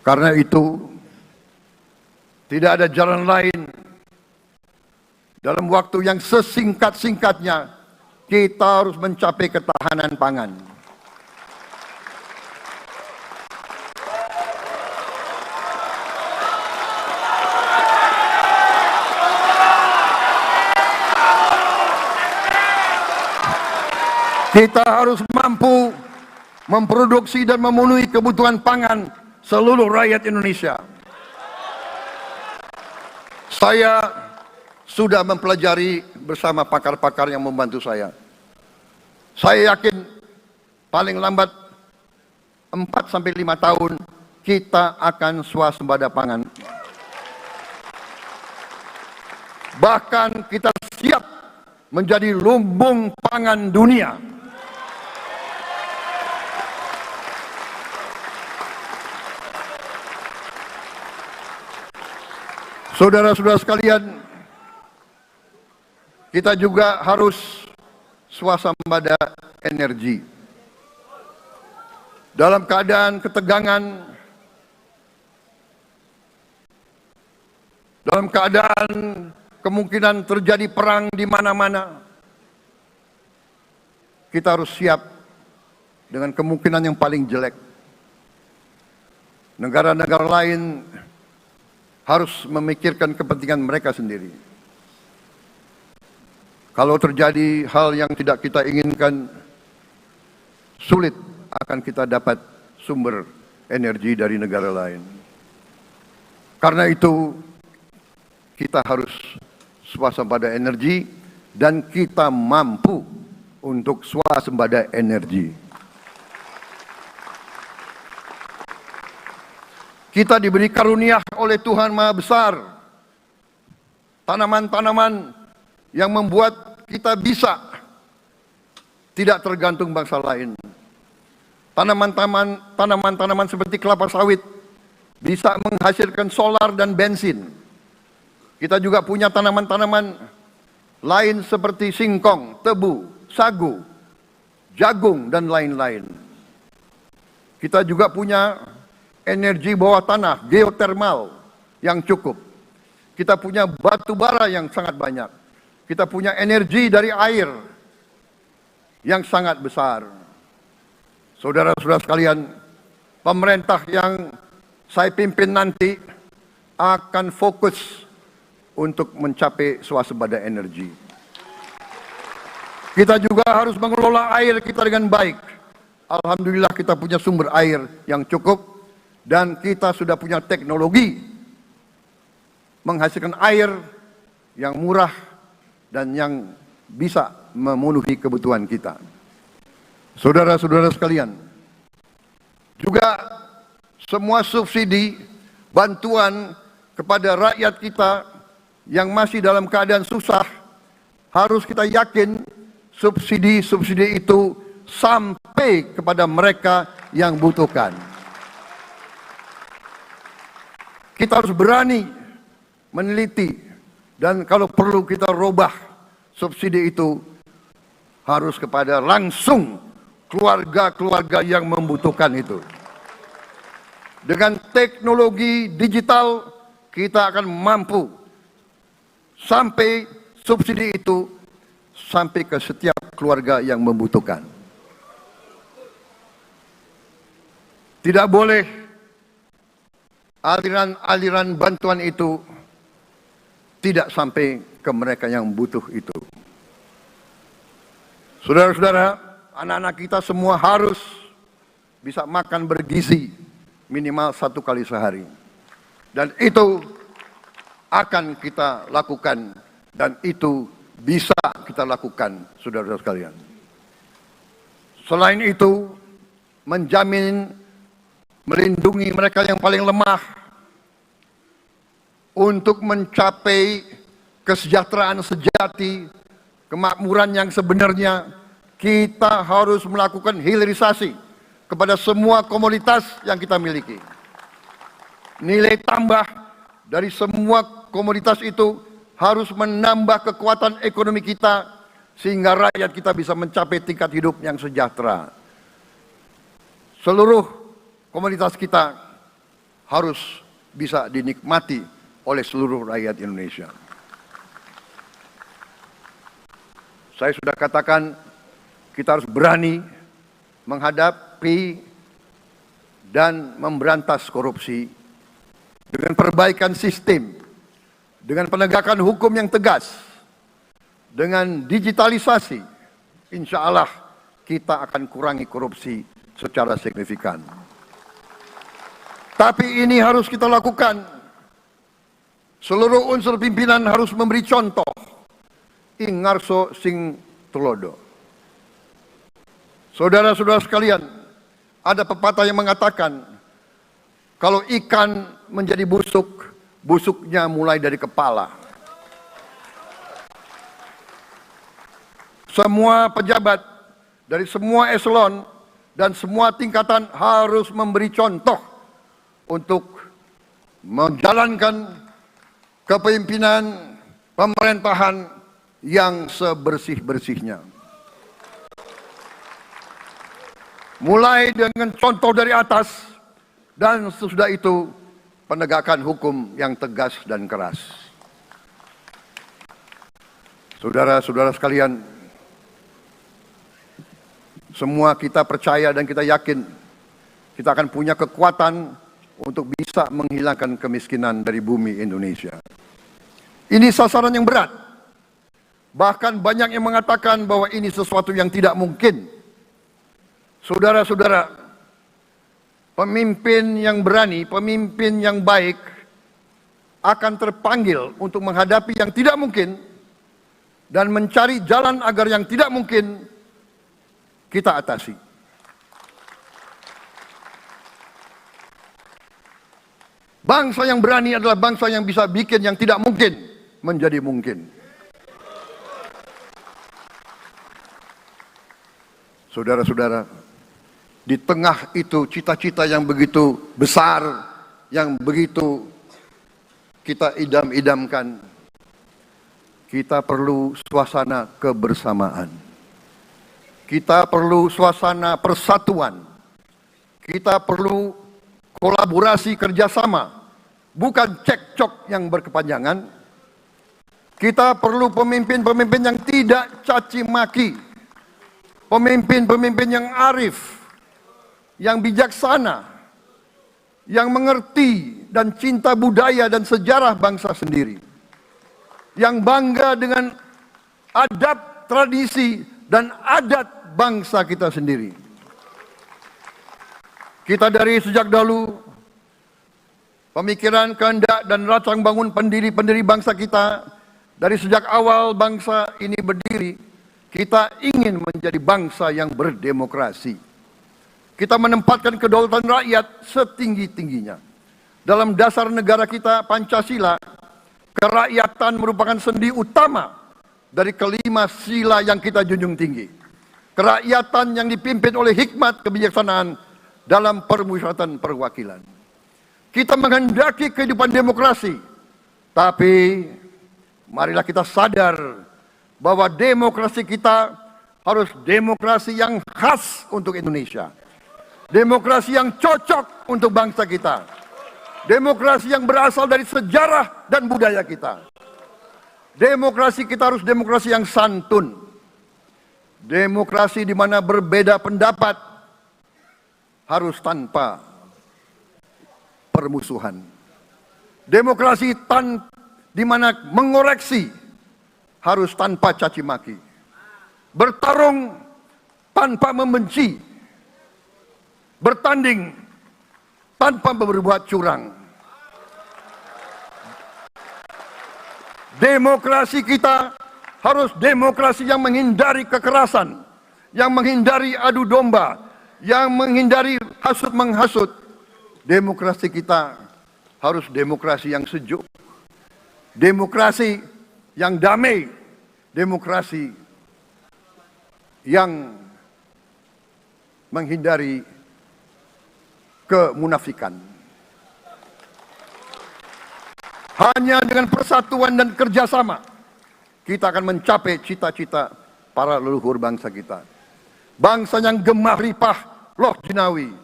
Karena itu, tidak ada jalan lain. Dalam waktu yang sesingkat-singkatnya, kita harus mencapai ketahanan pangan. Kita harus mampu memproduksi dan memenuhi kebutuhan pangan seluruh rakyat Indonesia. Saya sudah mempelajari bersama pakar-pakar yang membantu saya. Saya yakin paling lambat 4-5 tahun kita akan swasembada pangan. Bahkan kita siap menjadi lumbung pangan dunia. Saudara-saudara sekalian, kita juga harus swasembada energi. Dalam keadaan ketegangan, dalam keadaan kemungkinan terjadi perang di mana-mana, kita harus siap dengan kemungkinan yang paling jelek. Negara-negara lain harus memikirkan kepentingan mereka sendiri. Kalau terjadi hal yang tidak kita inginkan, sulit akan kita dapat sumber energi dari negara lain. Karena itu, kita harus swasembada energi dan kita mampu untuk swasembada energi. Kita diberi karunia oleh Tuhan Maha Besar tanaman-tanaman yang membuat kita bisa tidak tergantung bangsa lain. Tanaman-tanaman seperti kelapa sawit bisa menghasilkan solar dan bensin. Kita juga punya tanaman-tanaman lain seperti singkong, tebu, sagu, jagung, dan lain-lain. Kita juga punya energi bawah tanah, geotermal yang cukup. Kita punya batu bara yang sangat banyak. Kita punya energi dari air yang sangat besar. Saudara-saudara sekalian, pemerintah yang saya pimpin nanti akan fokus untuk mencapai swasembada energi. Kita juga harus mengelola air kita dengan baik. Alhamdulillah kita punya sumber air yang cukup. Dan kita sudah punya teknologi menghasilkan air yang murah dan yang bisa memenuhi kebutuhan kita. Saudara-saudara sekalian, juga semua subsidi, bantuan kepada rakyat kita yang masih dalam keadaan susah, harus kita yakin subsidi-subsidi itu sampai kepada mereka yang butuhkan. Kita harus berani meneliti dan kalau perlu kita robah subsidi itu harus kepada langsung keluarga-keluarga yang membutuhkan itu. Dengan teknologi digital, kita akan mampu sampai subsidi itu sampai ke setiap keluarga yang membutuhkan. Tidak boleh aliran-aliran bantuan itu tidak sampai ke mereka yang butuh itu. Saudara-saudara, anak-anak kita semua harus bisa makan bergizi minimal 1 kali sehari. Dan itu akan kita lakukan dan itu bisa kita lakukan, saudara-saudara sekalian. Selain itu, menjamin melindungi mereka yang paling lemah untuk mencapai kesejahteraan sejati, kemakmuran yang sebenarnya, kita harus melakukan hilirisasi kepada semua komoditas yang kita miliki. Nilai tambah dari semua komoditas itu harus menambah kekuatan ekonomi kita sehingga rakyat kita bisa mencapai tingkat hidup yang sejahtera. Seluruh komoditas kita harus bisa dinikmati oleh seluruh rakyat Indonesia. Saya sudah katakan kita harus berani menghadapi dan memberantas korupsi dengan perbaikan sistem, dengan penegakan hukum yang tegas, dengan digitalisasi. Insya Allah kita akan kurangi korupsi secara signifikan. Tapi ini harus kita lakukan. Seluruh unsur pimpinan harus memberi contoh. Ing ngarso sing tulodo. Saudara-saudara sekalian, ada pepatah yang mengatakan, kalau ikan menjadi busuk, busuknya mulai dari kepala. Semua pejabat dari semua eselon dan semua tingkatan harus memberi contoh untuk menjalankan kepemimpinan pemerintahan yang sebersih-bersihnya. Mulai dengan contoh dari atas dan sesudah itu penegakan hukum yang tegas dan keras. Saudara-saudara sekalian, semua kita percaya dan kita yakin kita akan punya kekuatan untuk bisa menghilangkan kemiskinan dari bumi Indonesia. Ini sasaran yang berat. Bahkan banyak yang mengatakan bahwa ini sesuatu yang tidak mungkin. Saudara-saudara, pemimpin yang berani, pemimpin yang baik akan terpanggil untuk menghadapi yang tidak mungkin dan mencari jalan agar yang tidak mungkin kita atasi. Bangsa yang berani adalah bangsa yang bisa bikin yang tidak mungkin menjadi mungkin. Saudara-saudara, di tengah itu cita-cita yang begitu besar, yang begitu kita idam-idamkan, kita perlu suasana kebersamaan. Kita perlu suasana persatuan. Kita perlu kolaborasi kerjasama, bukan cekcok yang berkepanjangan. Kita perlu pemimpin-pemimpin yang tidak caci maki, pemimpin-pemimpin yang arif, yang bijaksana, yang mengerti dan cinta budaya dan sejarah bangsa sendiri, yang bangga dengan adab, tradisi, dan adat bangsa kita sendiri. Kita dari sejak dahulu, pemikiran, kehendak, dan rancang bangun pendiri-pendiri bangsa kita, dari sejak awal bangsa ini berdiri, kita ingin menjadi bangsa yang berdemokrasi. Kita menempatkan kedaulatan rakyat setinggi-tingginya. Dalam dasar negara kita, Pancasila, kerakyatan merupakan sendi utama dari kelima sila yang kita junjung tinggi. Kerakyatan yang dipimpin oleh hikmat kebijaksanaan dalam permusyawaratan perwakilan. Kita menghendaki kehidupan demokrasi, tapi marilah kita sadar bahwa demokrasi kita harus demokrasi yang khas untuk Indonesia. Demokrasi yang cocok untuk bangsa kita. Demokrasi yang berasal dari sejarah dan budaya kita. Demokrasi kita harus demokrasi yang santun. Demokrasi di mana berbeda pendapat harus tanpa permusuhan. Demokrasi di mana mengoreksi harus tanpa caci maki. Bertarung tanpa membenci. Bertanding tanpa berbuat curang. Demokrasi kita harus demokrasi yang menghindari kekerasan, yang menghindari adu domba, yang menghindari hasut menghasut. Demokrasi kita harus demokrasi yang sejuk, demokrasi yang damai, demokrasi yang menghindari kemunafikan. Hanya dengan persatuan dan kerjasama kita akan mencapai cita-cita para leluhur bangsa kita. Bangsa yang gemah ripah loh jinawi,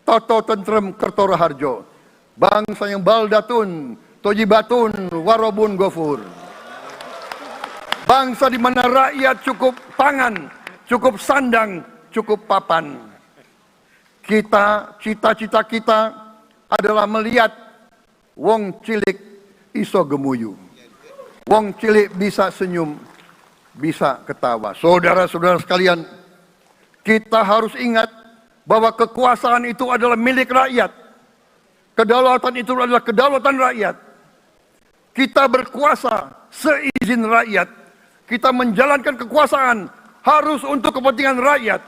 toto tentrem kertora harjo. Bangsa yang baldatun, tojibatun, warobun gofur. Bangsa di mana rakyat cukup pangan, cukup sandang, cukup papan. Cita-cita kita adalah melihat wong cilik iso gemuyu. Wong cilik bisa senyum, bisa ketawa. Saudara-saudara sekalian, kita harus ingat bahwa kekuasaan itu adalah milik rakyat. Kedaulatan itu adalah kedaulatan rakyat. Kita berkuasa seizin rakyat. Kita menjalankan kekuasaan harus untuk kepentingan rakyat.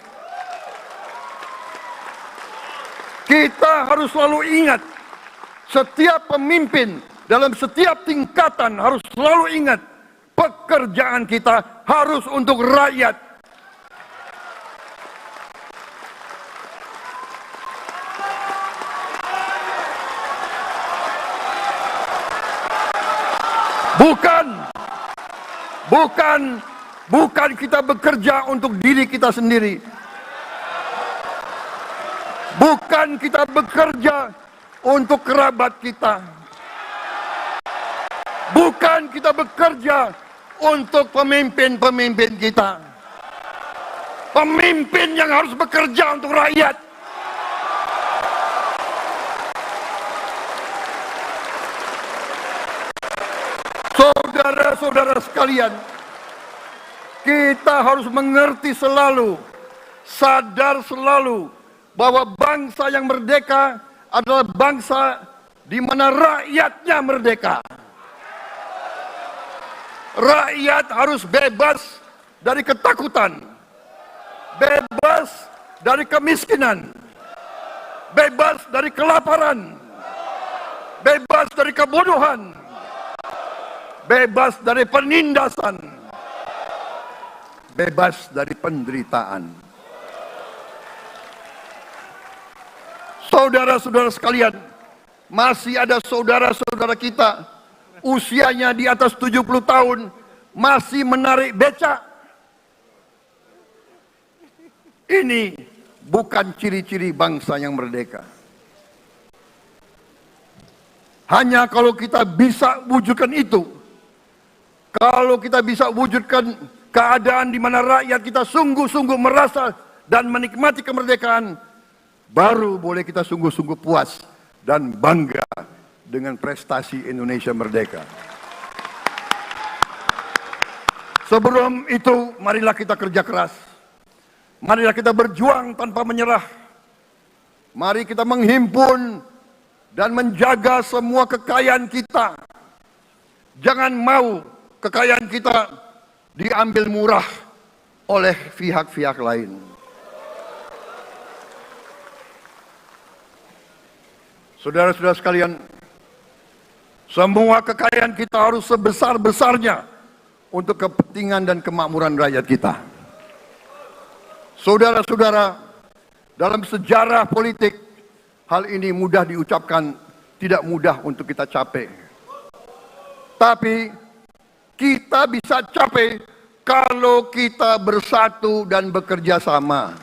Kita harus selalu ingat, setiap pemimpin dalam setiap tingkatan harus selalu ingat, pekerjaan kita harus untuk rakyat. Bukan kita bekerja untuk diri kita sendiri. Bukan kita bekerja untuk kerabat kita. Bukan kita bekerja untuk pemimpin-pemimpin kita. Pemimpin yang harus bekerja untuk rakyat. Saudara-saudara sekalian, kita harus mengerti selalu, sadar selalu bahwa bangsa yang merdeka adalah bangsa di mana rakyatnya merdeka. Rakyat harus bebas dari ketakutan, bebas dari kemiskinan, bebas dari kelaparan, bebas dari kebodohan, bebas dari penindasan, bebas dari penderitaan. Saudara-saudara sekalian, masih ada saudara-saudara kita usianya di atas 70 tahun masih menarik becak. Ini bukan ciri-ciri bangsa yang merdeka. Hanya kalau kita bisa wujudkan itu, kalau kita bisa wujudkan keadaan di mana rakyat kita sungguh-sungguh merasa dan menikmati kemerdekaan, baru boleh kita sungguh-sungguh puas dan bangga dengan prestasi Indonesia merdeka. Sebelum itu, marilah kita kerja keras. Marilah kita berjuang tanpa menyerah. Mari kita menghimpun dan menjaga semua kekayaan kita. Jangan mau kekayaan kita diambil murah oleh pihak-pihak lain. Saudara-saudara sekalian, semua kekayaan kita harus sebesar-besarnya untuk kepentingan dan kemakmuran rakyat kita. Saudara-saudara, dalam sejarah politik, hal ini mudah diucapkan, tidak mudah untuk kita capai. Tapi kita bisa capai kalau kita bersatu dan bekerja sama.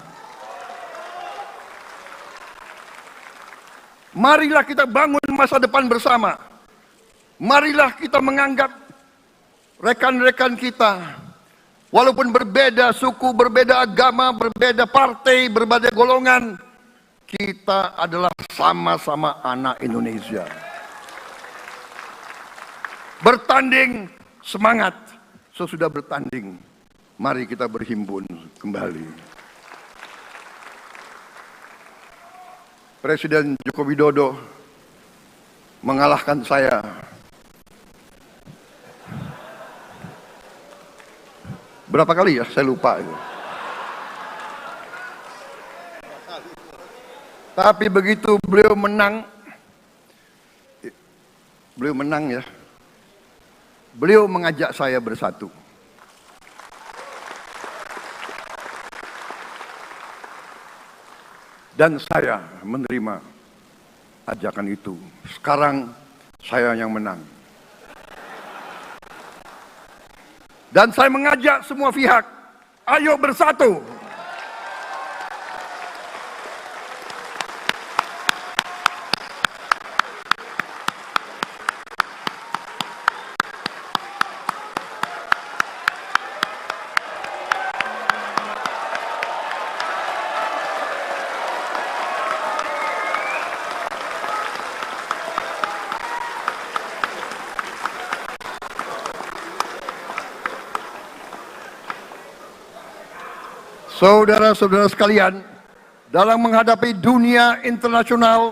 Marilah kita bangun masa depan bersama. Marilah kita menganggap rekan-rekan kita, walaupun berbeda suku, berbeda agama, berbeda partai, berbeda golongan, kita adalah sama-sama anak Indonesia. Bertanding, semangat. Sesudah bertanding, mari kita berhimpun kembali. Presiden Joko Widodo mengalahkan saya. Berapa kali ya? Saya lupa itu. Tapi begitu beliau menang ya. Beliau mengajak saya bersatu. Dan saya menerima ajakan itu. Sekarang saya yang menang. Dan saya mengajak semua pihak, ayo bersatu. Saudara-saudara sekalian, dalam menghadapi dunia internasional,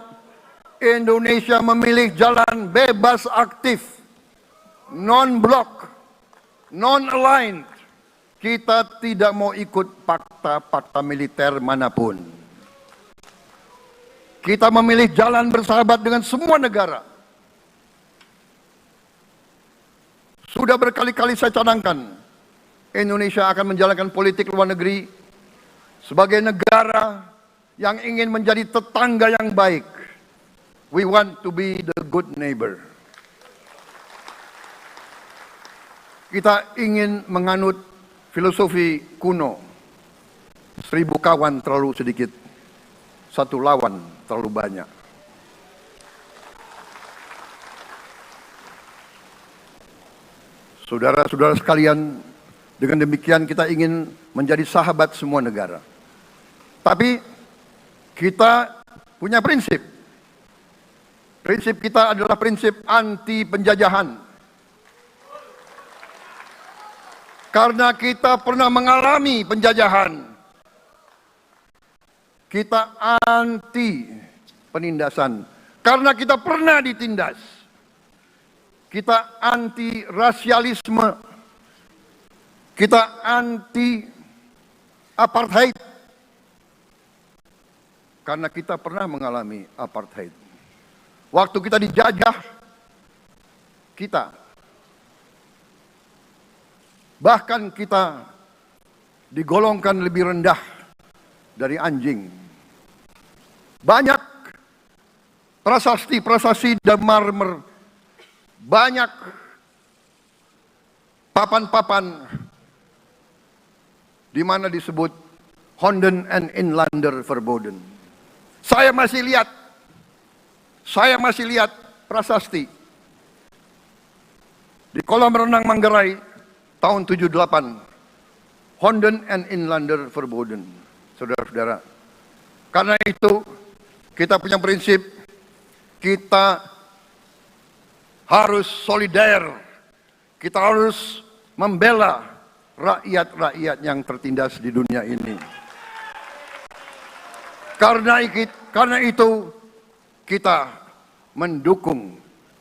Indonesia memilih jalan bebas aktif, non-blok, non-aligned. Kita tidak mau ikut fakta-fakta militer manapun. Kita memilih jalan bersahabat dengan semua negara. Sudah berkali-kali saya cadangkan, Indonesia akan menjalankan politik luar negeri sebagai negara yang ingin menjadi tetangga yang baik. We want to be the good neighbor. Kita ingin menganut filosofi kuno. 1000 kawan terlalu sedikit, 1 lawan terlalu banyak. Saudara-saudara sekalian, dengan demikian kita ingin menjadi sahabat semua negara. Tapi kita punya prinsip. Prinsip kita adalah prinsip anti penjajahan. Karena kita pernah mengalami penjajahan. Kita anti penindasan. Karena kita pernah ditindas. Kita anti rasialisme. Kita anti apartheid. Karena kita pernah mengalami apartheid. Waktu kita dijajah, bahkan kita digolongkan lebih rendah dari anjing. Banyak prasasti dan marmer, banyak papan-papan di mana disebut Honden and Inlander Verboden. Saya masih lihat prasasti di kolam renang Manggarai tahun 78. Honden and Inlander Verboden. Saudara-saudara, karena itu kita punya prinsip, kita harus solider, kita harus membela rakyat-rakyat yang tertindas di dunia ini. Karena itu kita mendukung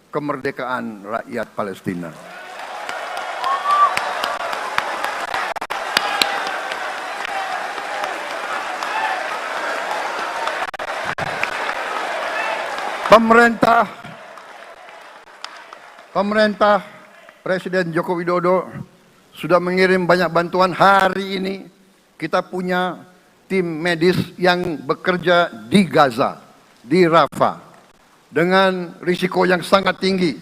kemerdekaan rakyat Palestina. Pemerintah Presiden Joko Widodo sudah mengirim banyak bantuan. Hari ini kita punya tim medis yang bekerja di Gaza, di Rafah, dengan risiko yang sangat tinggi.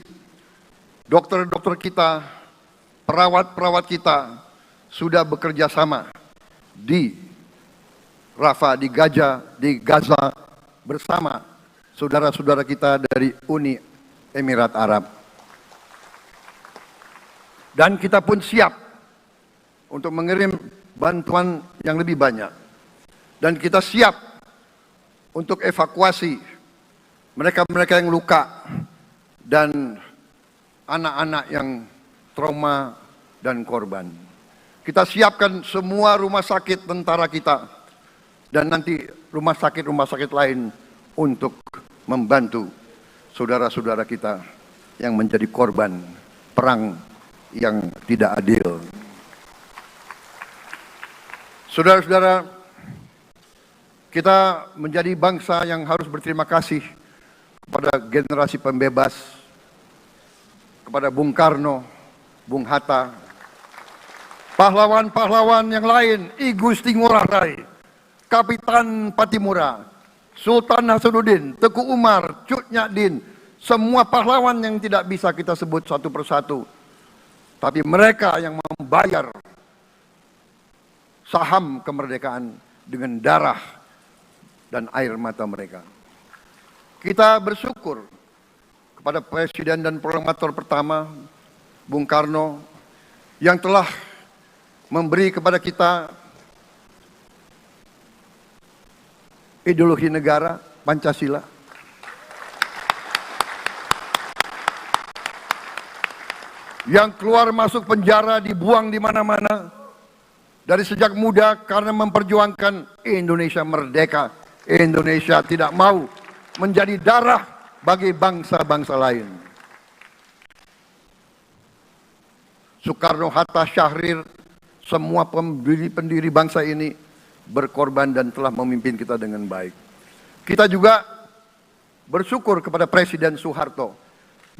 Dokter-dokter kita, perawat-perawat kita, sudah bekerja sama di Rafah, di Gaza bersama saudara-saudara kita dari Uni Emirat Arab. Dan kita pun siap untuk mengirim bantuan yang lebih banyak. Dan kita siap untuk evakuasi mereka-mereka yang luka dan anak-anak yang trauma dan korban. Kita siapkan semua rumah sakit tentara kita dan nanti rumah sakit lain untuk membantu saudara-saudara kita yang menjadi korban perang yang tidak adil. Saudara-saudara, kita menjadi bangsa yang harus berterima kasih kepada generasi pembebas, kepada Bung Karno, Bung Hatta, pahlawan-pahlawan yang lain, I Gusti Ngurah Rai, Kapitan Patimura, Sultan Nasruddin, Teku Umar, Cut Nyak semua pahlawan yang tidak bisa kita sebut satu persatu. Tapi mereka yang membayar saham kemerdekaan dengan darah dan air mata mereka. Kita bersyukur kepada Presiden dan Proklamator pertama, Bung Karno, yang telah memberi kepada kita ideologi negara, Pancasila. Yang keluar masuk penjara, dibuang di mana-mana dari sejak muda karena memperjuangkan Indonesia merdeka. Indonesia tidak mau menjadi darah bagi bangsa-bangsa lain. Soekarno, Hatta, Syahrir, semua pendiri bangsa ini berkorban dan telah memimpin kita dengan baik. Kita juga bersyukur kepada Presiden Soeharto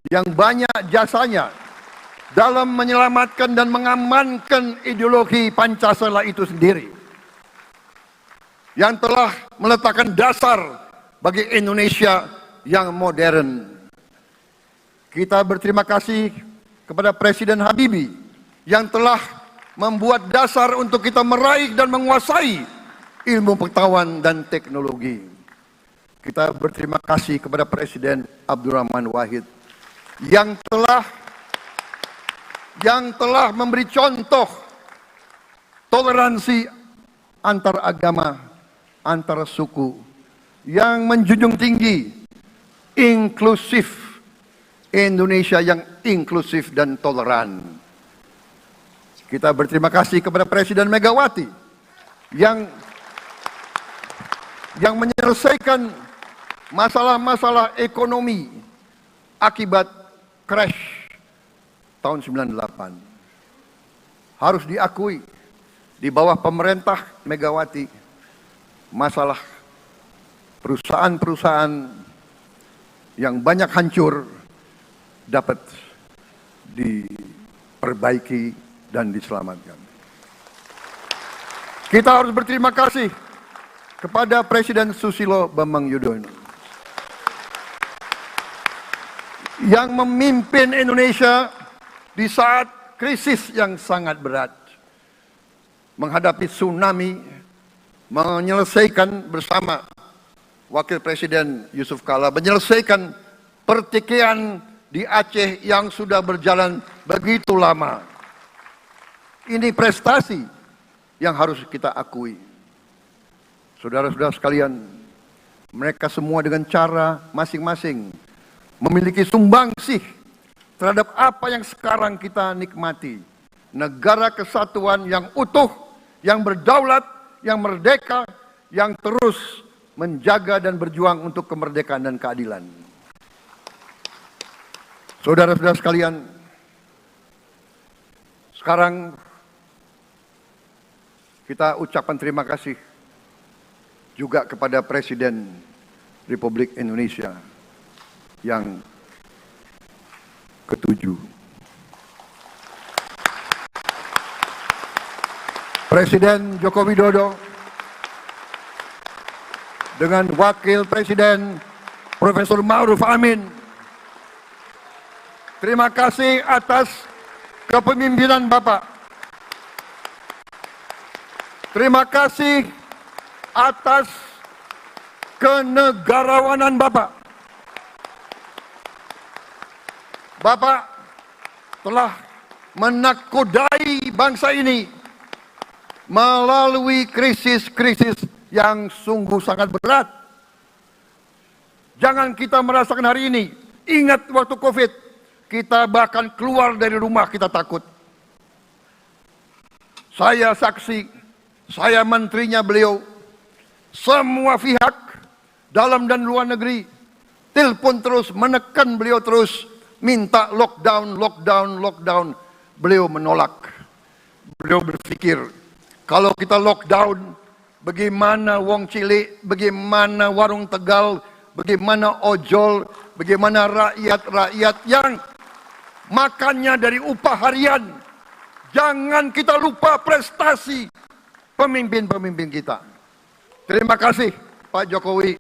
yang banyak jasanya dalam menyelamatkan dan mengamankan ideologi Pancasila itu sendiri, yang telah meletakkan dasar bagi Indonesia yang modern. Kita berterima kasih kepada Presiden Habibie yang telah membuat dasar untuk kita meraih dan menguasai ilmu pengetahuan dan teknologi. Kita berterima kasih kepada Presiden Abdurrahman Wahid yang telah memberi contoh toleransi antar agama, antar suku, yang menjunjung tinggi inklusif, Indonesia yang inklusif dan toleran. Kita berterima kasih kepada Presiden Megawati yang menyelesaikan masalah-masalah ekonomi akibat crash tahun 98. Harus diakui, di bawah pemerintah Megawati, masalah perusahaan-perusahaan yang banyak hancur dapat diperbaiki dan diselamatkan. Kita harus berterima kasih kepada Presiden Susilo Bambang Yudhoyono yang memimpin Indonesia di saat krisis yang sangat berat, menghadapi tsunami, menyelesaikan bersama Wakil Presiden Yusuf Kala, menyelesaikan pertikaian di Aceh yang sudah berjalan begitu lama. Ini prestasi yang harus kita akui. Saudara-saudara sekalian, mereka semua dengan cara masing-masing memiliki sumbangsih terhadap apa yang sekarang kita nikmati. Negara kesatuan yang utuh, yang berdaulat, yang merdeka, yang terus menjaga dan berjuang untuk kemerdekaan dan keadilan. Saudara-saudara sekalian, sekarang kita ucapkan terima kasih juga kepada Presiden Republik Indonesia yang ke-7. Presiden Joko Widodo dengan Wakil Presiden Profesor Ma'ruf Amin. Terima kasih atas kepemimpinan Bapak. Terima kasih atas kenegarawanan Bapak. Bapak telah menakodai bangsa ini melalui krisis-krisis yang sungguh sangat berat. Jangan kita merasakan hari ini. Ingat waktu COVID, kita bahkan keluar dari rumah kita takut. Saya saksi, saya menterinya beliau, semua pihak dalam dan luar negeri telepon terus, menekan beliau terus, minta lockdown, lockdown, lockdown. Beliau menolak. Beliau berpikir, kalau kita lockdown, bagaimana wong cilik, bagaimana warung Tegal, bagaimana ojol, bagaimana rakyat-rakyat yang makannya dari upah harian. Jangan kita lupa prestasi pemimpin-pemimpin kita. Terima kasih Pak Jokowi.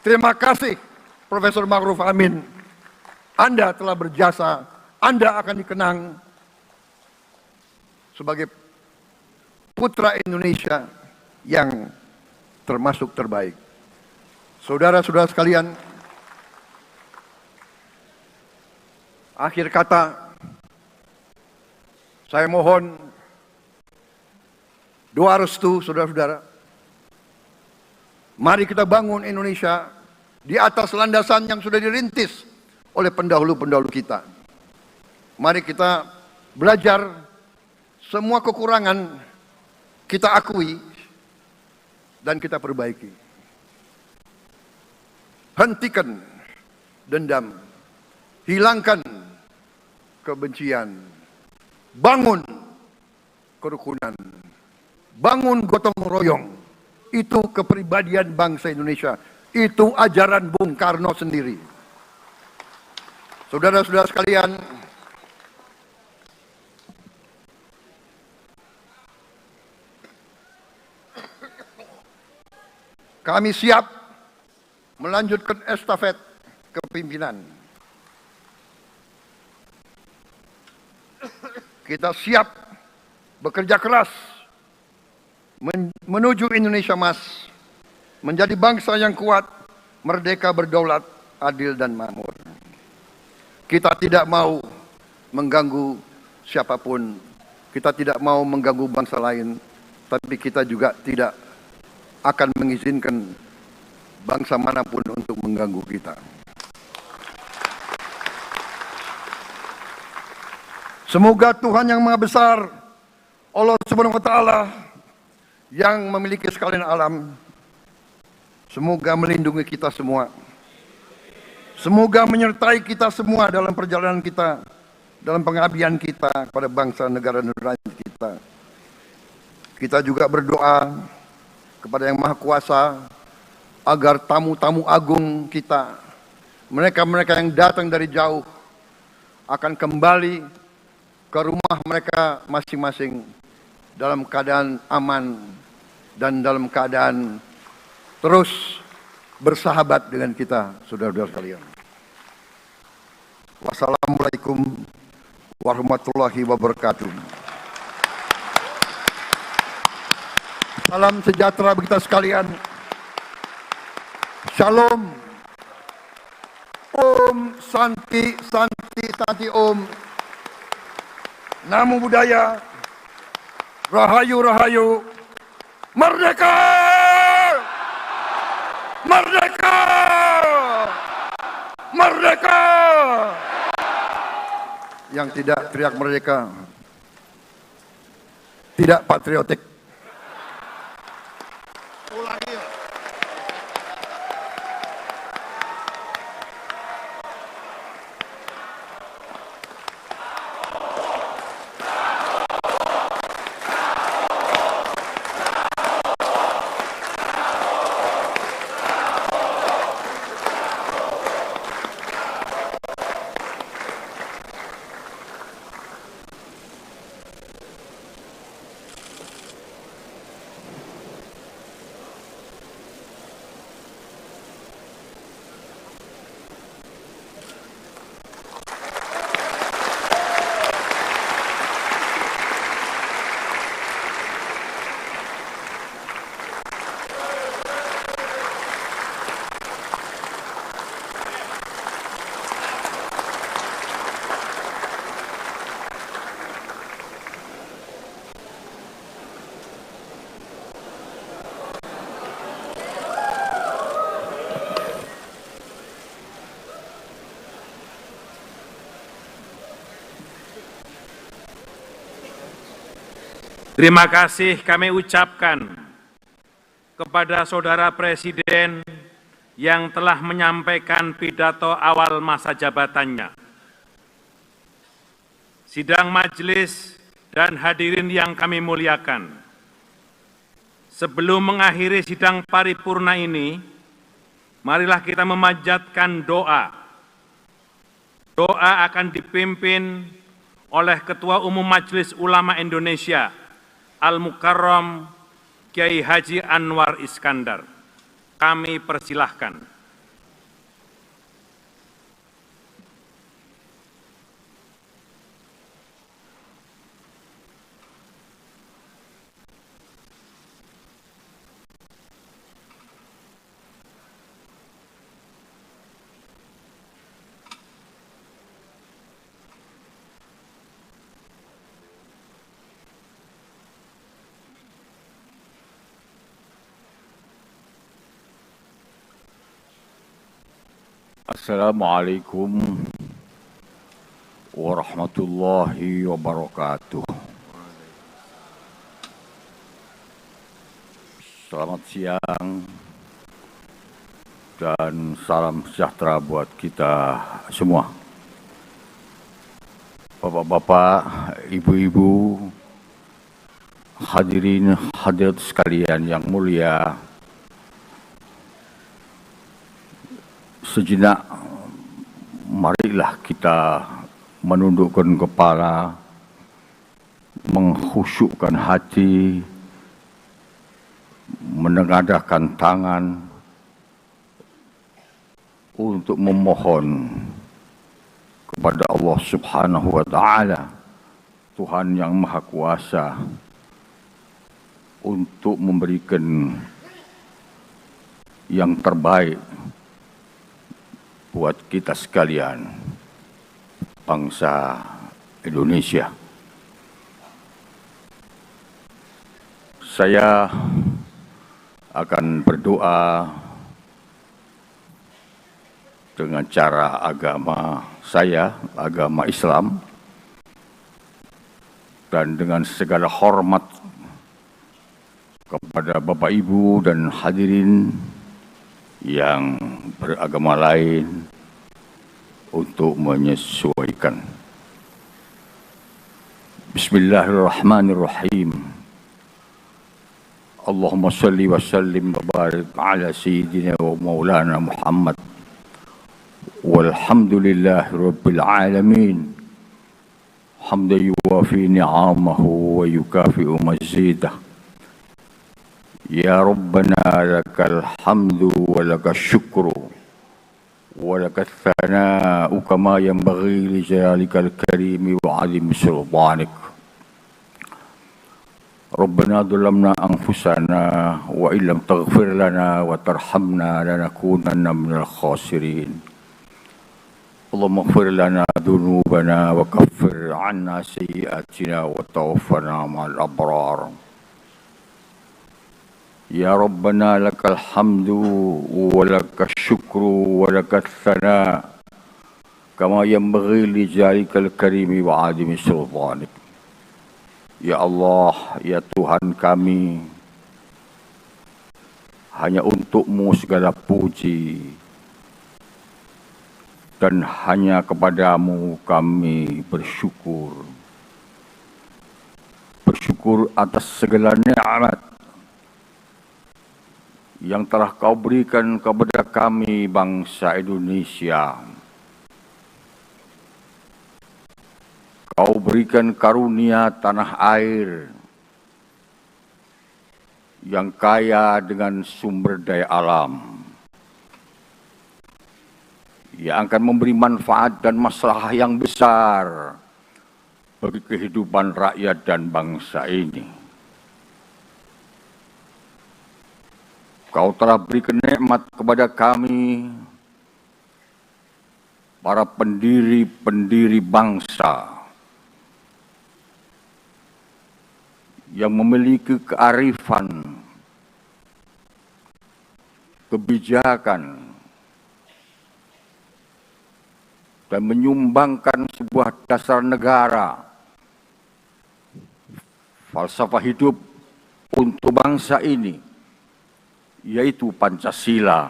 Terima kasih Profesor Ma'ruf Amin. Anda telah berjasa. Anda akan dikenang sebagai putra Indonesia yang termasuk terbaik. Saudara-saudara sekalian, akhir kata, saya mohon doa restu saudara-saudara. Mari kita bangun Indonesia di atas landasan yang sudah dirintis oleh pendahulu-pendahulu kita. Mari kita belajar, semua kekurangan kita akui dan kita perbaiki. Hentikan dendam, hilangkan kebencian. Bangun kerukunan, bangun gotong royong. Itu kepribadian bangsa Indonesia. Itu ajaran Bung Karno sendiri. Saudara-saudara sekalian, kami siap melanjutkan estafet kepemimpinan. Kita siap bekerja keras menuju Indonesia Emas, menjadi bangsa yang kuat, merdeka, berdaulat, adil dan makmur. Kita tidak mau mengganggu siapapun, kita tidak mau mengganggu bangsa lain, tapi kita juga tidak akan mengizinkan bangsa manapun untuk mengganggu kita. Semoga Tuhan yang Maha Besar, Allah Subhanahu wa Ta'ala, yang memiliki sekalian alam, semoga melindungi kita semua. Semoga menyertai kita semua dalam perjalanan kita, dalam pengabdian kita pada bangsa, negara, dan rakyat kita. Kita juga berdoa kepada Yang Maha Kuasa agar tamu-tamu agung kita, mereka-mereka yang datang dari jauh, akan kembali ke rumah mereka masing-masing dalam keadaan aman dan dalam keadaan terus bersahabat dengan kita, saudara-saudara sekalian. Wassalamualaikum warahmatullahi wabarakatuh. Salam sejahtera bagi kita sekalian. Shalom. Om Santi Santi Santi Om. Namo Buddhaya, Rahayu Rahayu, Merdeka! Merdeka! Merdeka! Yang tidak teriak merdeka tidak patriotik. Terima kasih kami ucapkan kepada Saudara Presiden yang telah menyampaikan pidato awal masa jabatannya. Sidang majelis dan hadirin yang kami muliakan, sebelum mengakhiri sidang paripurna ini, marilah kita memanjatkan doa. Doa akan dipimpin oleh Ketua Umum Majelis Ulama Indonesia, Al-Mukarram Kiai Haji Anwar Iskandar. Kami persilahkan. Assalamualaikum warahmatullahi wabarakatuh. Selamat siang dan salam sejahtera buat kita semua. Bapak-bapak, ibu-ibu, hadirin hadirat sekalian yang mulia, sejenak marilah kita menundukkan kepala, mengkhusyukkan hati, menengadahkan tangan untuk memohon kepada Allah Subhanahu wa Ta'ala, Tuhan yang Maha Kuasa, untuk memberikan yang terbaik buat kita sekalian, bangsa Indonesia. Saya akan berdoa dengan cara agama saya, agama Islam, dan dengan segala hormat kepada Bapak Ibu dan hadirin yang beragama lain untuk menyesuaikan. Bismillahirrahmanirrahim. Allahumma salli wa sallim wa barik ala sayyidina wa maulana Muhammad. Walhamdulillahi rabbil alamin. Hamdan yuwafi ni'amahu wa yukafi'u mazidah. Ya Rabbana lakal hamdu wa lakal syukru wa lakal thana'u kama yanbaghi li jalalika al-karimi wa 'azimi sultanik. Rabbana dhalamna anfusana wa illam taghfir lana wa tarhamna lanakunanna minal khasirin. Allahumma ighfir lana dhunubana wa kaffir 'anna sayyi'atina wa tawaffana ma'al abrar. Ya Rabbana lakal hamdu wa lakal syukru wa lakal thana kama yanbaghi li jalikal karimi wa adimi sultanik. Ya Allah, ya Tuhan kami, hanya untuk-Mu segala puji dan hanya kepadamu kami bersyukur. Bersyukur atas segala nikmat yang telah Kau berikan kepada kami bangsa Indonesia. Kau berikan karunia tanah air yang kaya dengan sumber daya alam, yang akan memberi manfaat dan masalah yang besar bagi kehidupan rakyat dan bangsa ini. Kau telah berikan nikmat kepada kami, para pendiri-pendiri bangsa yang memiliki kearifan, kebijakan, dan menyumbangkan sebuah dasar negara, falsafah hidup untuk bangsa ini, yaitu Pancasila.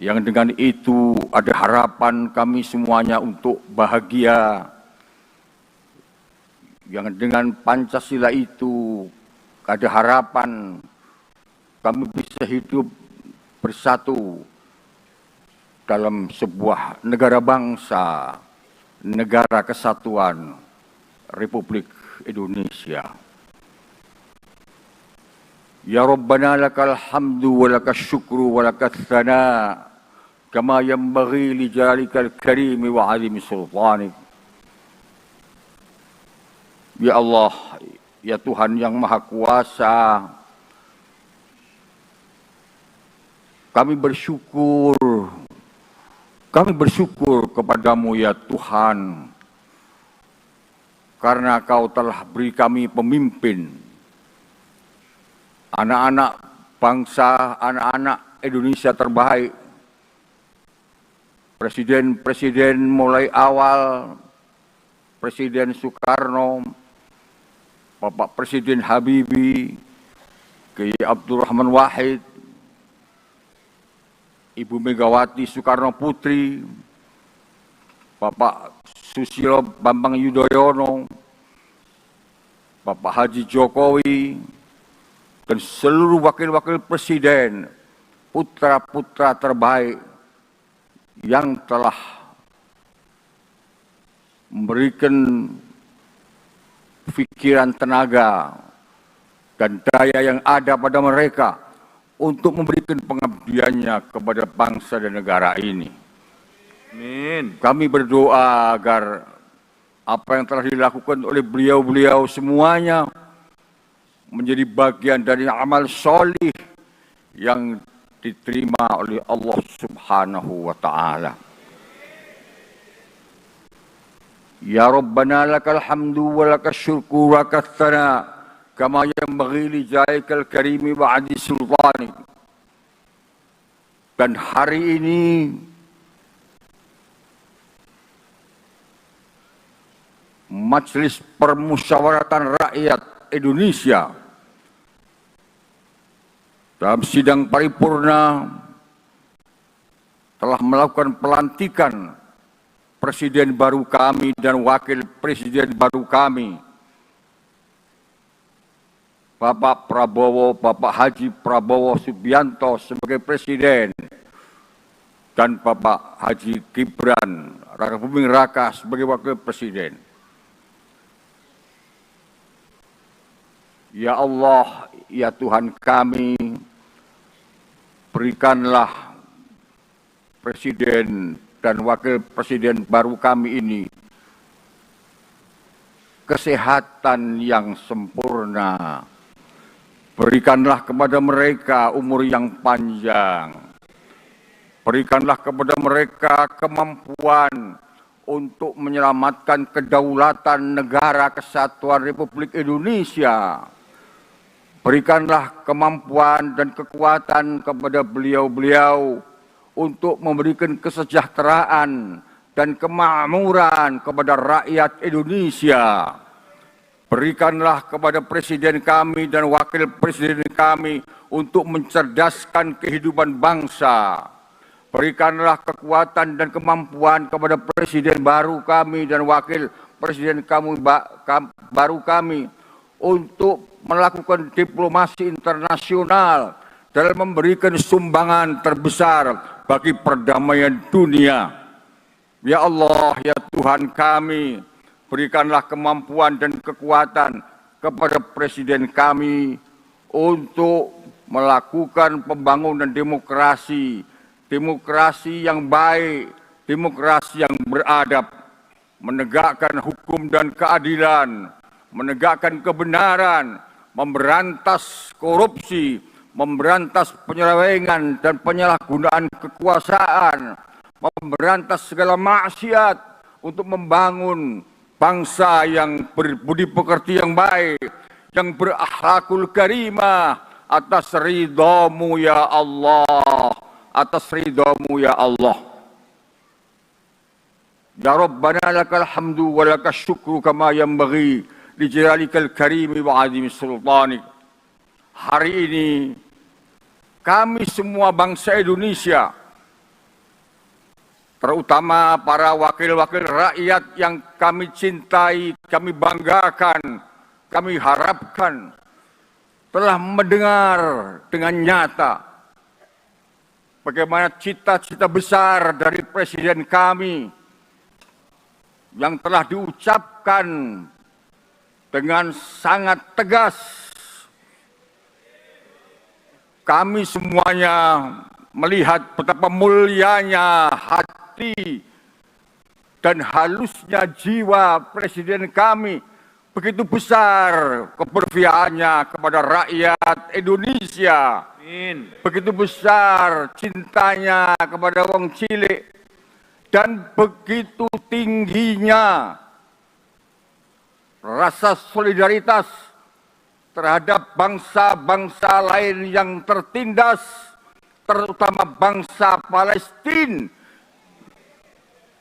Yang dengan itu ada harapan kami semuanya untuk bahagia. Yang dengan Pancasila itu ada harapan kami bisa hidup bersatu dalam sebuah negara bangsa, negara kesatuan Republik Indonesia. Ya Rabbana lakal hamdu wa lakas syukru wa lakas thana kama yanbaghi li jalikal karimi wa azimi sultanik. Ya Allah, ya Tuhan yang Maha Kuasa, kami bersyukur kepadamu ya Tuhan, karena Kau telah beri kami pemimpin, anak-anak bangsa, anak-anak Indonesia terbaik, presiden-presiden mulai awal, Presiden Soekarno, Bapak Presiden Habibie, Kiai Abdurrahman Wahid, Ibu Megawati Soekarno Putri, Bapak Susilo Bambang Yudhoyono, Bapak Haji Jokowi, dan seluruh wakil-wakil presiden, putra-putra terbaik yang telah memberikan pikiran, tenaga, dan daya yang ada pada mereka untuk memberikan pengabdiannya kepada bangsa dan negara ini. Amin. Kami berdoa agar apa yang telah dilakukan oleh beliau-beliau semuanya menjadi bagian dari amal solih yang diterima oleh Allah Subhanahu wa Ta'ala. Ya Rabbana lakal hamdu wa lakas syukru wa lakas thana kama yanbaghi li jalikal karimi wa adi sultanik. Dan hari ini Majelis Permusyawaratan Rakyat Indonesia dalam sidang paripurna telah melakukan pelantikan Presiden baru kami dan Wakil Presiden baru kami, Bapak Prabowo, Bapak Haji Prabowo Subianto sebagai Presiden, dan Bapak Haji Gibran Raka Buming Raka sebagai Wakil Presiden. Ya Allah, ya Tuhan kami, berikanlah Presiden dan Wakil Presiden baru kami ini kesehatan yang sempurna. Berikanlah kepada mereka umur yang panjang. Berikanlah kepada mereka kemampuan untuk menyelamatkan kedaulatan negara kesatuan Republik Indonesia. Berikanlah kemampuan dan kekuatan kepada beliau-beliau untuk memberikan kesejahteraan dan kemakmuran kepada rakyat Indonesia. Berikanlah kepada Presiden kami dan Wakil Presiden kami untuk mencerdaskan kehidupan bangsa. Berikanlah kekuatan dan kemampuan kepada Presiden baru kami dan Wakil Presiden baru kami untuk melakukan diplomasi internasional dalam memberikan sumbangan terbesar bagi perdamaian dunia. Ya Allah, ya Tuhan kami, berikanlah kemampuan dan kekuatan kepada Presiden kami untuk melakukan pembangunan demokrasi, demokrasi yang baik, demokrasi yang beradab, menegakkan hukum dan keadilan, menegakkan kebenaran, memberantas korupsi, memberantas penyelewengan dan penyalahgunaan kekuasaan, memberantas segala maksiat untuk membangun bangsa yang berbudi pekerti yang baik, yang berakhlakul karimah atas ridhamu ya Allah, atas ridhamu ya Allah. Ya Rabbana lakal hamdu wa lakas syukru kama yanbaghi li jalalikal karimi wa azimi sultanik. Hari ini kami semua bangsa Indonesia, terutama para wakil-wakil rakyat yang kami cintai, kami banggakan, kami harapkan, telah mendengar dengan nyata bagaimana cita-cita besar dari Presiden kami yang telah diucapkan dengan sangat tegas. Kami semuanya melihat betapa mulianya hati dan halusnya jiwa Presiden kami, begitu besar keberpihakannya kepada rakyat Indonesia. Amin. Begitu besar cintanya kepada wong cilik dan begitu tingginya rasa solidaritas terhadap bangsa-bangsa lain yang tertindas, terutama bangsa Palestina.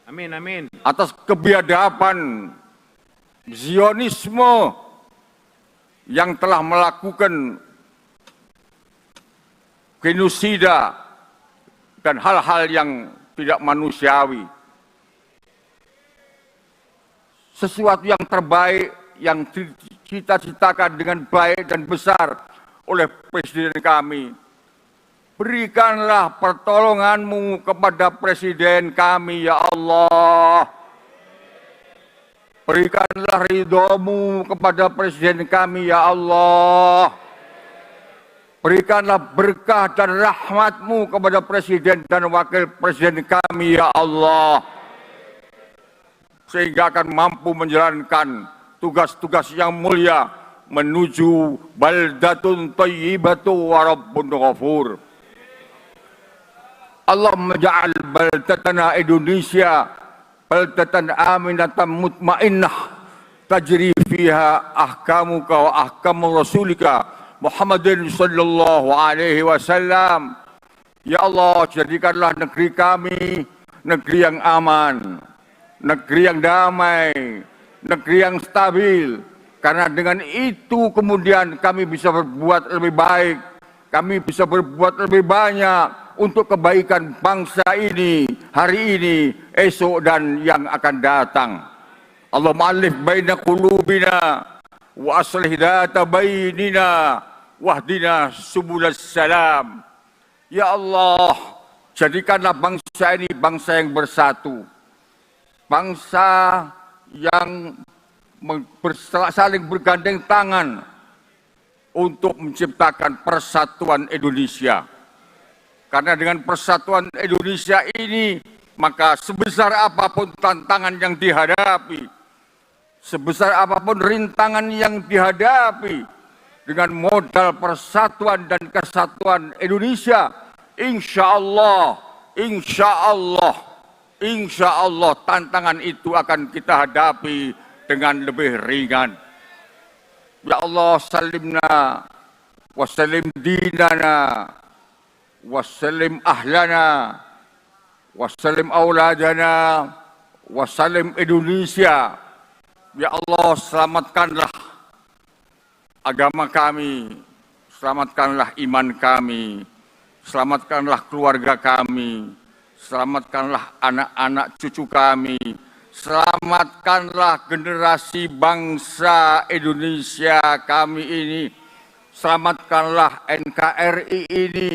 Amin, amin. Atas kebiadaban Zionisme yang telah melakukan genosida dan hal-hal yang tidak manusiawi. Sesuatu yang terbaik yang dicita-citakan dengan baik dan besar oleh Presiden kami. Berikanlah pertolongan-Mu kepada Presiden kami, ya Allah. Berikanlah ridho-Mu kepada Presiden kami, ya Allah. Berikanlah berkah dan rahmat-Mu kepada Presiden dan Wakil Presiden kami, ya Allah. Sehingga akan mampu menjalankan tugas-tugas yang mulia menuju baldatun thayyibatu wa rabbun ghafur. Allahumma ja'al baldatana Indonesia baldatan aminatan mutmainnah tajri fiha ahkamuka wa ahkamu rasulika Muhammadin sallallahu alaihi wasallam. Ya Allah, jadikanlah negeri kami negeri yang aman, negeri yang damai, negeri yang stabil. Karena dengan itu kemudian kami bisa berbuat lebih baik, kami bisa berbuat lebih banyak untuk kebaikan bangsa ini, hari ini, esok dan yang akan datang. Allahumma alif baina qulubina wa aslih dhata bainina wahdina subulas salam. Ya Allah, jadikanlah bangsa ini bangsa yang bersatu, bangsa yang saling bergandeng tangan untuk menciptakan persatuan Indonesia. Karena dengan persatuan Indonesia ini, maka sebesar apapun tantangan yang dihadapi, sebesar apapun rintangan yang dihadapi, dengan modal persatuan dan kesatuan Indonesia, insya Allah tantangan itu akan kita hadapi dengan lebih ringan. Ya Allah, salimna wa salim dinana wa salim ahlana wa salim auladana wa salim Indonesia. Ya Allah, selamatkanlah agama kami, selamatkanlah iman kami, selamatkanlah keluarga kami, selamatkanlah anak-anak cucu kami, selamatkanlah generasi bangsa Indonesia kami ini, selamatkanlah NKRI ini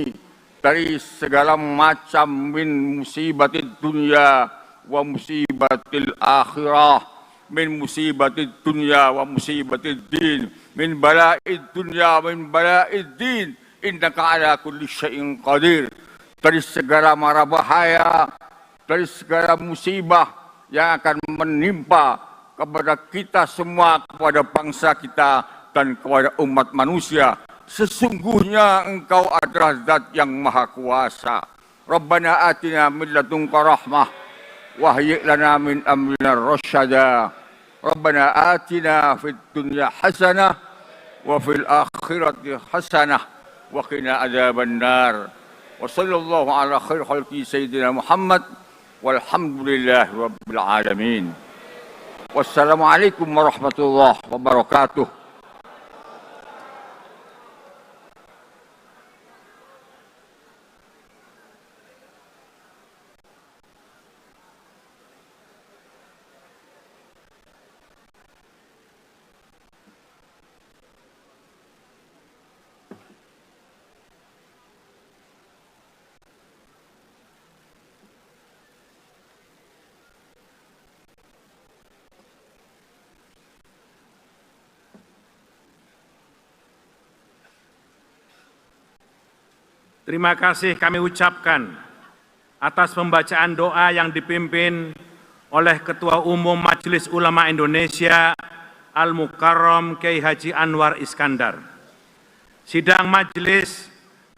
dari segala macam min musibatid dunya wa musibatil akhirah, min musibatid dunya wa musibatid din, min bala'id dunya wa min bala'id din, innaka ala kulli syai'in qadir. Dari segala mara bahaya, dari segala musibah yang akan menimpa kepada kita semua, kepada bangsa kita dan kepada umat manusia. Sesungguhnya Engkau adalah Zat yang Maha Kuasa. Rabbana atina min ladunka rahmah wahyi' lana min amrina rasyada. Rabbana atina fid dunya hasanah wa fil akhirati hasanah wa qina adzaban nar. Wa sallallahu ala khair khalqi sayyidina Muhammad walhamdulillahi rabbil alamin. Wassalamualaikum warahmatullahi wabarakatuh. Terima kasih kami ucapkan atas pembacaan doa yang dipimpin oleh Ketua Umum Majelis Ulama Indonesia Al-Mukarram Kiai Haji Anwar Iskandar. Sidang majelis,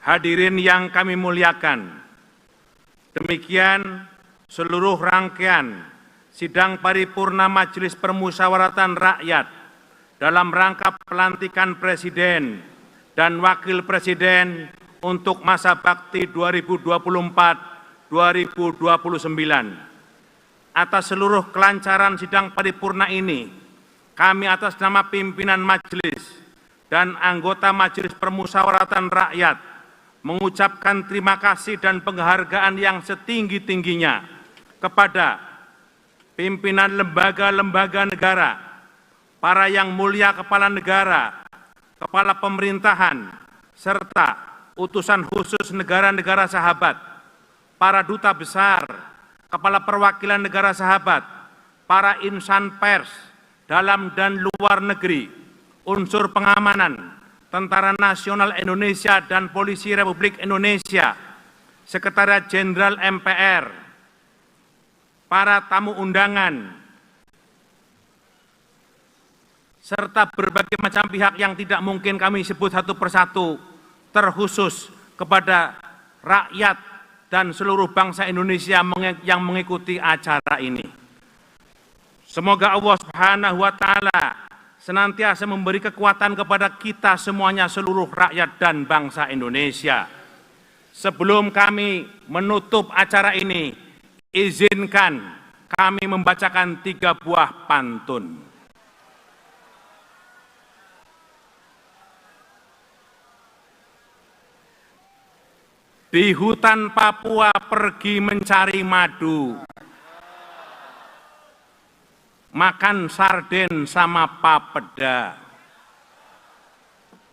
hadirin yang kami muliakan. Demikian seluruh rangkaian sidang paripurna Majelis Permusyawaratan Rakyat dalam rangka pelantikan Presiden dan Wakil Presiden untuk masa bakti 2024-2029. Atas seluruh kelancaran sidang paripurna ini, kami atas nama pimpinan majelis dan anggota Majelis Permusyawaratan Rakyat mengucapkan terima kasih dan penghargaan yang setinggi-tingginya kepada pimpinan lembaga-lembaga negara, para yang mulia kepala negara, kepala pemerintahan, serta utusan khusus negara-negara sahabat, para duta besar, kepala perwakilan negara sahabat, para insan pers dalam dan luar negeri, unsur pengamanan, Tentara Nasional Indonesia dan Polisi Republik Indonesia, Sekretariat Jenderal MPR, para tamu undangan, serta berbagai macam pihak yang tidak mungkin kami sebut satu persatu, terkhusus kepada rakyat dan seluruh bangsa Indonesia yang mengikuti acara ini. Semoga Allah Subhanahu wa Ta'ala senantiasa memberi kekuatan kepada kita semuanya, seluruh rakyat dan bangsa Indonesia. Sebelum kami menutup acara ini, izinkan kami membacakan 3 buah pantun. Di hutan Papua pergi mencari madu, makan sarden sama papeda.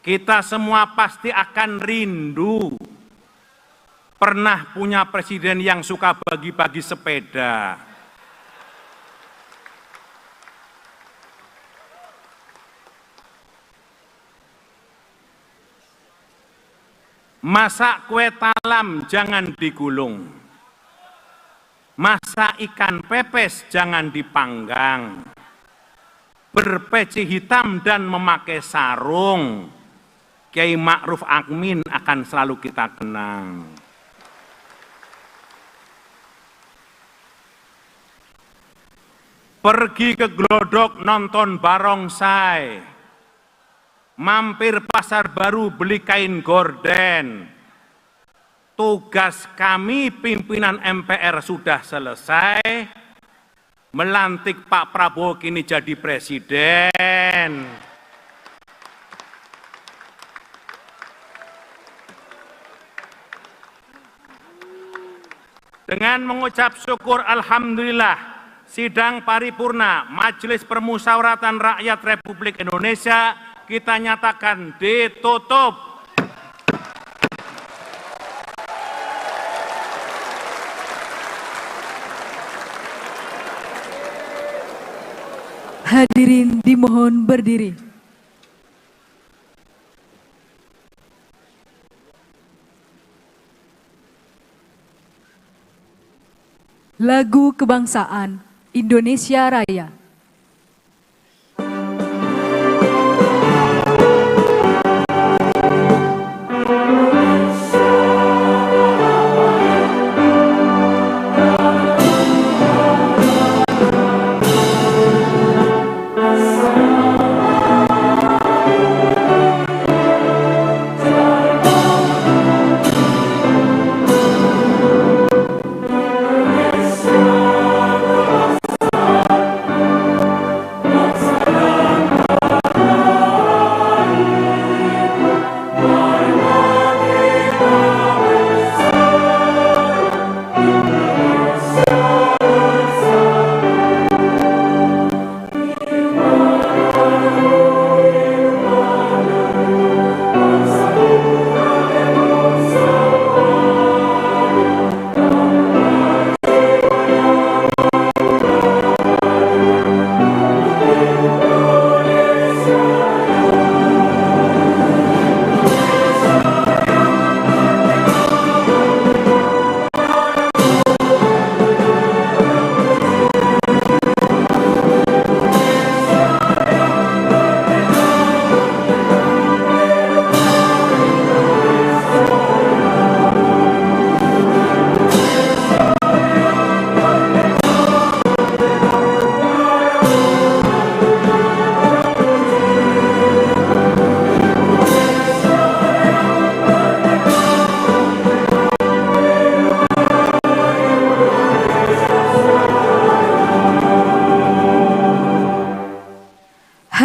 Kita semua pasti akan rindu pernah punya presiden yang suka bagi-bagi sepeda. Masak kue talam jangan digulung, masak ikan pepes jangan dipanggang, berpeci hitam dan memakai sarung, Kiai Ma'ruf Amin akan selalu kita kenang. Pergi ke Glodok nonton barongsai, mampir pasar baru beli kain gorden. Tugas kami pimpinan MPR sudah selesai, melantik Pak Prabowo kini jadi presiden. Dengan mengucap syukur alhamdulillah, sidang paripurna Majelis Permusyawaratan Rakyat Republik Indonesia kita nyatakan ditutup. Hadirin dimohon berdiri. Lagu Kebangsaan Indonesia Raya.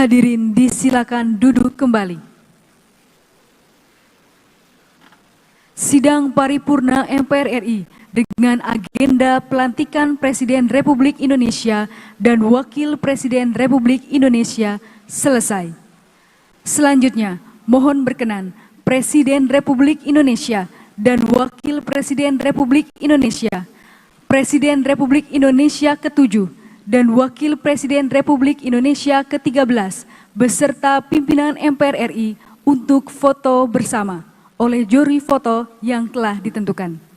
Hadirin disilakan duduk kembali. Sidang paripurna MPR RI dengan agenda pelantikan Presiden Republik Indonesia dan Wakil Presiden Republik Indonesia selesai. Selanjutnya, mohon berkenan Presiden Republik Indonesia dan Wakil Presiden Republik Indonesia, Presiden Republik Indonesia ke-7 dan Wakil Presiden Republik Indonesia ke-13 beserta pimpinan MPR RI untuk foto bersama oleh juri foto yang telah ditentukan.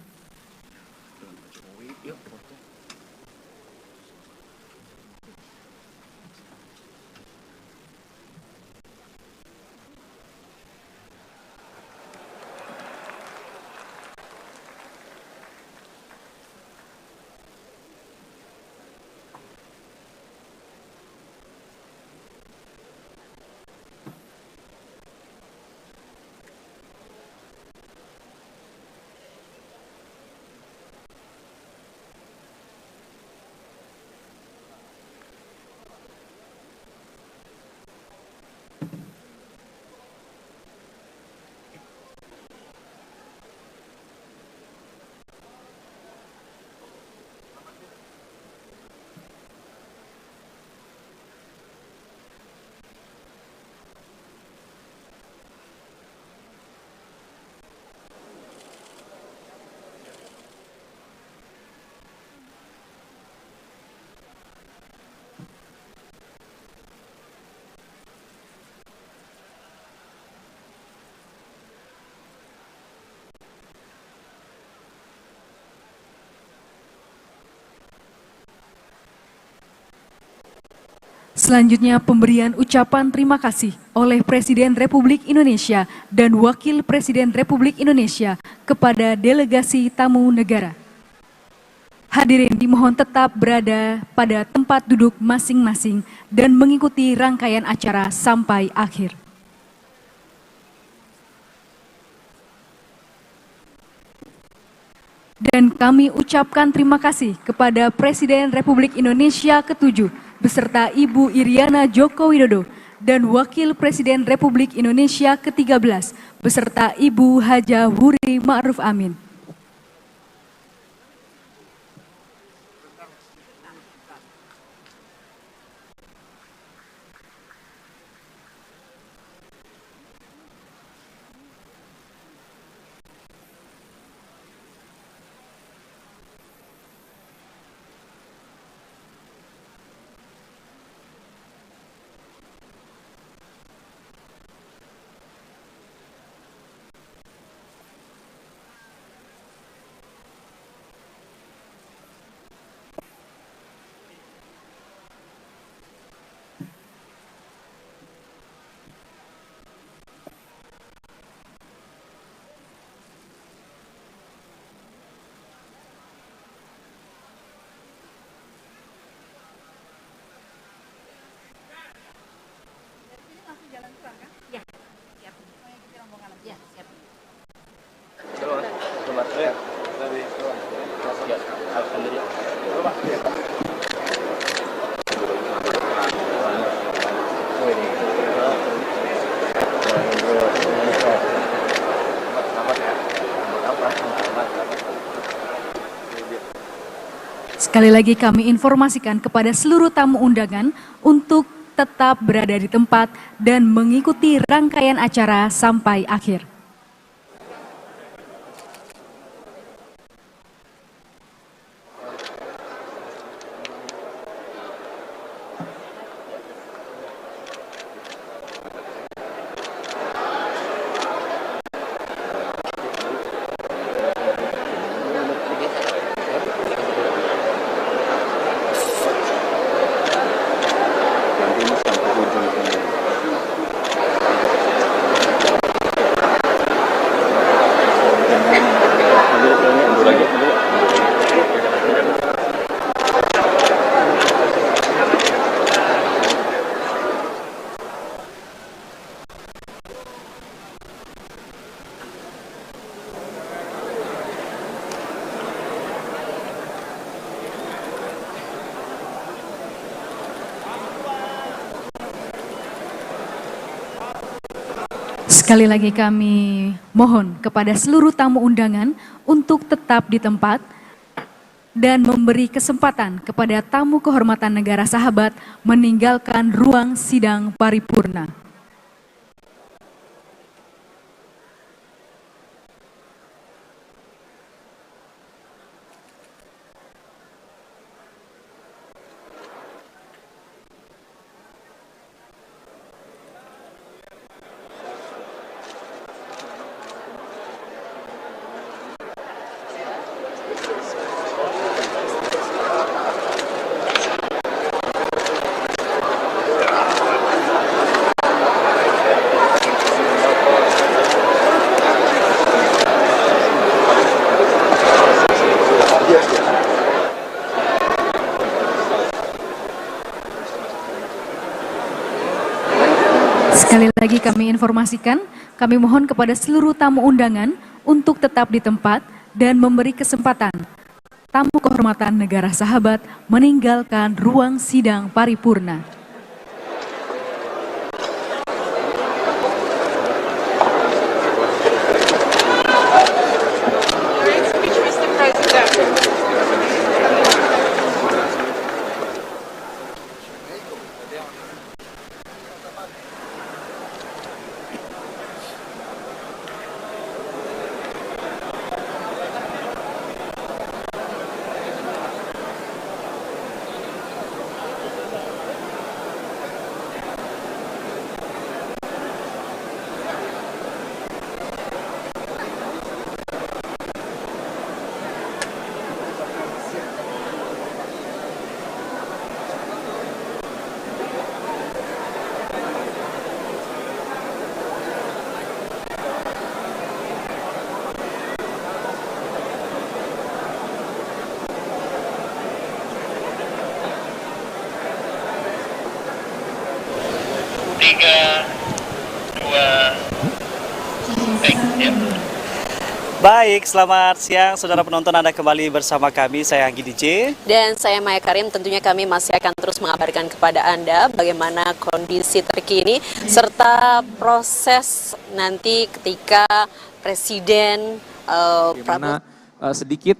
Selanjutnya pemberian ucapan terima kasih oleh Presiden Republik Indonesia dan Wakil Presiden Republik Indonesia kepada delegasi tamu negara. Hadirin dimohon tetap berada pada tempat duduk masing-masing dan mengikuti rangkaian acara sampai akhir. Dan kami ucapkan terima kasih kepada Presiden Republik Indonesia ke-7 beserta Ibu Iriana Joko Widodo dan Wakil Presiden Republik Indonesia ke-13 beserta Ibu Haja Wuri Ma'ruf Amin. Sekali lagi kami informasikan kepada seluruh tamu undangan untuk tetap berada di tempat dan mengikuti rangkaian acara sampai akhir. Sekali lagi kami mohon kepada seluruh tamu undangan untuk tetap di tempat dan memberi kesempatan kepada tamu kehormatan negara sahabat meninggalkan ruang sidang paripurna. Sekali lagi kami informasikan, kami mohon kepada seluruh tamu undangan untuk tetap di tempat dan memberi kesempatan tamu kehormatan negara sahabat meninggalkan ruang sidang paripurna. Baik, selamat siang saudara penonton, Anda kembali bersama kami, saya Anggi DJ. Dan saya Maya Karim, tentunya kami masih akan terus mengabarkan kepada Anda bagaimana kondisi terkini serta proses nanti ketika Presiden bagaimana sedikit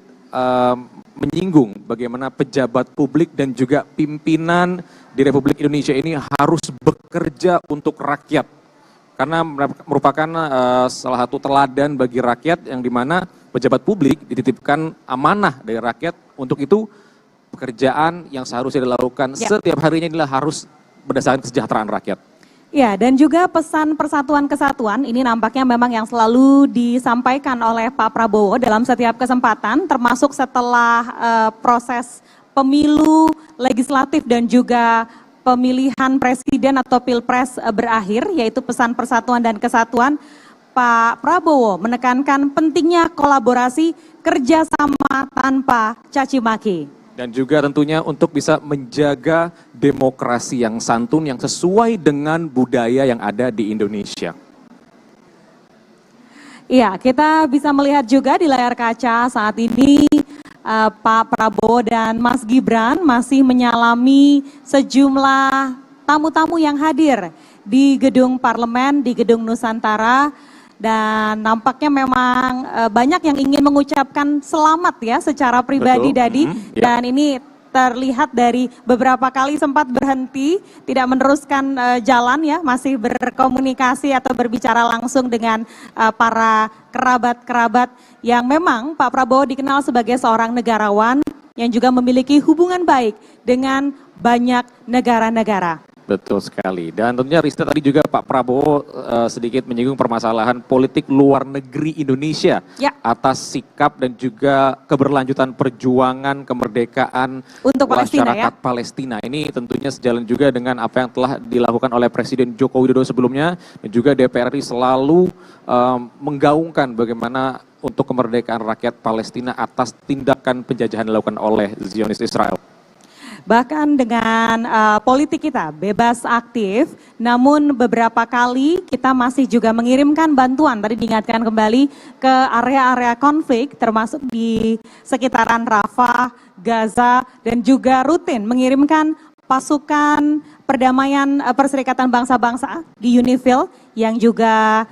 menyinggung bagaimana pejabat publik dan juga pimpinan di Republik Indonesia ini harus bekerja untuk rakyat. Karena merupakan salah satu teladan bagi rakyat yang dimana pejabat publik dititipkan amanah dari rakyat. Untuk itu pekerjaan yang seharusnya dilakukan setiap harinya adalah harus berdasarkan kesejahteraan rakyat. Ya, dan juga pesan persatuan kesatuan ini nampaknya memang yang selalu disampaikan oleh Pak Prabowo dalam setiap kesempatan, termasuk setelah proses pemilu legislatif dan juga pemilihan presiden atau pilpres berakhir, yaitu pesan persatuan dan kesatuan. Pak Prabowo menekankan pentingnya kolaborasi kerjasama tanpa caci maki. Dan juga tentunya untuk bisa menjaga demokrasi yang santun yang sesuai dengan budaya yang ada di Indonesia. Iya, kita bisa melihat juga di layar kaca saat ini Pak Prabowo dan Mas Gibran masih menyalami sejumlah tamu-tamu yang hadir di gedung parlemen, di gedung Nusantara. Dan nampaknya memang banyak yang ingin mengucapkan selamat ya secara pribadi. Dadi. Dan ini terlihat dari beberapa kali sempat berhenti, tidak meneruskan jalan ya, masih berkomunikasi atau berbicara langsung dengan para kerabat-kerabat yang memang Pak Prabowo dikenal sebagai seorang negarawan yang juga memiliki hubungan baik dengan banyak negara-negara. Betul sekali. Dan tentunya Rista tadi juga Pak Prabowo sedikit menyinggung permasalahan politik luar negeri Indonesia atas sikap dan juga keberlanjutan perjuangan kemerdekaan untuk masyarakat Palestina. Ini tentunya sejalan juga dengan apa yang telah dilakukan oleh Presiden Joko Widodo sebelumnya, dan juga DPR RI selalu menggaungkan bagaimana untuk kemerdekaan rakyat Palestina atas tindakan penjajahan dilakukan oleh Zionis Israel. Bahkan dengan politik kita bebas aktif, namun beberapa kali kita masih juga mengirimkan bantuan, tadi diingatkan kembali, ke area-area konflik termasuk di sekitaran Rafah, Gaza, dan juga rutin mengirimkan pasukan perdamaian Perserikatan Bangsa-Bangsa di UNIFIL yang juga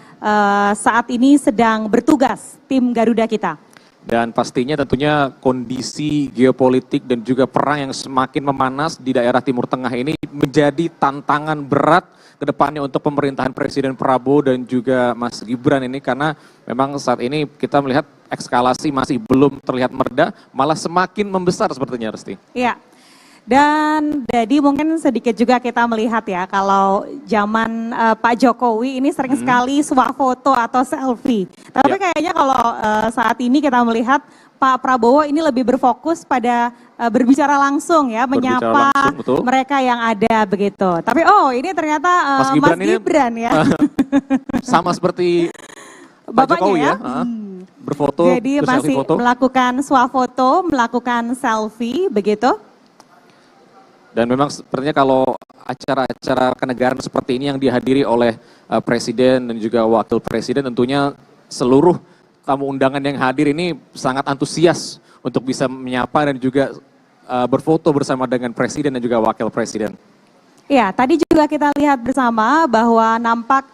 saat ini sedang bertugas tim Garuda kita. Dan pastinya tentunya kondisi geopolitik dan juga perang yang semakin memanas di daerah Timur Tengah ini menjadi tantangan berat ke depannya untuk pemerintahan Presiden Prabowo dan juga Mas Gibran ini, karena memang saat ini kita melihat eskalasi masih belum terlihat mereda, malah semakin membesar sepertinya, Resti. Iya. Dan jadi mungkin sedikit juga kita melihat ya, kalau zaman Pak Jokowi ini sering sekali swafoto atau selfie. Tapi kayaknya kalau saat ini kita melihat Pak Prabowo ini lebih berfokus pada berbicara langsung ya, menyapa langsung, mereka yang ada begitu. Tapi ini ternyata Mas Gibran ya. Sama seperti Pak Jokowi ya. Berfoto, jadi masih foto, melakukan swafoto, melakukan selfie begitu. Dan memang sepertinya kalau acara-acara kenegaraan seperti ini yang dihadiri oleh Presiden dan juga Wakil Presiden, tentunya seluruh tamu undangan yang hadir ini sangat antusias untuk bisa menyapa dan juga berfoto bersama dengan Presiden dan juga Wakil Presiden. Ya, tadi juga kita lihat bersama bahwa nampak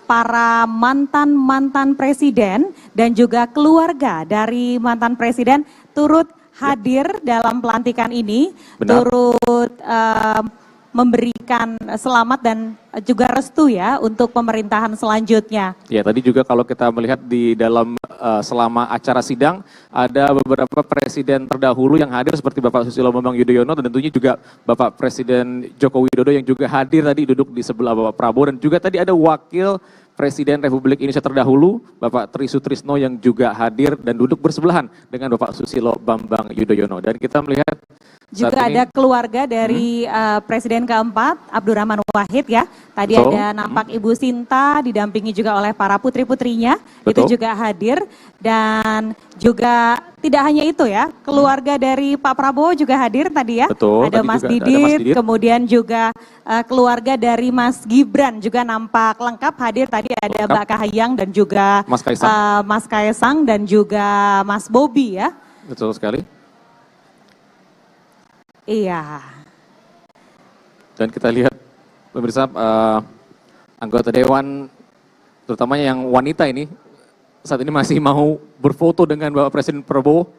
para mantan Presiden dan juga keluarga dari mantan Presiden turut hadir dalam pelantikan ini. Benar. Turut memberikan selamat dan juga restu ya untuk pemerintahan selanjutnya. Ya, tadi juga kalau kita melihat di dalam selama acara sidang ada beberapa presiden terdahulu yang hadir seperti Bapak Susilo Bambang Yudhoyono dan tentunya juga Bapak Presiden Joko Widodo yang juga hadir tadi duduk di sebelah Bapak Prabowo, dan juga tadi ada Wakil Presiden Republik Indonesia terdahulu, Bapak Tri Sutrisno yang juga hadir dan duduk bersebelahan dengan Bapak Susilo Bambang Yudhoyono. Dan kita melihat juga ada keluarga dari Presiden keempat, Abdurrahman Wahid ya. Tadi ada nampak Ibu Sinta didampingi juga oleh para putri-putrinya, itu juga hadir. Dan juga tidak hanya itu ya, keluarga dari Pak Prabowo juga hadir tadi ya. Ada Mas Didit, kemudian juga keluarga dari Mas Gibran juga nampak lengkap hadir. Tadi ada Mbak Kahiyang dan juga Mas Kaisang dan juga Mas Bobi ya. Betul sekali. Iya. Dan kita lihat pemirsa anggota Dewan, terutamanya yang wanita ini, saat ini masih mau berfoto dengan Bapak Presiden Prabowo.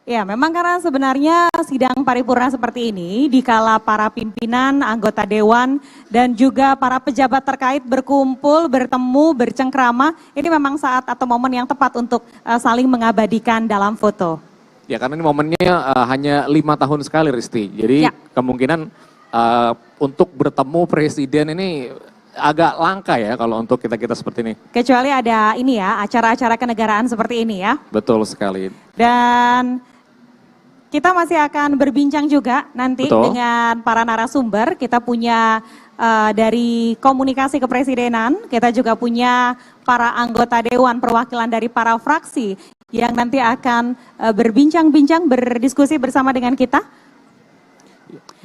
Ya, memang karena sebenarnya sidang paripurna seperti ini, dikala para pimpinan, anggota Dewan, dan juga para pejabat terkait berkumpul, bertemu, bercengkrama, ini memang saat atau momen yang tepat untuk saling mengabadikan dalam foto. Ya, karena ini momennya hanya 5 tahun sekali, Risti. Jadi kemungkinan untuk bertemu Presiden ini agak langka ya kalau untuk kita-kita seperti ini. Kecuali ada ini ya, acara-acara kenegaraan seperti ini ya. Betul sekali. Dan kita masih akan berbincang juga nanti dengan para narasumber. Kita punya dari komunikasi kepresidenan, kita juga punya para anggota Dewan Perwakilan dari para fraksi yang nanti akan berbincang-bincang, berdiskusi bersama dengan kita.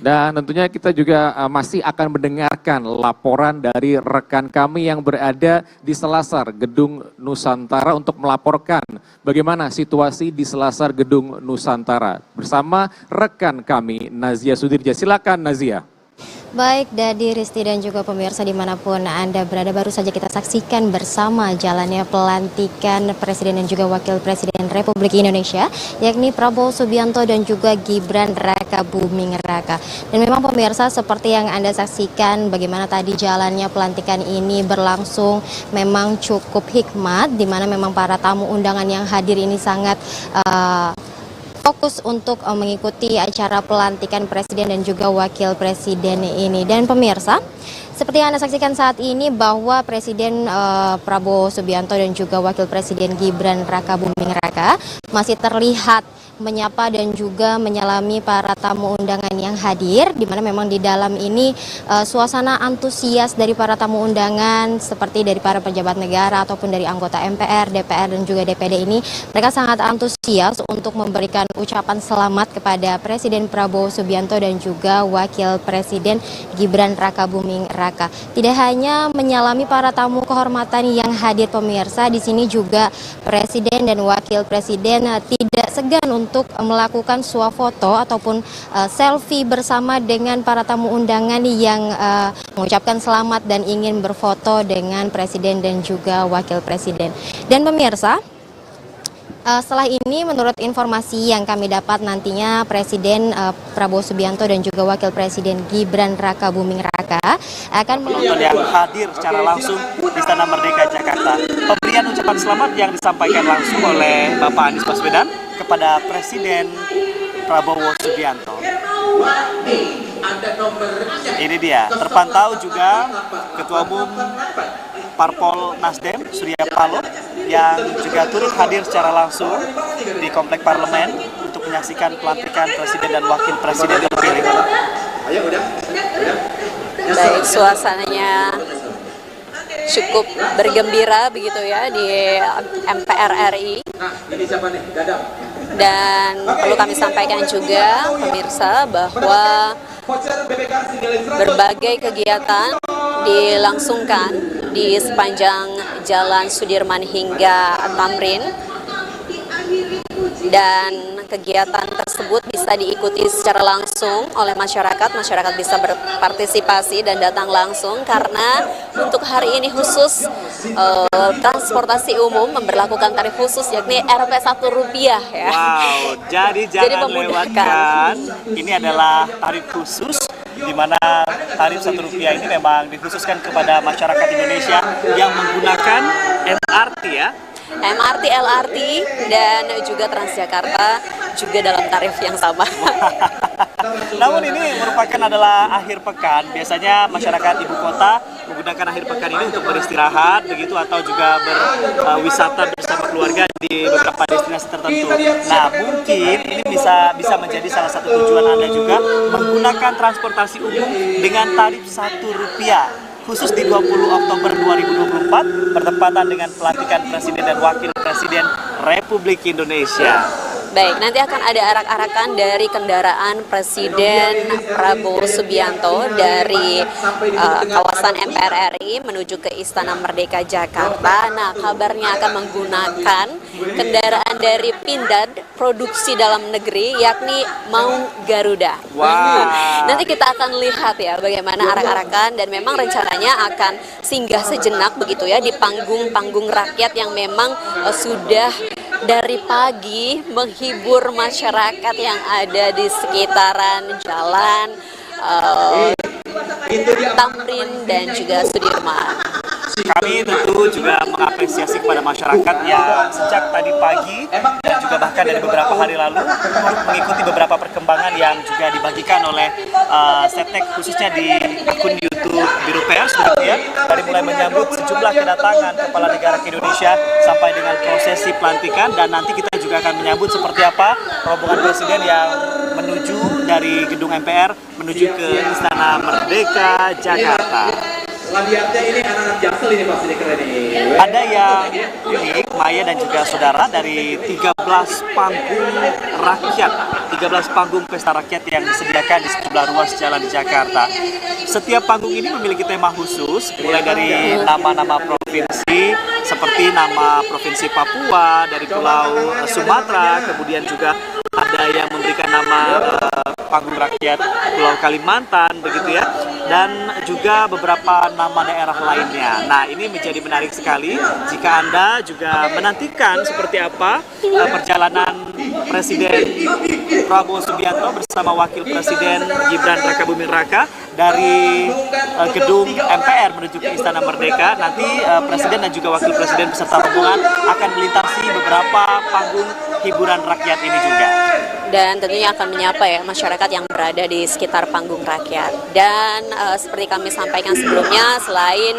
Dan tentunya kita juga masih akan mendengarkan laporan dari rekan kami yang berada di Selasar Gedung Nusantara untuk melaporkan bagaimana situasi di Selasar Gedung Nusantara bersama rekan kami Nazia Sudirja. Silakan Nazia. Baik, Dadi, Risti, dan juga pemirsa dimanapun Anda berada, baru saja kita saksikan bersama jalannya pelantikan Presiden dan juga Wakil Presiden Republik Indonesia, yakni Prabowo Subianto dan juga Gibran Raka Buming Raka. Dan memang pemirsa seperti yang Anda saksikan bagaimana tadi jalannya pelantikan ini berlangsung memang cukup hikmat, di mana memang para tamu undangan yang hadir ini sangat fokus untuk mengikuti acara pelantikan Presiden dan juga Wakil Presiden ini. Dan pemirsa, seperti yang Anda saksikan saat ini bahwa Presiden Prabowo Subianto dan juga Wakil Presiden Gibran Raka Buming Raka masih terlihat menyapa dan juga menyalami para tamu undangan yang hadir, di mana memang di dalam ini suasana antusias dari para tamu undangan seperti dari para pejabat negara ataupun dari anggota MPR, DPR dan juga DPD ini, mereka sangat antusias untuk memberikan ucapan selamat kepada Presiden Prabowo Subianto dan juga Wakil Presiden Gibran Raka Buming Raka. Tidak hanya menyalami para tamu kehormatan yang hadir pemirsa, di sini juga Presiden dan Wakil Presiden tidak segan untuk untuk melakukan swafoto ataupun selfie bersama dengan para tamu undangan yang mengucapkan selamat dan ingin berfoto dengan Presiden dan juga Wakil Presiden. Dan pemirsa, setelah ini menurut informasi yang kami dapat nantinya Presiden Prabowo Subianto dan juga Wakil Presiden Gibran Raka Buming Raka akan yang hadir secara langsung di Istana Merdeka Jakarta. Pemberian ucapan selamat yang disampaikan langsung oleh Bapak Anies Baswedan kepada Presiden Prabowo Subianto. Ini dia, terpantau juga Ketua Umum Parpol Nasdem, Surya Paloh, yang juga turut hadir secara langsung di Komplek Parlemen untuk menyaksikan pelantikan Presiden dan Wakil Presiden terpilih. Baik, suasananya cukup bergembira begitu ya di MPR RI. Dan perlu kami sampaikan juga pemirsa bahwa berbagai kegiatan dilangsungkan di sepanjang Jalan Sudirman hingga Tamrin, dan kegiatan tersebut bisa diikuti secara langsung oleh masyarakat. Masyarakat bisa berpartisipasi dan datang langsung karena untuk hari ini khusus transportasi umum memberlakukan tarif khusus yakni Rp Rp1 ya. Wow, jadi jangan lewatkan. Ini adalah tarif khusus di mana tarif Rp1 ini memang dikhususkan kepada masyarakat Indonesia yang menggunakan MRT ya. MRT, LRT, dan juga Transjakarta juga dalam tarif yang sama. Namun ini merupakan adalah akhir pekan. Biasanya masyarakat ibu kota menggunakan akhir pekan ini untuk beristirahat begitu atau juga berwisata bersama keluarga di beberapa destinasi tertentu. Nah, mungkin ini bisa menjadi salah satu tujuan Anda juga menggunakan transportasi umum dengan tarif Rp1 khusus di 20 Oktober 2024 bertepatan dengan pelantikan Presiden dan Wakil Presiden Republik Indonesia. Baik, nanti akan ada arak-arakan dari kendaraan Presiden Prabowo Subianto dari kawasan MPR RI menuju ke Istana Merdeka Jakarta. Nah, kabarnya akan menggunakan kendaraan dari Pindad produksi dalam negeri yakni Maung Garuda. Wow. Nanti kita akan lihat ya bagaimana arak-arakan, dan memang rencananya akan singgah sejenak begitu ya di panggung-panggung rakyat yang memang sudah dari pagi menghibur masyarakat yang ada di sekitaran jalan Tamrin dan juga Sudirman. Kami tentu juga mengapresiasi kepada masyarakat yang sejak tadi pagi dan juga bahkan dari beberapa hari lalu mengikuti beberapa perkembangan yang juga dibagikan oleh Setnek khususnya di akun YouTube Biro Pers ya, dari mulai menyambut sejumlah kedatangan kepala negara ke Indonesia sampai dengan prosesi pelantikan, dan nanti kita juga akan menyambut seperti apa rombongan Presiden yang menuju dari gedung MPR menuju ke Istana Merdeka Jakarta. Lihatnya ini anak-anak Jaksel ini pasti keren nih. Ada yang unik, Maya dan juga saudara, dari 13 panggung rakyat, 13 panggung pesta rakyat yang disediakan di sejumlah ruas jalan di Jakarta. Setiap panggung ini memiliki tema khusus, mulai dari nama-nama provinsi, seperti nama Provinsi Papua, dari Pulau Sumatera, kemudian juga ada yang memberikan nama panggung rakyat Pulau Kalimantan, begitu ya, dan juga beberapa nama daerah lainnya. Nah, ini menjadi menarik sekali jika Anda juga menantikan seperti apa perjalanan Presiden Prabowo Subianto bersama Wakil Presiden Gibran Raka Buming Raka dari gedung MPR menuju ke Istana Merdeka. Nanti Presiden dan juga Wakil Presiden beserta rombongan akan melintasi beberapa panggung hiburan rakyat ini juga. Dan tentunya akan menyapa ya masyarakat yang berada di sekitar panggung rakyat. Dan seperti kami sampaikan sebelumnya, selain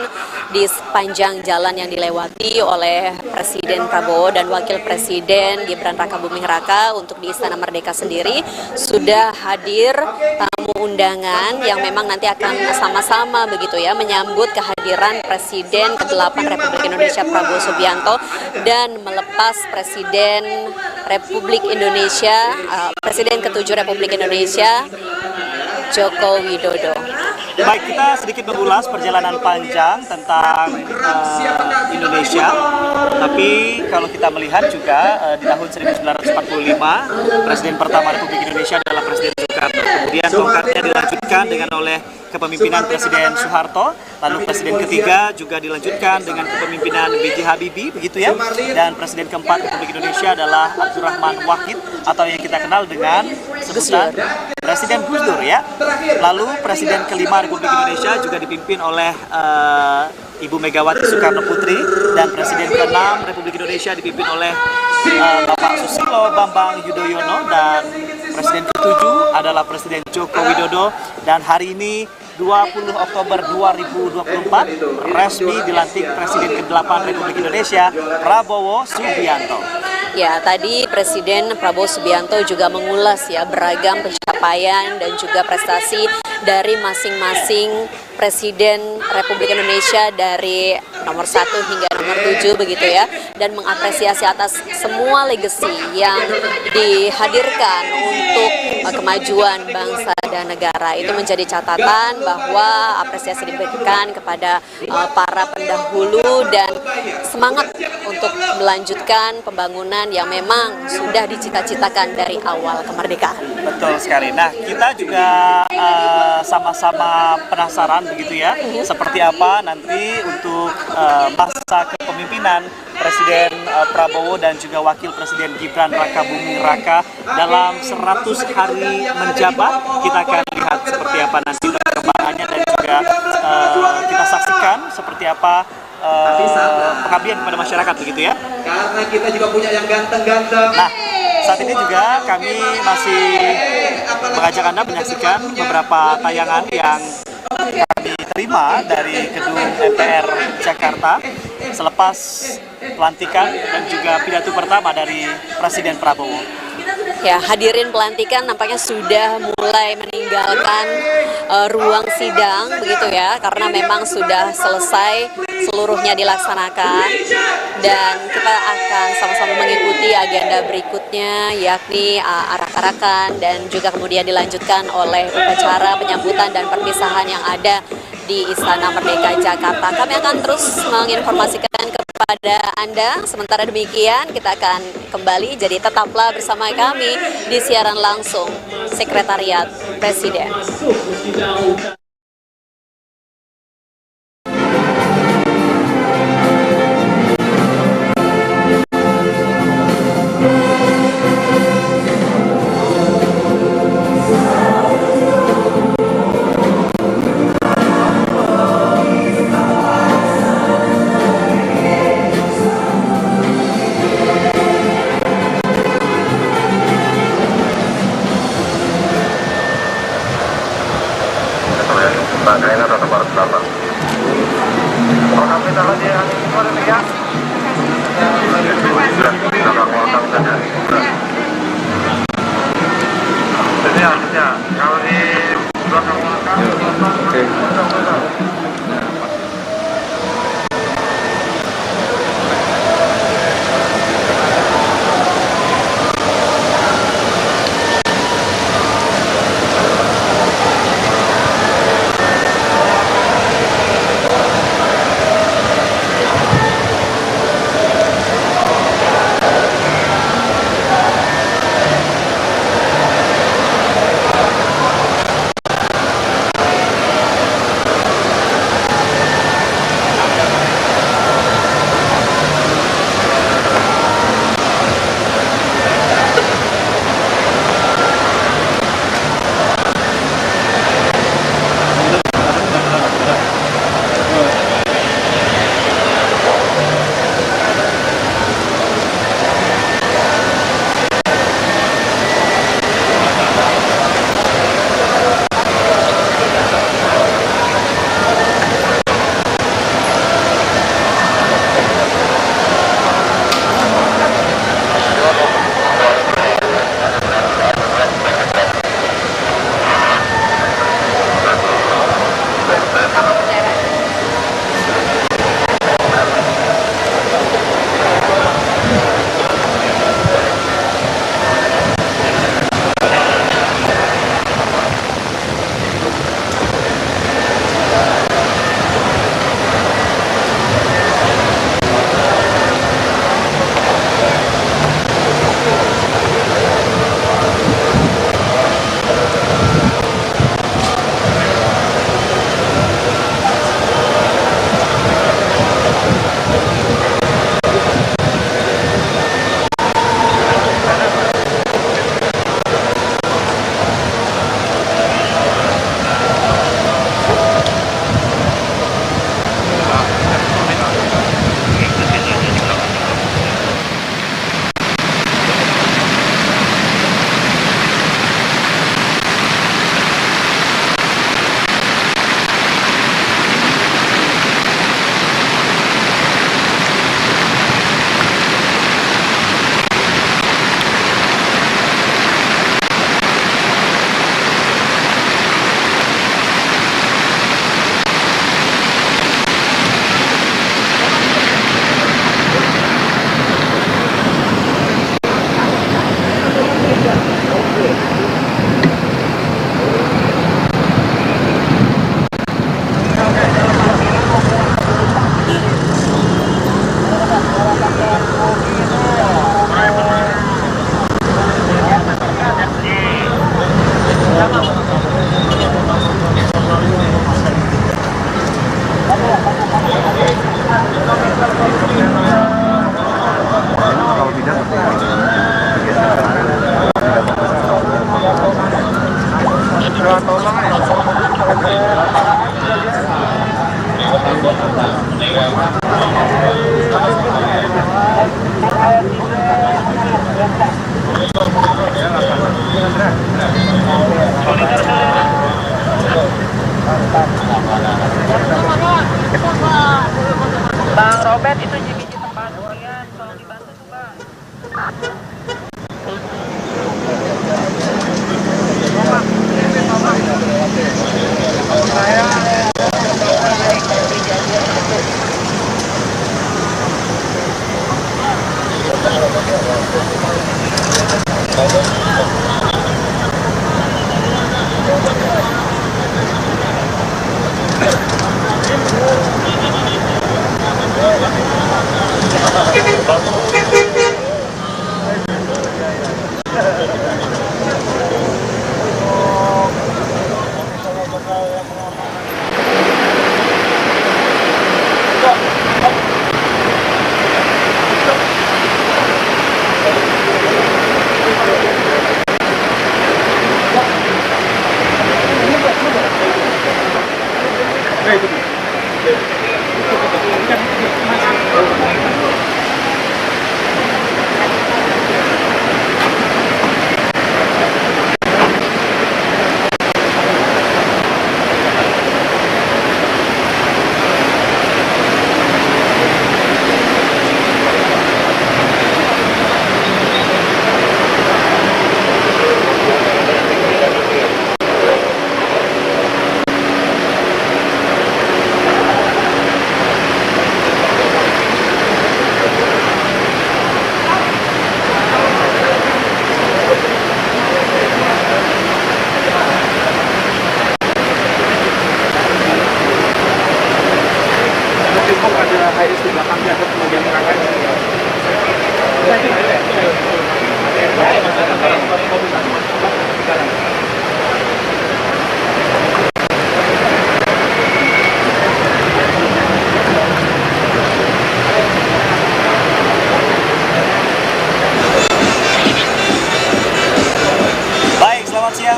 di sepanjang jalan yang dilewati oleh Presiden Prabowo dan Wakil Presiden Gibran Raka Buming Raka, untuk di Istana Merdeka sendiri sudah hadir tamu undangan yang memang nanti akan sama-sama begitu ya menyambut kehadiran Presiden ke-8 Republik Indonesia Prabowo Subianto dan melepas Presiden Republik Indonesia Presiden ke-7 Republik Indonesia Joko Widodo. Baik, kita sedikit mengulas perjalanan panjang tentang Indonesia. Tapi kalau kita melihat juga di tahun 1945, Presiden pertama Republik Indonesia adalah Presiden Soekarno. Kemudian tongkatnya dilanjutkan dengan oleh kepemimpinan Presiden Soeharto. Lalu Presiden ketiga juga dilanjutkan dengan kepemimpinan B.J. Habibie, begitu ya. Dan Presiden keempat Republik Indonesia adalah Abdurrahman Wahid atau yang kita kenal dengan sebutan Presiden Gus Dur ya. Lalu Presiden kelima Republik Indonesia juga dipimpin oleh Ibu Megawati Soekarno Putri, dan Presiden ke-6 Republik Indonesia dipimpin oleh Bapak Susilo Bambang Yudhoyono, dan Presiden ke-7 adalah Presiden Joko Widodo. Dan hari ini 20 Oktober 2024 resmi dilantik Presiden ke-8 Republik Indonesia Prabowo Subianto. Ya, tadi Presiden Prabowo Subianto juga mengulas ya beragam pencapaian dan juga prestasi dari masing-masing Presiden Republik Indonesia dari nomor 1 hingga nomor 7 begitu ya, dan mengapresiasi atas semua legacy yang dihadirkan untuk kemajuan bangsa dan negara. Itu menjadi catatan bahwa apresiasi diberikan kepada para pendahulu dan semangat untuk melanjutkan pembangunan yang memang sudah dicita-citakan dari awal kemerdekaan. Betul sekali. Nah, kita juga sama-sama penasaran begitu ya, seperti apa nanti untuk masa kepemimpinan Presiden Prabowo dan juga Wakil Presiden Gibran Raka Buming Raka dalam 100 hari menjabat. Kita akan lihat seperti apa nanti perkembangannya, dan juga kita saksikan seperti apa pengabdian kepada masyarakat begitu ya. Karena kita juga punya yang ganteng-ganteng. Nah, saat ini juga kami masih mengajak Anda menyaksikan beberapa tayangan yang kami terima dari gedung MPR Jakarta selepas pelantikan dan juga pidato pertama dari Presiden Prabowo. Ya, hadirin pelantikan nampaknya sudah mulai meninggalkan ruang sidang begitu ya, karena memang sudah selesai seluruhnya dilaksanakan, dan kita akan sama-sama mengikuti agenda berikutnya, yakni arak-arakan dan juga kemudian dilanjutkan oleh upacara penyambutan dan perpisahan yang ada di Istana Merdeka Jakarta. Kami akan terus menginformasikan kepada Anda. Sementara demikian, kita akan kembali, jadi tetaplah bersama kami di siaran langsung Sekretariat Presiden. Bang Robert itu biji tempat kalian tolong dibantu juga.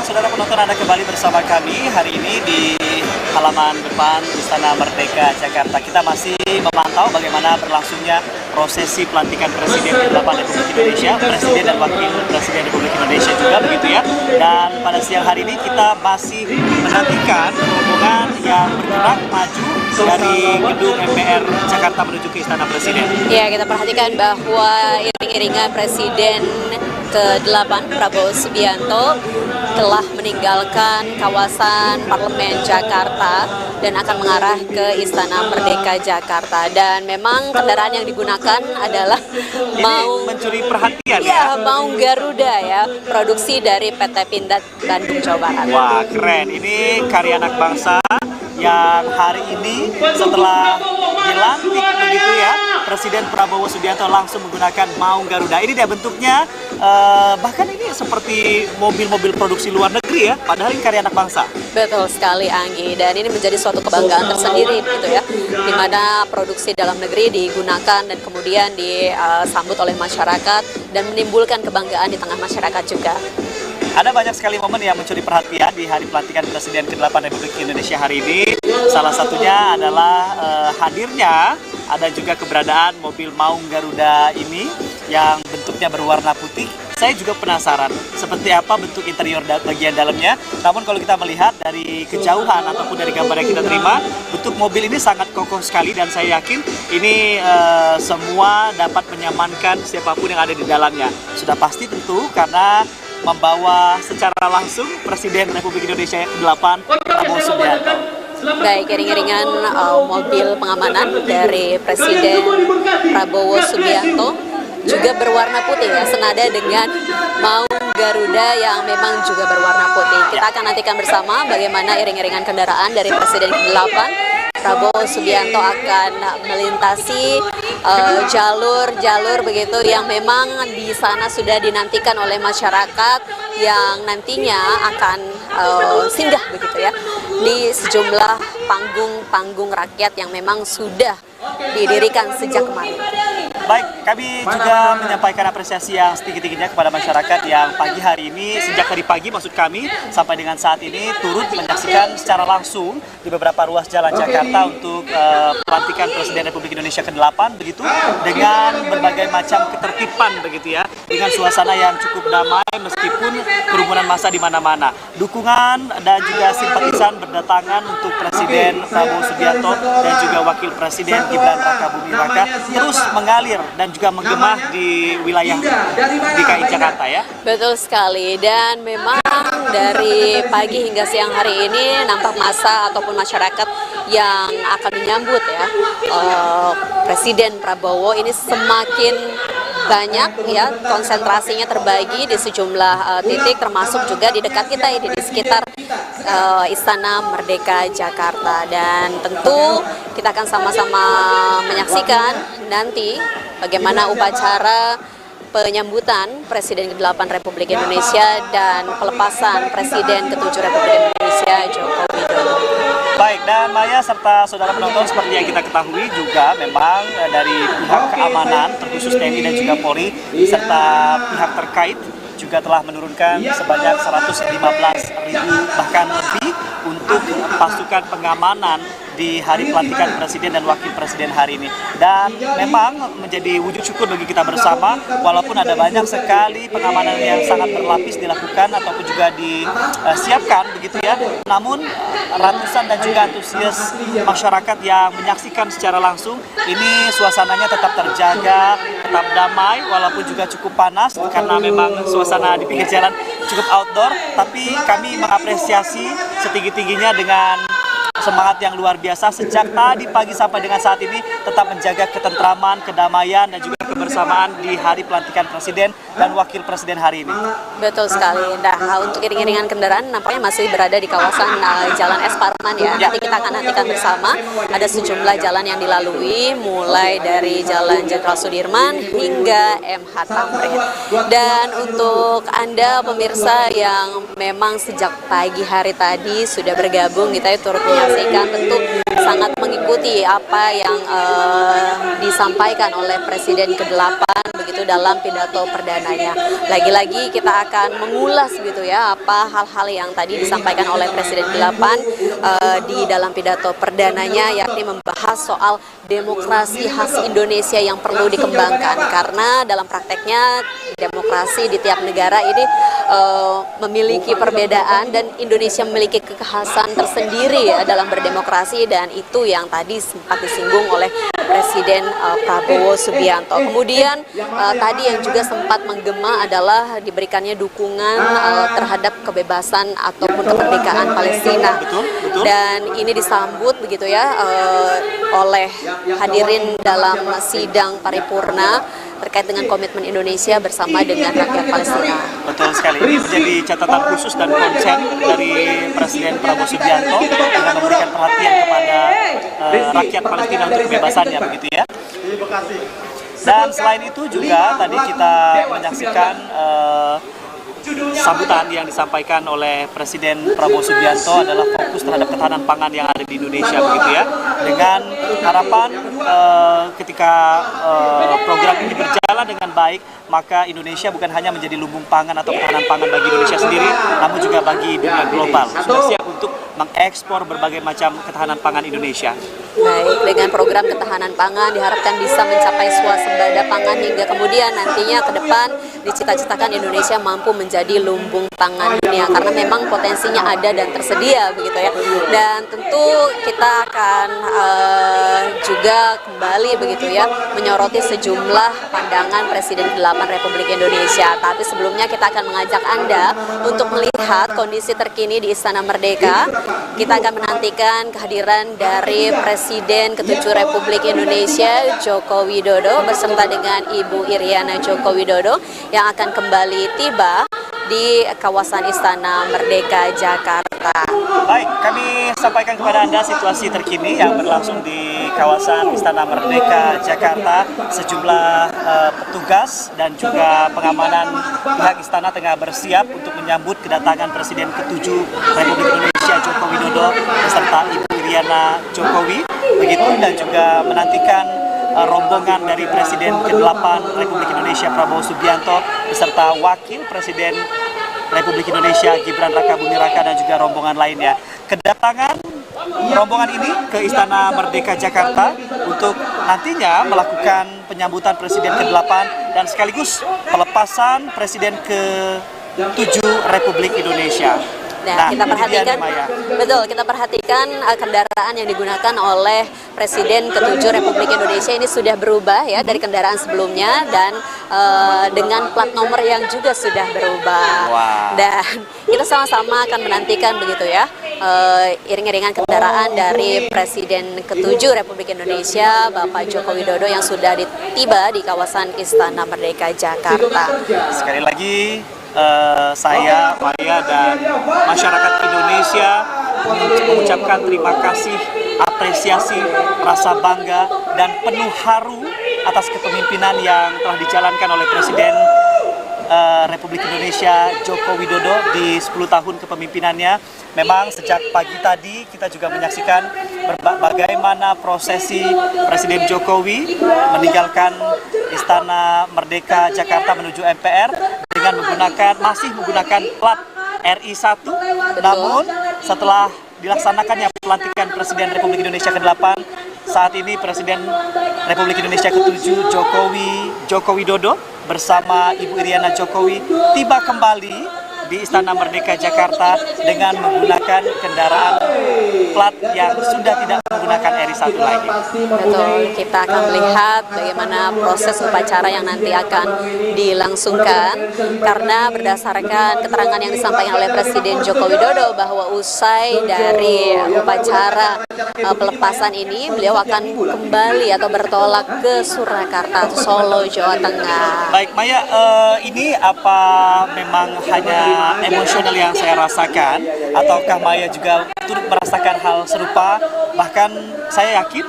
Saudara penonton, Anda kembali bersama kami hari ini di halaman depan Istana Merdeka, Jakarta. Kita masih memantau bagaimana berlangsungnya prosesi pelantikan Presiden ke-8 Republik Indonesia, Presiden dan Wakil Presiden Republik Indonesia juga begitu ya. Dan pada siang hari ini kita masih menantikan rombongan yang bergerak maju dari gedung MPR Jakarta menuju ke Istana Presiden. Ya, kita perhatikan bahwa iring-iringan Presiden ke-8 Prabowo Subianto telah meninggalkan kawasan Parlemen Jakarta dan akan mengarah ke Istana Merdeka Jakarta. Dan memang kendaraan yang digunakan adalah Maung, mencuri perhatian ya, Maung Garuda ya, produksi dari PT Pindad Bandung, Jawa Barat. Wah, keren. Ini karya anak bangsa yang hari ini setelah dilantik begitu ya, Presiden Prabowo Subianto langsung menggunakan Maung Garuda. Ini dia bentuknya, bahkan ini seperti mobil-mobil produksi luar negeri ya, padahal ini karya anak bangsa. Betul sekali, Anggi, dan ini menjadi suatu kebanggaan tersendiri gitu ya, di mana produksi dalam negeri digunakan dan kemudian disambut oleh masyarakat dan menimbulkan kebanggaan di tengah masyarakat juga. Ada banyak sekali momen yang mencuri perhatian di hari pelantikan Presiden ke-8 Republik Indonesia hari ini. Salah satunya adalah hadirnya, ada juga keberadaan mobil Maung Garuda ini yang bentuknya berwarna putih. Saya juga penasaran seperti apa bentuk interior bagian dalamnya. Namun kalau kita melihat dari kejauhan ataupun dari gambar yang kita terima, bentuk mobil ini sangat kokoh sekali dan saya yakin ini semua dapat menyamankan siapapun yang ada di dalamnya. Sudah pasti tentu karena membawa secara langsung Presiden Republik Indonesia ke-8 Prabowo Subianto. Baik, iring-iringan mobil pengamanan dari Presiden Prabowo Subianto juga berwarna putih ya, senada dengan Maung Garuda yang memang juga berwarna putih. Kita akan nantikan bersama bagaimana iring-iringan kendaraan dari Presiden ke-8 Prabowo Subianto akan melintasi jalur-jalur begitu yang memang di sana sudah dinantikan oleh masyarakat yang nantinya akan singgah begitu ya di sejumlah panggung-panggung rakyat yang memang sudah didirikan sejak kemarin. Baik, kami juga menyampaikan apresiasi yang setinggi-tingginya kepada masyarakat yang pagi hari ini, sejak tadi pagi maksud kami, sampai dengan saat ini turut menyaksikan secara langsung di beberapa ruas jalan Jakarta untuk pelantikan Presiden Republik Indonesia ke-8 begitu, dengan berbagai macam ketertiban begitu ya, dengan suasana yang cukup damai meskipun kerumunan massa di mana-mana. Dukungan dan juga simpatisan berdatangan untuk Presiden Prabowo Subianto dan juga Wakil Presiden Gibran Raka Buming Raka terus mengalir dan juga menggema di wilayah DKI Jakarta ya. Betul sekali, dan memang dari pagi hingga siang hari ini nampak massa ataupun masyarakat yang akan menyambut ya Presiden Prabowo ini semakin banyak ya, konsentrasinya terbagi di sejumlah titik, termasuk juga di dekat kita ini di sekitar Istana Merdeka Jakarta. Dan tentu kita akan sama-sama menyaksikan nanti bagaimana upacara penyambutan Presiden ke-8 Republik Indonesia dan pelepasan Presiden ke-7 Republik Indonesia Joko Widodo. Baik, dan Maya serta saudara penonton, seperti yang kita ketahui juga memang dari pihak keamanan terkhusus TNI dan juga Polri serta pihak terkait juga telah menurunkan sebanyak 115.000 bahkan lebih untuk pasukan pengamanan di hari pelantikan Presiden dan Wakil Presiden hari ini. Dan memang menjadi wujud syukur bagi kita bersama, walaupun ada banyak sekali pengamanan yang sangat berlapis dilakukan ataupun juga disiapkan begitu ya, namun ratusan dan juga antusias masyarakat yang menyaksikan secara langsung, ini suasananya tetap terjaga, tetap damai, walaupun juga cukup panas karena memang suasana di pinggir jalan cukup outdoor, tapi kami mengapresiasi setinggi-tingginya dengan semangat yang luar biasa sejak tadi pagi sampai dengan saat ini tetap menjaga ketentraman, kedamaian dan juga kebersamaan di hari pelantikan Presiden dan Wakil Presiden hari ini. Betul sekali. Nah, untuk iring-iringan kendaraan nampaknya masih berada di kawasan Jalan Es Parman ya. Nanti kita akan nantikan bersama, ada sejumlah jalan yang dilalui mulai dari Jalan Jenderal Sudirman hingga MH Tamrin. Dan untuk Anda pemirsa yang memang sejak pagi hari tadi sudah bergabung, kita turut menyaksikan, tentu sangat mengikuti apa yang disampaikan oleh Presiden ke-8 begitu dalam pidato perdananya. Lagi-lagi kita akan mengulas gitu ya apa hal-hal yang tadi disampaikan oleh Presiden ke-8 di dalam pidato perdananya, yakni membahas soal demokrasi khas Indonesia yang perlu dikembangkan, karena dalam prakteknya demokrasi di tiap negara ini memiliki perbedaan dan Indonesia memiliki kekhasan tersendiri ya dalam berdemokrasi, dan itu yang tadi sempat disinggung oleh Presiden Prabowo Subianto. Kemudian tadi yang juga sempat menggema adalah diberikannya dukungan terhadap kebebasan ataupun kemerdekaan Palestina. Dan ini disambut begitu ya oleh hadirin dalam sidang paripurna terkait dengan komitmen Indonesia bersama dengan rakyat Palestina. Betul sekali, ini menjadi catatan khusus dan konsen dari Presiden Prabowo Subianto dengan memberikan perhatian kepada rakyat Palestina untuk kebebasannya begitu ya. Dan selain itu juga tadi kita menyaksikan sambutan yang disampaikan oleh Presiden Prabowo Subianto adalah fokus terhadap ketahanan pangan yang ada di Indonesia begitu ya, dengan harapan ketika program ini berjalan dengan baik, maka Indonesia bukan hanya menjadi lumbung pangan atau ketahanan pangan bagi Indonesia sendiri, namun juga bagi dunia global. Sudah siap untuk mengekspor berbagai macam ketahanan pangan Indonesia. Baik, dengan program ketahanan pangan diharapkan bisa mencapai swasembada pangan hingga kemudian nantinya ke depan dicita-citakan Indonesia mampu menjadi lumbung pangan dunia, karena memang potensinya ada dan tersedia begitu ya. Dan tentu kita akan juga kembali begitu ya menyoroti sejumlah pandangan Presiden ke-8 Republik Indonesia. Tapi sebelumnya kita akan mengajak Anda untuk melihat kondisi terkini di Istana Merdeka. Kita akan menantikan kehadiran dari Presiden ke-7 Republik Indonesia Joko Widodo beserta dengan Ibu Iriana Joko Widodo yang akan kembali tiba di kawasan Istana Merdeka Jakarta. Baik, kami sampaikan kepada Anda situasi terkini yang berlangsung di kawasan Istana Merdeka Jakarta. Sejumlah petugas dan juga pengamanan pihak istana tengah bersiap untuk menyambut kedatangan Presiden ke-7 Republik Indonesia Joko Widodo beserta Ibu Iriana Jokowi begitu, dan juga menantikan rombongan dari Presiden ke-8 Republik Indonesia Prabowo Subianto beserta Wakil Presiden Republik Indonesia Gibran Raka Buming Raka dan juga rombongan lainnya. Kedatangan rombongan ini ke Istana Merdeka Jakarta untuk nantinya melakukan penyambutan Presiden ke-8 dan sekaligus pelepasan Presiden ke-7 Republik Indonesia. Nah, kita perhatikan, betul, kita perhatikan kendaraan yang digunakan oleh Presiden ke-7 Republik Indonesia ini sudah berubah ya dari kendaraan sebelumnya dan dengan plat nomor yang juga sudah berubah. Dan kita sama-sama akan menantikan begitu ya iring-iringan kendaraan dari Presiden ke-7 Republik Indonesia Bapak Joko Widodo yang sudah tiba di kawasan Istana Merdeka Jakarta. Sekali lagi saya, Maya, dan masyarakat Indonesia mengucapkan terima kasih, apresiasi, rasa bangga, dan penuh haru atas kepemimpinan yang telah dijalankan oleh Presiden Republik Indonesia Joko Widodo di 10 tahun kepemimpinannya. Memang sejak pagi tadi kita juga menyaksikan bagaimana prosesi Presiden Jokowi meninggalkan Istana Merdeka Jakarta menuju MPR dengan masih menggunakan plat RI1. Namun setelah dilaksanakannya pelantikan Presiden Republik Indonesia ke-8, saat ini Presiden Republik Indonesia ke-7 Joko Widodo bersama Ibu Iriana Jokowi tiba kembali di Istana Merdeka Jakarta dengan menggunakan kendaraan plat yang sudah tidak menggunakan RI1 lagi. Betul, kita akan melihat bagaimana proses upacara yang nanti akan dilangsungkan karena berdasarkan keterangan yang disampaikan oleh Presiden Joko Widodo bahwa usai dari upacara pelepasan ini beliau akan kembali atau bertolak ke Surakarta, Solo, Jawa Tengah. Baik Maya, ini apa memang hanya emosional yang saya rasakan ataukah Maya juga turut merasakan hal serupa? Bahkan saya yakin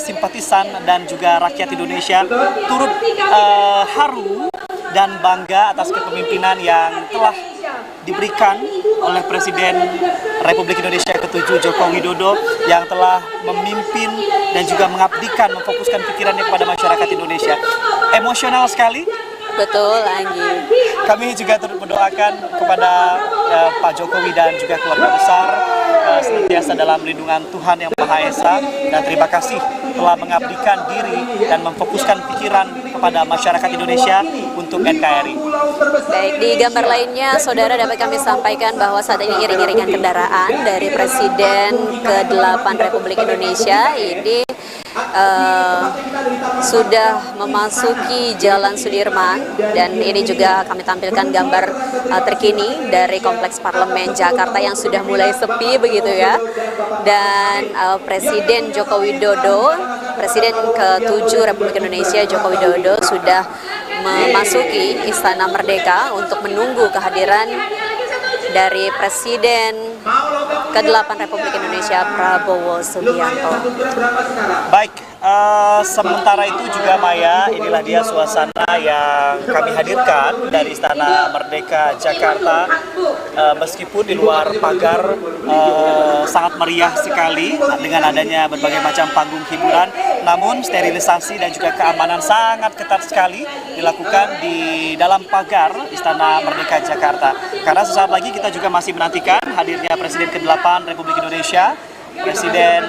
simpatisan dan juga rakyat Indonesia turut haru dan bangga atas kepemimpinan yang telah diberikan oleh Presiden Republik Indonesia ke-7 Joko Widodo yang telah memimpin dan juga mengabdikan, memfokuskan pikirannya kepada masyarakat Indonesia. Emosional sekali. Betul, Anggi. Kami juga turut mendoakan kepada Pak Jokowi dan juga keluarga besar senantiasa dalam lindungan Tuhan Yang Maha Esa, dan terima kasih telah mengabdikan diri dan memfokuskan pikiran kepada masyarakat Indonesia untuk NKRI. Baik, di gambar lainnya, saudara, dapat kami sampaikan bahwa saat ini iring-iringan kendaraan dari Presiden ke-8 Republik Indonesia ini sudah memasuki Jalan Sudirman, dan ini juga kami tampilkan gambar terkini dari Kompleks Parlemen Jakarta yang sudah mulai sepi begitu ya. Dan Presiden Joko Widodo, Presiden ke-7 Republik Indonesia Joko Widodo sudah memasuki Istana Merdeka untuk menunggu kehadiran dari Presiden ke-8 Republik Indonesia Prabowo Subianto. Baik, sementara itu juga Maya, inilah dia suasana yang kami hadirkan dari Istana Merdeka Jakarta. Meskipun di luar pagar sangat meriah sekali dengan adanya berbagai macam panggung hiburan, namun sterilisasi dan juga keamanan sangat ketat sekali dilakukan di dalam pagar Istana Merdeka Jakarta. Karena sesaat lagi kita juga masih menantikan hadirnya Presiden ke-8 Republik Indonesia, Presiden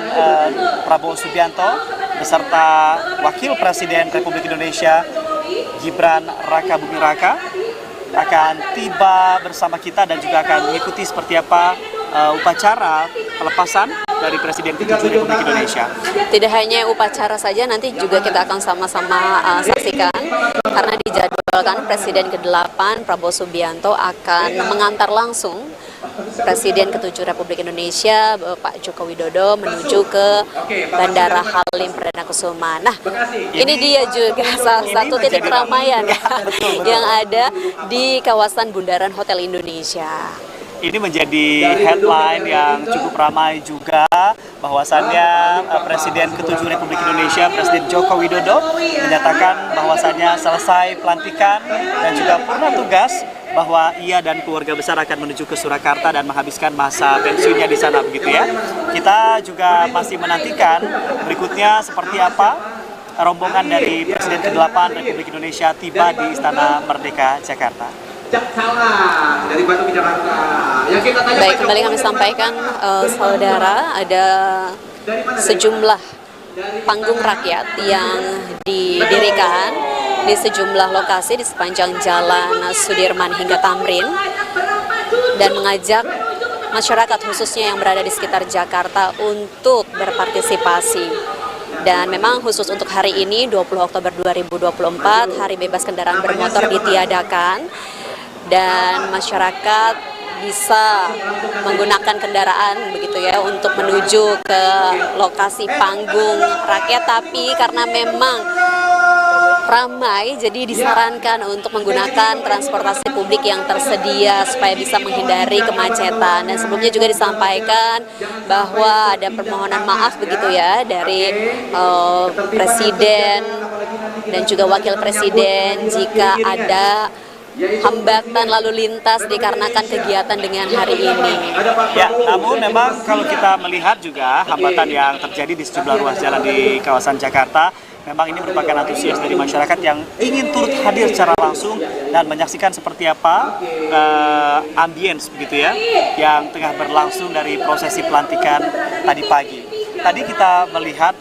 Prabowo Subianto beserta Wakil Presiden Republik Indonesia Gibran Raka Buming Raka akan tiba bersama kita dan juga akan mengikuti seperti apa upacara pelepasan dari Presiden ke-7 Republik Indonesia. Tidak hanya upacara saja, nanti juga kita akan sama-sama saksikan karena dijadwalkan Presiden ke-8 Prabowo Subianto akan mengantar langsung Presiden ke-7 Republik Indonesia Bapak Joko Widodo menuju ke Bandara Halim Perdana Kusuma. Nah, ini dia juga salah satu titik keramaian yang ada di kawasan Bundaran Hotel Indonesia. Ini menjadi headline yang cukup ramai juga, bahwasannya Presiden ke-7 Republik Indonesia, Presiden Joko Widodo, menyatakan bahwasannya selesai pelantikan dan juga purna tugas, bahwa ia dan keluarga besar akan menuju ke Surakarta dan menghabiskan masa pensiunnya di sana begitu ya. Kita juga masih menantikan berikutnya seperti apa rombongan dari Presiden ke-8 Republik Indonesia tiba di Istana Merdeka, Jakarta. Dari Bandung ke Jakarta. Baik, kembali kami sampaikan, saudara, ada sejumlah panggung rakyat yang didirikan di sejumlah lokasi di sepanjang Jalan Sudirman hingga Tamrin dan mengajak masyarakat khususnya yang berada di sekitar Jakarta untuk berpartisipasi. Dan memang khusus untuk hari ini 20 Oktober 2024 hari bebas kendaraan bermotor ditiadakan dan masyarakat bisa menggunakan kendaraan begitu ya untuk menuju ke lokasi panggung rakyat, tapi karena memang ramai jadi disarankan untuk menggunakan transportasi publik yang tersedia supaya bisa menghindari kemacetan. Dan sebelumnya juga disampaikan bahwa ada permohonan maaf begitu ya dari Presiden dan juga Wakil Presiden jika ada hambatan lalu lintas dikarenakan kegiatan dengan hari ini. Ya, namun memang kalau kita melihat juga hambatan yang terjadi di sejumlah ruas jalan di kawasan Jakarta, memang ini merupakan antusias dari masyarakat yang ingin turut hadir secara langsung dan menyaksikan seperti apa ambience begitu ya yang tengah berlangsung dari prosesi pelantikan tadi pagi. Tadi kita melihat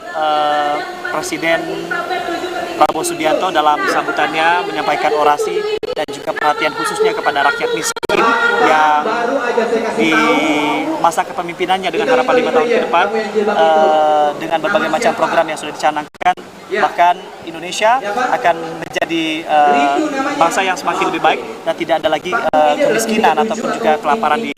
Presiden Prabowo Subianto dalam sambutannya menyampaikan orasi dan juga perhatian khususnya kepada rakyat miskin yang di masa kepemimpinannya dengan harapan 5 tahun ke depan dengan berbagai macam program yang sudah dicanangkan, bahkan Indonesia akan menjadi bangsa yang semakin lebih baik dan tidak ada lagi kemiskinan ataupun juga kelaparan di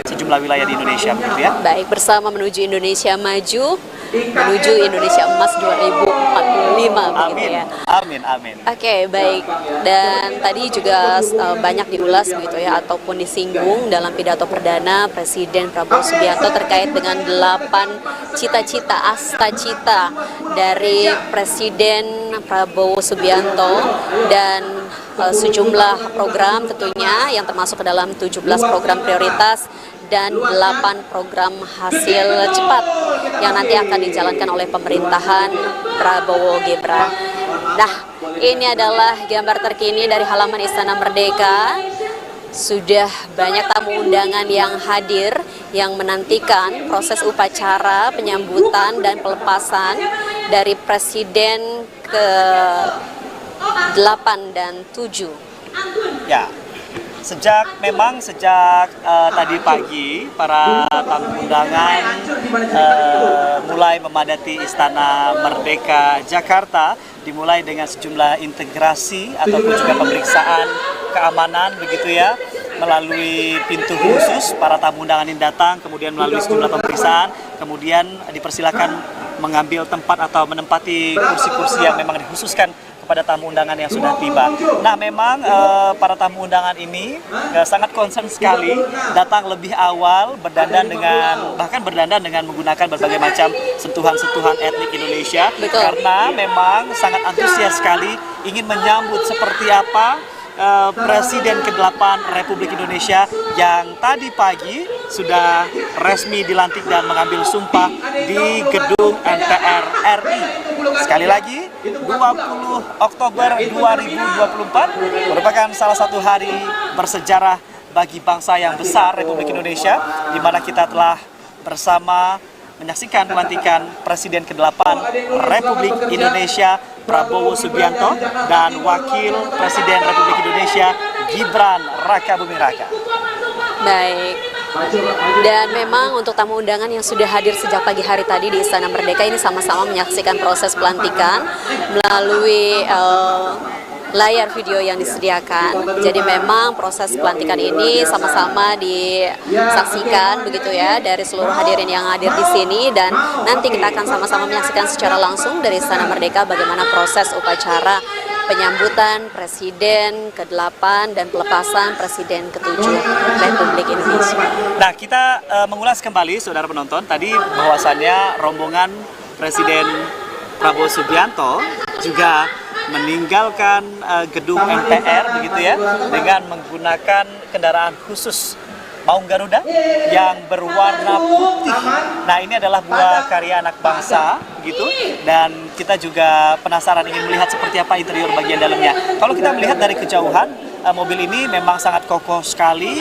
sejumlah wilayah di Indonesia, begitu ya. Baik, bersama menuju Indonesia maju, menuju Indonesia emas 2045 begitu ya. Amin, amin. Oke, baik. Dan tadi juga banyak diulas begitu ya ataupun disinggung dalam pidato perdana Presiden Prabowo Subianto terkait dengan 8 cita-cita, asta-cita dari Presiden Prabowo Subianto dan sejumlah program tentunya yang termasuk ke dalam 17 program prioritas dan 8 program hasil cepat yang nanti akan dijalankan oleh pemerintahan Prabowo Gibran. Nah, ini adalah gambar terkini dari halaman Istana Merdeka. Sudah banyak tamu undangan yang hadir yang menantikan proses upacara penyambutan dan pelepasan dari Presiden ke-8 dan 7. Ya. Sejak tadi pagi para tamu undangan mulai memadati Istana Merdeka Jakarta, dimulai dengan sejumlah integrasi ataupun juga pemeriksaan keamanan begitu ya, melalui pintu khusus para tamu undangan yang datang, kemudian melalui sejumlah pemeriksaan, kemudian dipersilakan mengambil tempat atau menempati kursi-kursi yang memang dikhususkan pada tamu undangan yang sudah tiba. Nah, memang para tamu undangan ini sangat concern sekali datang lebih awal, bahkan berdandan dengan menggunakan berbagai macam sentuhan-sentuhan etnik Indonesia. Betul. Karena memang sangat antusias sekali ingin menyambut seperti apa Presiden ke-8 Republik Indonesia yang tadi pagi sudah resmi dilantik dan mengambil sumpah di gedung MPR RI. Sekali lagi, 20 Oktober 2024 merupakan salah satu hari bersejarah bagi bangsa yang besar Republik Indonesia, di mana kita telah bersama menyaksikan pelantikan Presiden ke-8 Republik Indonesia Prabowo Subianto dan Wakil Presiden Republik Indonesia Gibran Raka Buming Raka. Baik. Dan memang untuk tamu undangan yang sudah hadir sejak pagi hari tadi di Istana Merdeka ini sama-sama menyaksikan proses pelantikan melalui layar video yang disediakan. Jadi memang proses pelantikan ini sama-sama disaksikan begitu ya dari seluruh hadirin yang hadir di sini, dan nanti kita akan sama-sama menyaksikan secara langsung dari Istana Merdeka bagaimana proses upacara penyambutan Presiden ke-8 dan pelepasan Presiden ke-7 Republik Indonesia. Nah, kita mengulas kembali saudara penonton tadi bahwasannya rombongan Presiden Prabowo Subianto juga meninggalkan gedung MPR begitu ya dengan menggunakan kendaraan khusus Maung Garuda yang berwarna putih. Nah, ini adalah buah karya anak bangsa, begitu. Dan kita juga penasaran ingin melihat seperti apa interior bagian dalamnya. Kalau kita melihat dari kejauhan, mobil ini memang sangat kokoh sekali,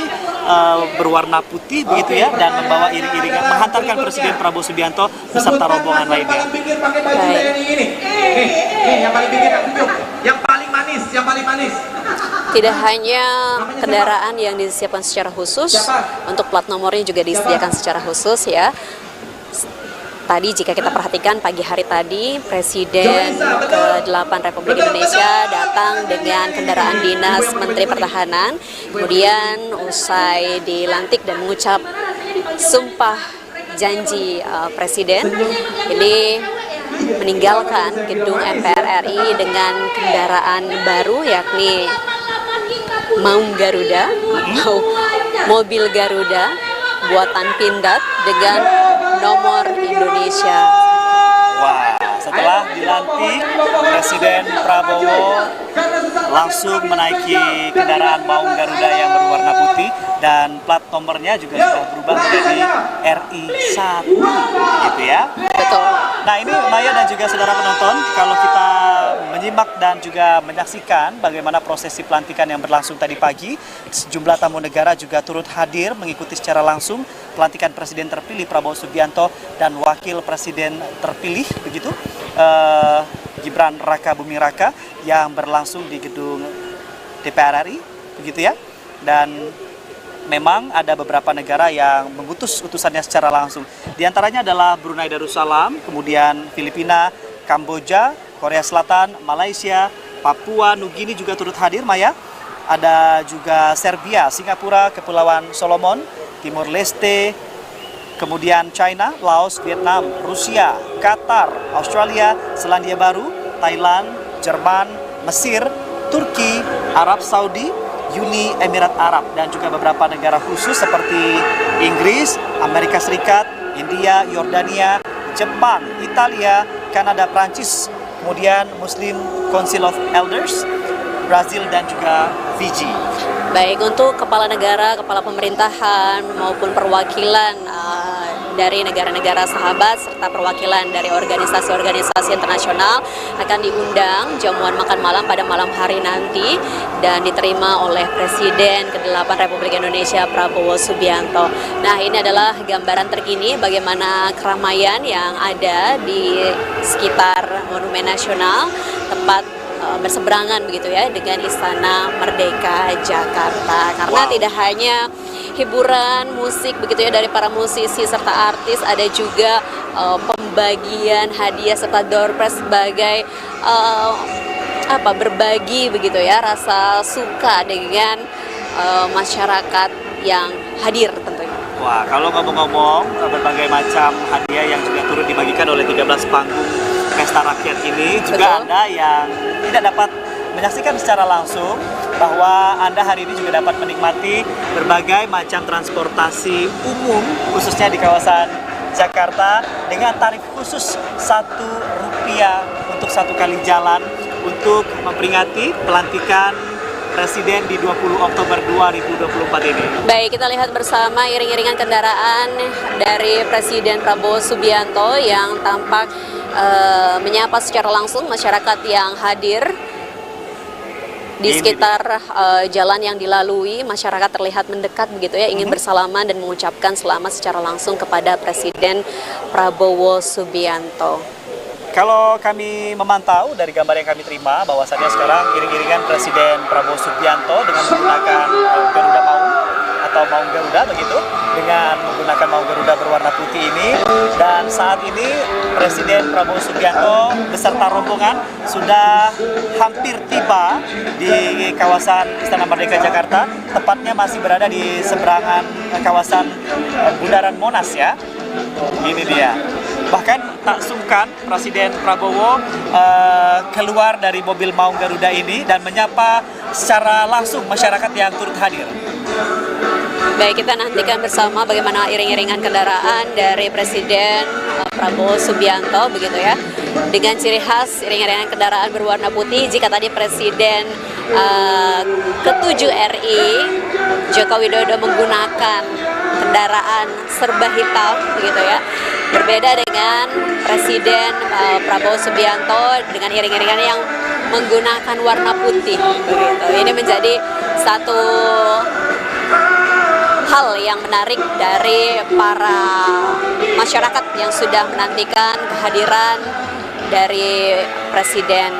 berwarna putih begitu ya, dan membawa iring-iringan menghantarkan Presiden Prabowo Subianto beserta rombongan lainnya. Yang paling manis. Tidak hanya kendaraan yang disiapkan secara khusus, untuk plat nomornya juga disediakan secara khusus ya. Tadi jika kita perhatikan pagi hari tadi, Presiden ke-8 Republik Indonesia datang dengan kendaraan dinas Menteri Pertahanan. Kemudian usai dilantik dan mengucap sumpah janji Presiden, ini meninggalkan gedung MPR RI dengan kendaraan baru yakni Maung Garuda, mobil Garuda buatan Pindad dengan nomor Indonesia. Wah, setelah dilantik, Presiden Prabowo langsung menaiki kendaraan Maung Garuda yang berwarna putih dan plat nomornya juga sudah berubah menjadi RI1, gitu ya. Betul. Nah, ini Maya dan juga saudara penonton, kalau kita menyimak dan juga menyaksikan bagaimana prosesi pelantikan yang berlangsung tadi pagi, sejumlah tamu negara juga turut hadir mengikuti secara langsung pelantikan Presiden terpilih Prabowo Subianto dan Wakil Presiden terpilih, begitu, Gibran Raka Buming Raka, yang berlangsung di gedung DPR RI, begitu ya. Dan memang ada beberapa negara yang mengutus utusannya secara langsung. Di antaranya adalah Brunei Darussalam, kemudian Filipina, Kamboja, Korea Selatan, Malaysia, Papua Nugini juga turut hadir, Maya. Ada juga Serbia, Singapura, Kepulauan Solomon, Timor Leste, kemudian China, Laos, Vietnam, Rusia, Qatar, Australia, Selandia Baru, Thailand, Jerman, Mesir, Turki, Arab Saudi, Uni Emirat Arab, dan juga beberapa negara khusus seperti Inggris, Amerika Serikat, India, Yordania, Jepang, Italia, Kanada, Prancis, kemudian Muslim Council of Elders, Brazil, dan juga Fiji. Baik, untuk kepala negara, kepala pemerintahan maupun perwakilan dari negara-negara sahabat serta perwakilan dari organisasi-organisasi internasional akan diundang jamuan makan malam pada malam hari nanti dan diterima oleh Presiden ke-8 Republik Indonesia Prabowo Subianto. Nah, ini adalah gambaran terkini bagaimana keramaian yang ada di sekitar Monumen Nasional, tepat berseberangan begitu ya dengan Istana Merdeka Jakarta. Karena tidak hanya hiburan musik begitu ya dari para musisi serta artis, ada juga pembagian hadiah serta door prize sebagai berbagi begitu ya rasa suka dengan masyarakat yang hadir tentunya. Wah, kalau ngomong-ngomong berbagai macam hadiah yang juga turut dibagikan oleh 13 panggung pesta rakyat ini, juga Anda yang tidak dapat menyaksikan secara langsung bahwa Anda hari ini juga dapat menikmati berbagai macam transportasi umum khususnya di kawasan Jakarta dengan tarif khusus Rp1 untuk satu kali jalan untuk memperingati pelantikan Presiden di 20 Oktober 2024 ini. Baik, kita lihat bersama iring-iringan kendaraan dari Presiden Prabowo Subianto yang tampak menyapa secara langsung masyarakat yang hadir di sekitar jalan yang dilalui. Masyarakat terlihat mendekat begitu ya, ingin bersalaman dan mengucapkan selamat secara langsung kepada Presiden Prabowo Subianto. Kalau kami memantau dari gambar yang kami terima, bahwasannya sekarang iring-iringan Presiden Prabowo Subianto dengan menggunakan Garuda Maung atau Maung Garuda begitu, dengan menggunakan Maung Garuda berwarna putih ini, dan saat ini Presiden Prabowo Subianto beserta rombongan sudah hampir tiba di kawasan Istana Merdeka Jakarta, tepatnya masih berada di seberangan kawasan Bundaran Monas ya. Ini dia. Bahkan tak sungkan Presiden Prabowo keluar dari mobil Maung Garuda ini dan menyapa secara langsung masyarakat yang turut hadir. Baik, kita nantikan bersama bagaimana iring-iringan kendaraan dari Presiden Prabowo Subianto begitu ya, dengan ciri khas iring-iringan kendaraan berwarna putih. Jika tadi Presiden ke-7 RI, Joko Widodo menggunakan kendaraan serba hitam, begitu ya. Berbeda dengan Presiden Prabowo Subianto dengan iring-iringan yang menggunakan warna putih, begitu. Ini menjadi satu hal yang menarik dari para masyarakat yang sudah menantikan kehadiran dari Presiden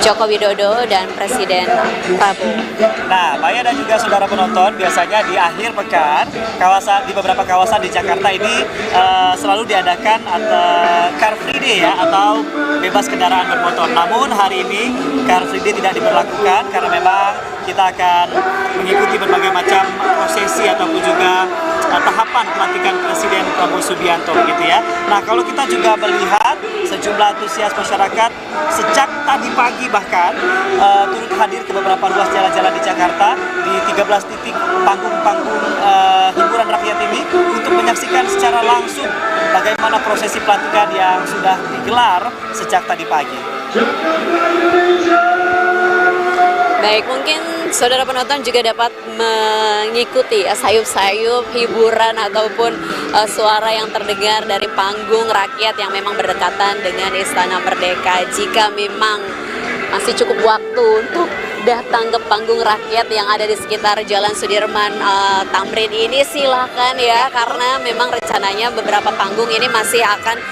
Joko Widodo dan Presiden Prabowo. Nah, Maya dan juga saudara penonton, biasanya di akhir pekan di beberapa kawasan di Jakarta ini selalu diadakan Car Free Day ya, atau bebas kendaraan bermotor. Namun hari ini Car Free Day tidak diberlakukan karena memang kita akan mengikuti berbagai macam prosesi ataupun juga tahapan pelantikan Presiden Prabowo Subianto, gitu ya. Nah, kalau kita juga melihat sejumlah antusias masyarakat sejak tadi pagi bahkan turut hadir ke beberapa ruas jalan-jalan di Jakarta di 13 titik panggung-panggung hiburan rakyat ini untuk menyaksikan secara langsung bagaimana prosesi pelantikan yang sudah digelar sejak tadi pagi. Baik, mungkin saudara penonton juga dapat mengikuti sayup-sayup hiburan ataupun suara yang terdengar dari panggung rakyat yang memang berdekatan dengan Istana Merdeka. Jika memang masih cukup waktu untuk datang ke panggung rakyat yang ada di sekitar Jalan Sudirman Tamrin ini, silakan ya, karena memang rencananya beberapa panggung ini masih akan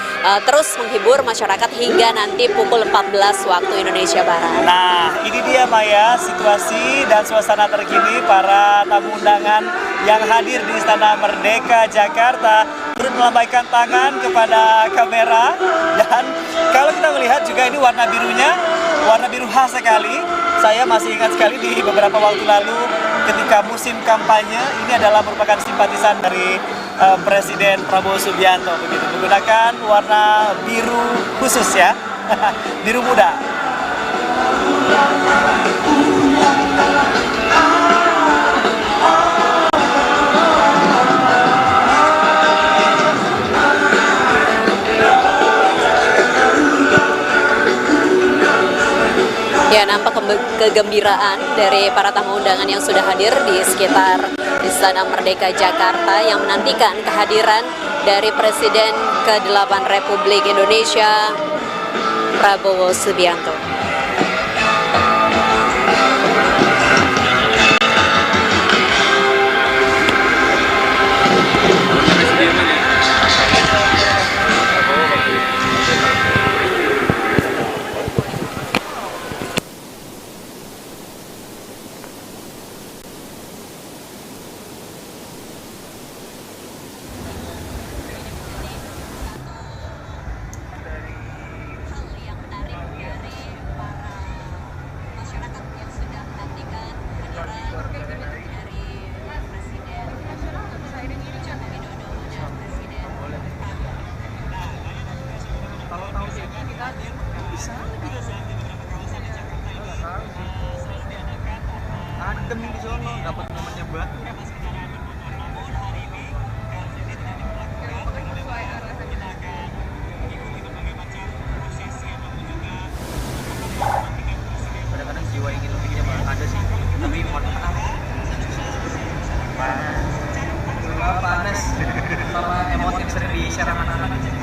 terus menghibur masyarakat hingga nanti pukul 14 waktu Indonesia Barat. Nah, ini dia Maya, situasi dan suasana terkini para tamu undangan yang hadir di Istana Merdeka Jakarta turut melambaikan tangan kepada kamera, dan kalau kita melihat juga ini warna birunya, warna biru khas sekali. Saya masih ingat sekali di beberapa waktu lalu ketika musim kampanye, ini adalah merupakan simpatisan dari Presiden Prabowo Subianto, begitu, menggunakan warna biru khusus ya, biru muda. Ya, nampak kegembiraan dari para tamu undangan yang sudah hadir di sekitar Istana Merdeka Jakarta yang menantikan kehadiran dari Presiden ke-8 Republik Indonesia, Prabowo Subianto. Adem di sono, dapat momennya batu. Kadang-kadang jiwa ingin lebihnya ada sih, tapi mohon maaf. Panas, sama emosi sering di share anak-anak.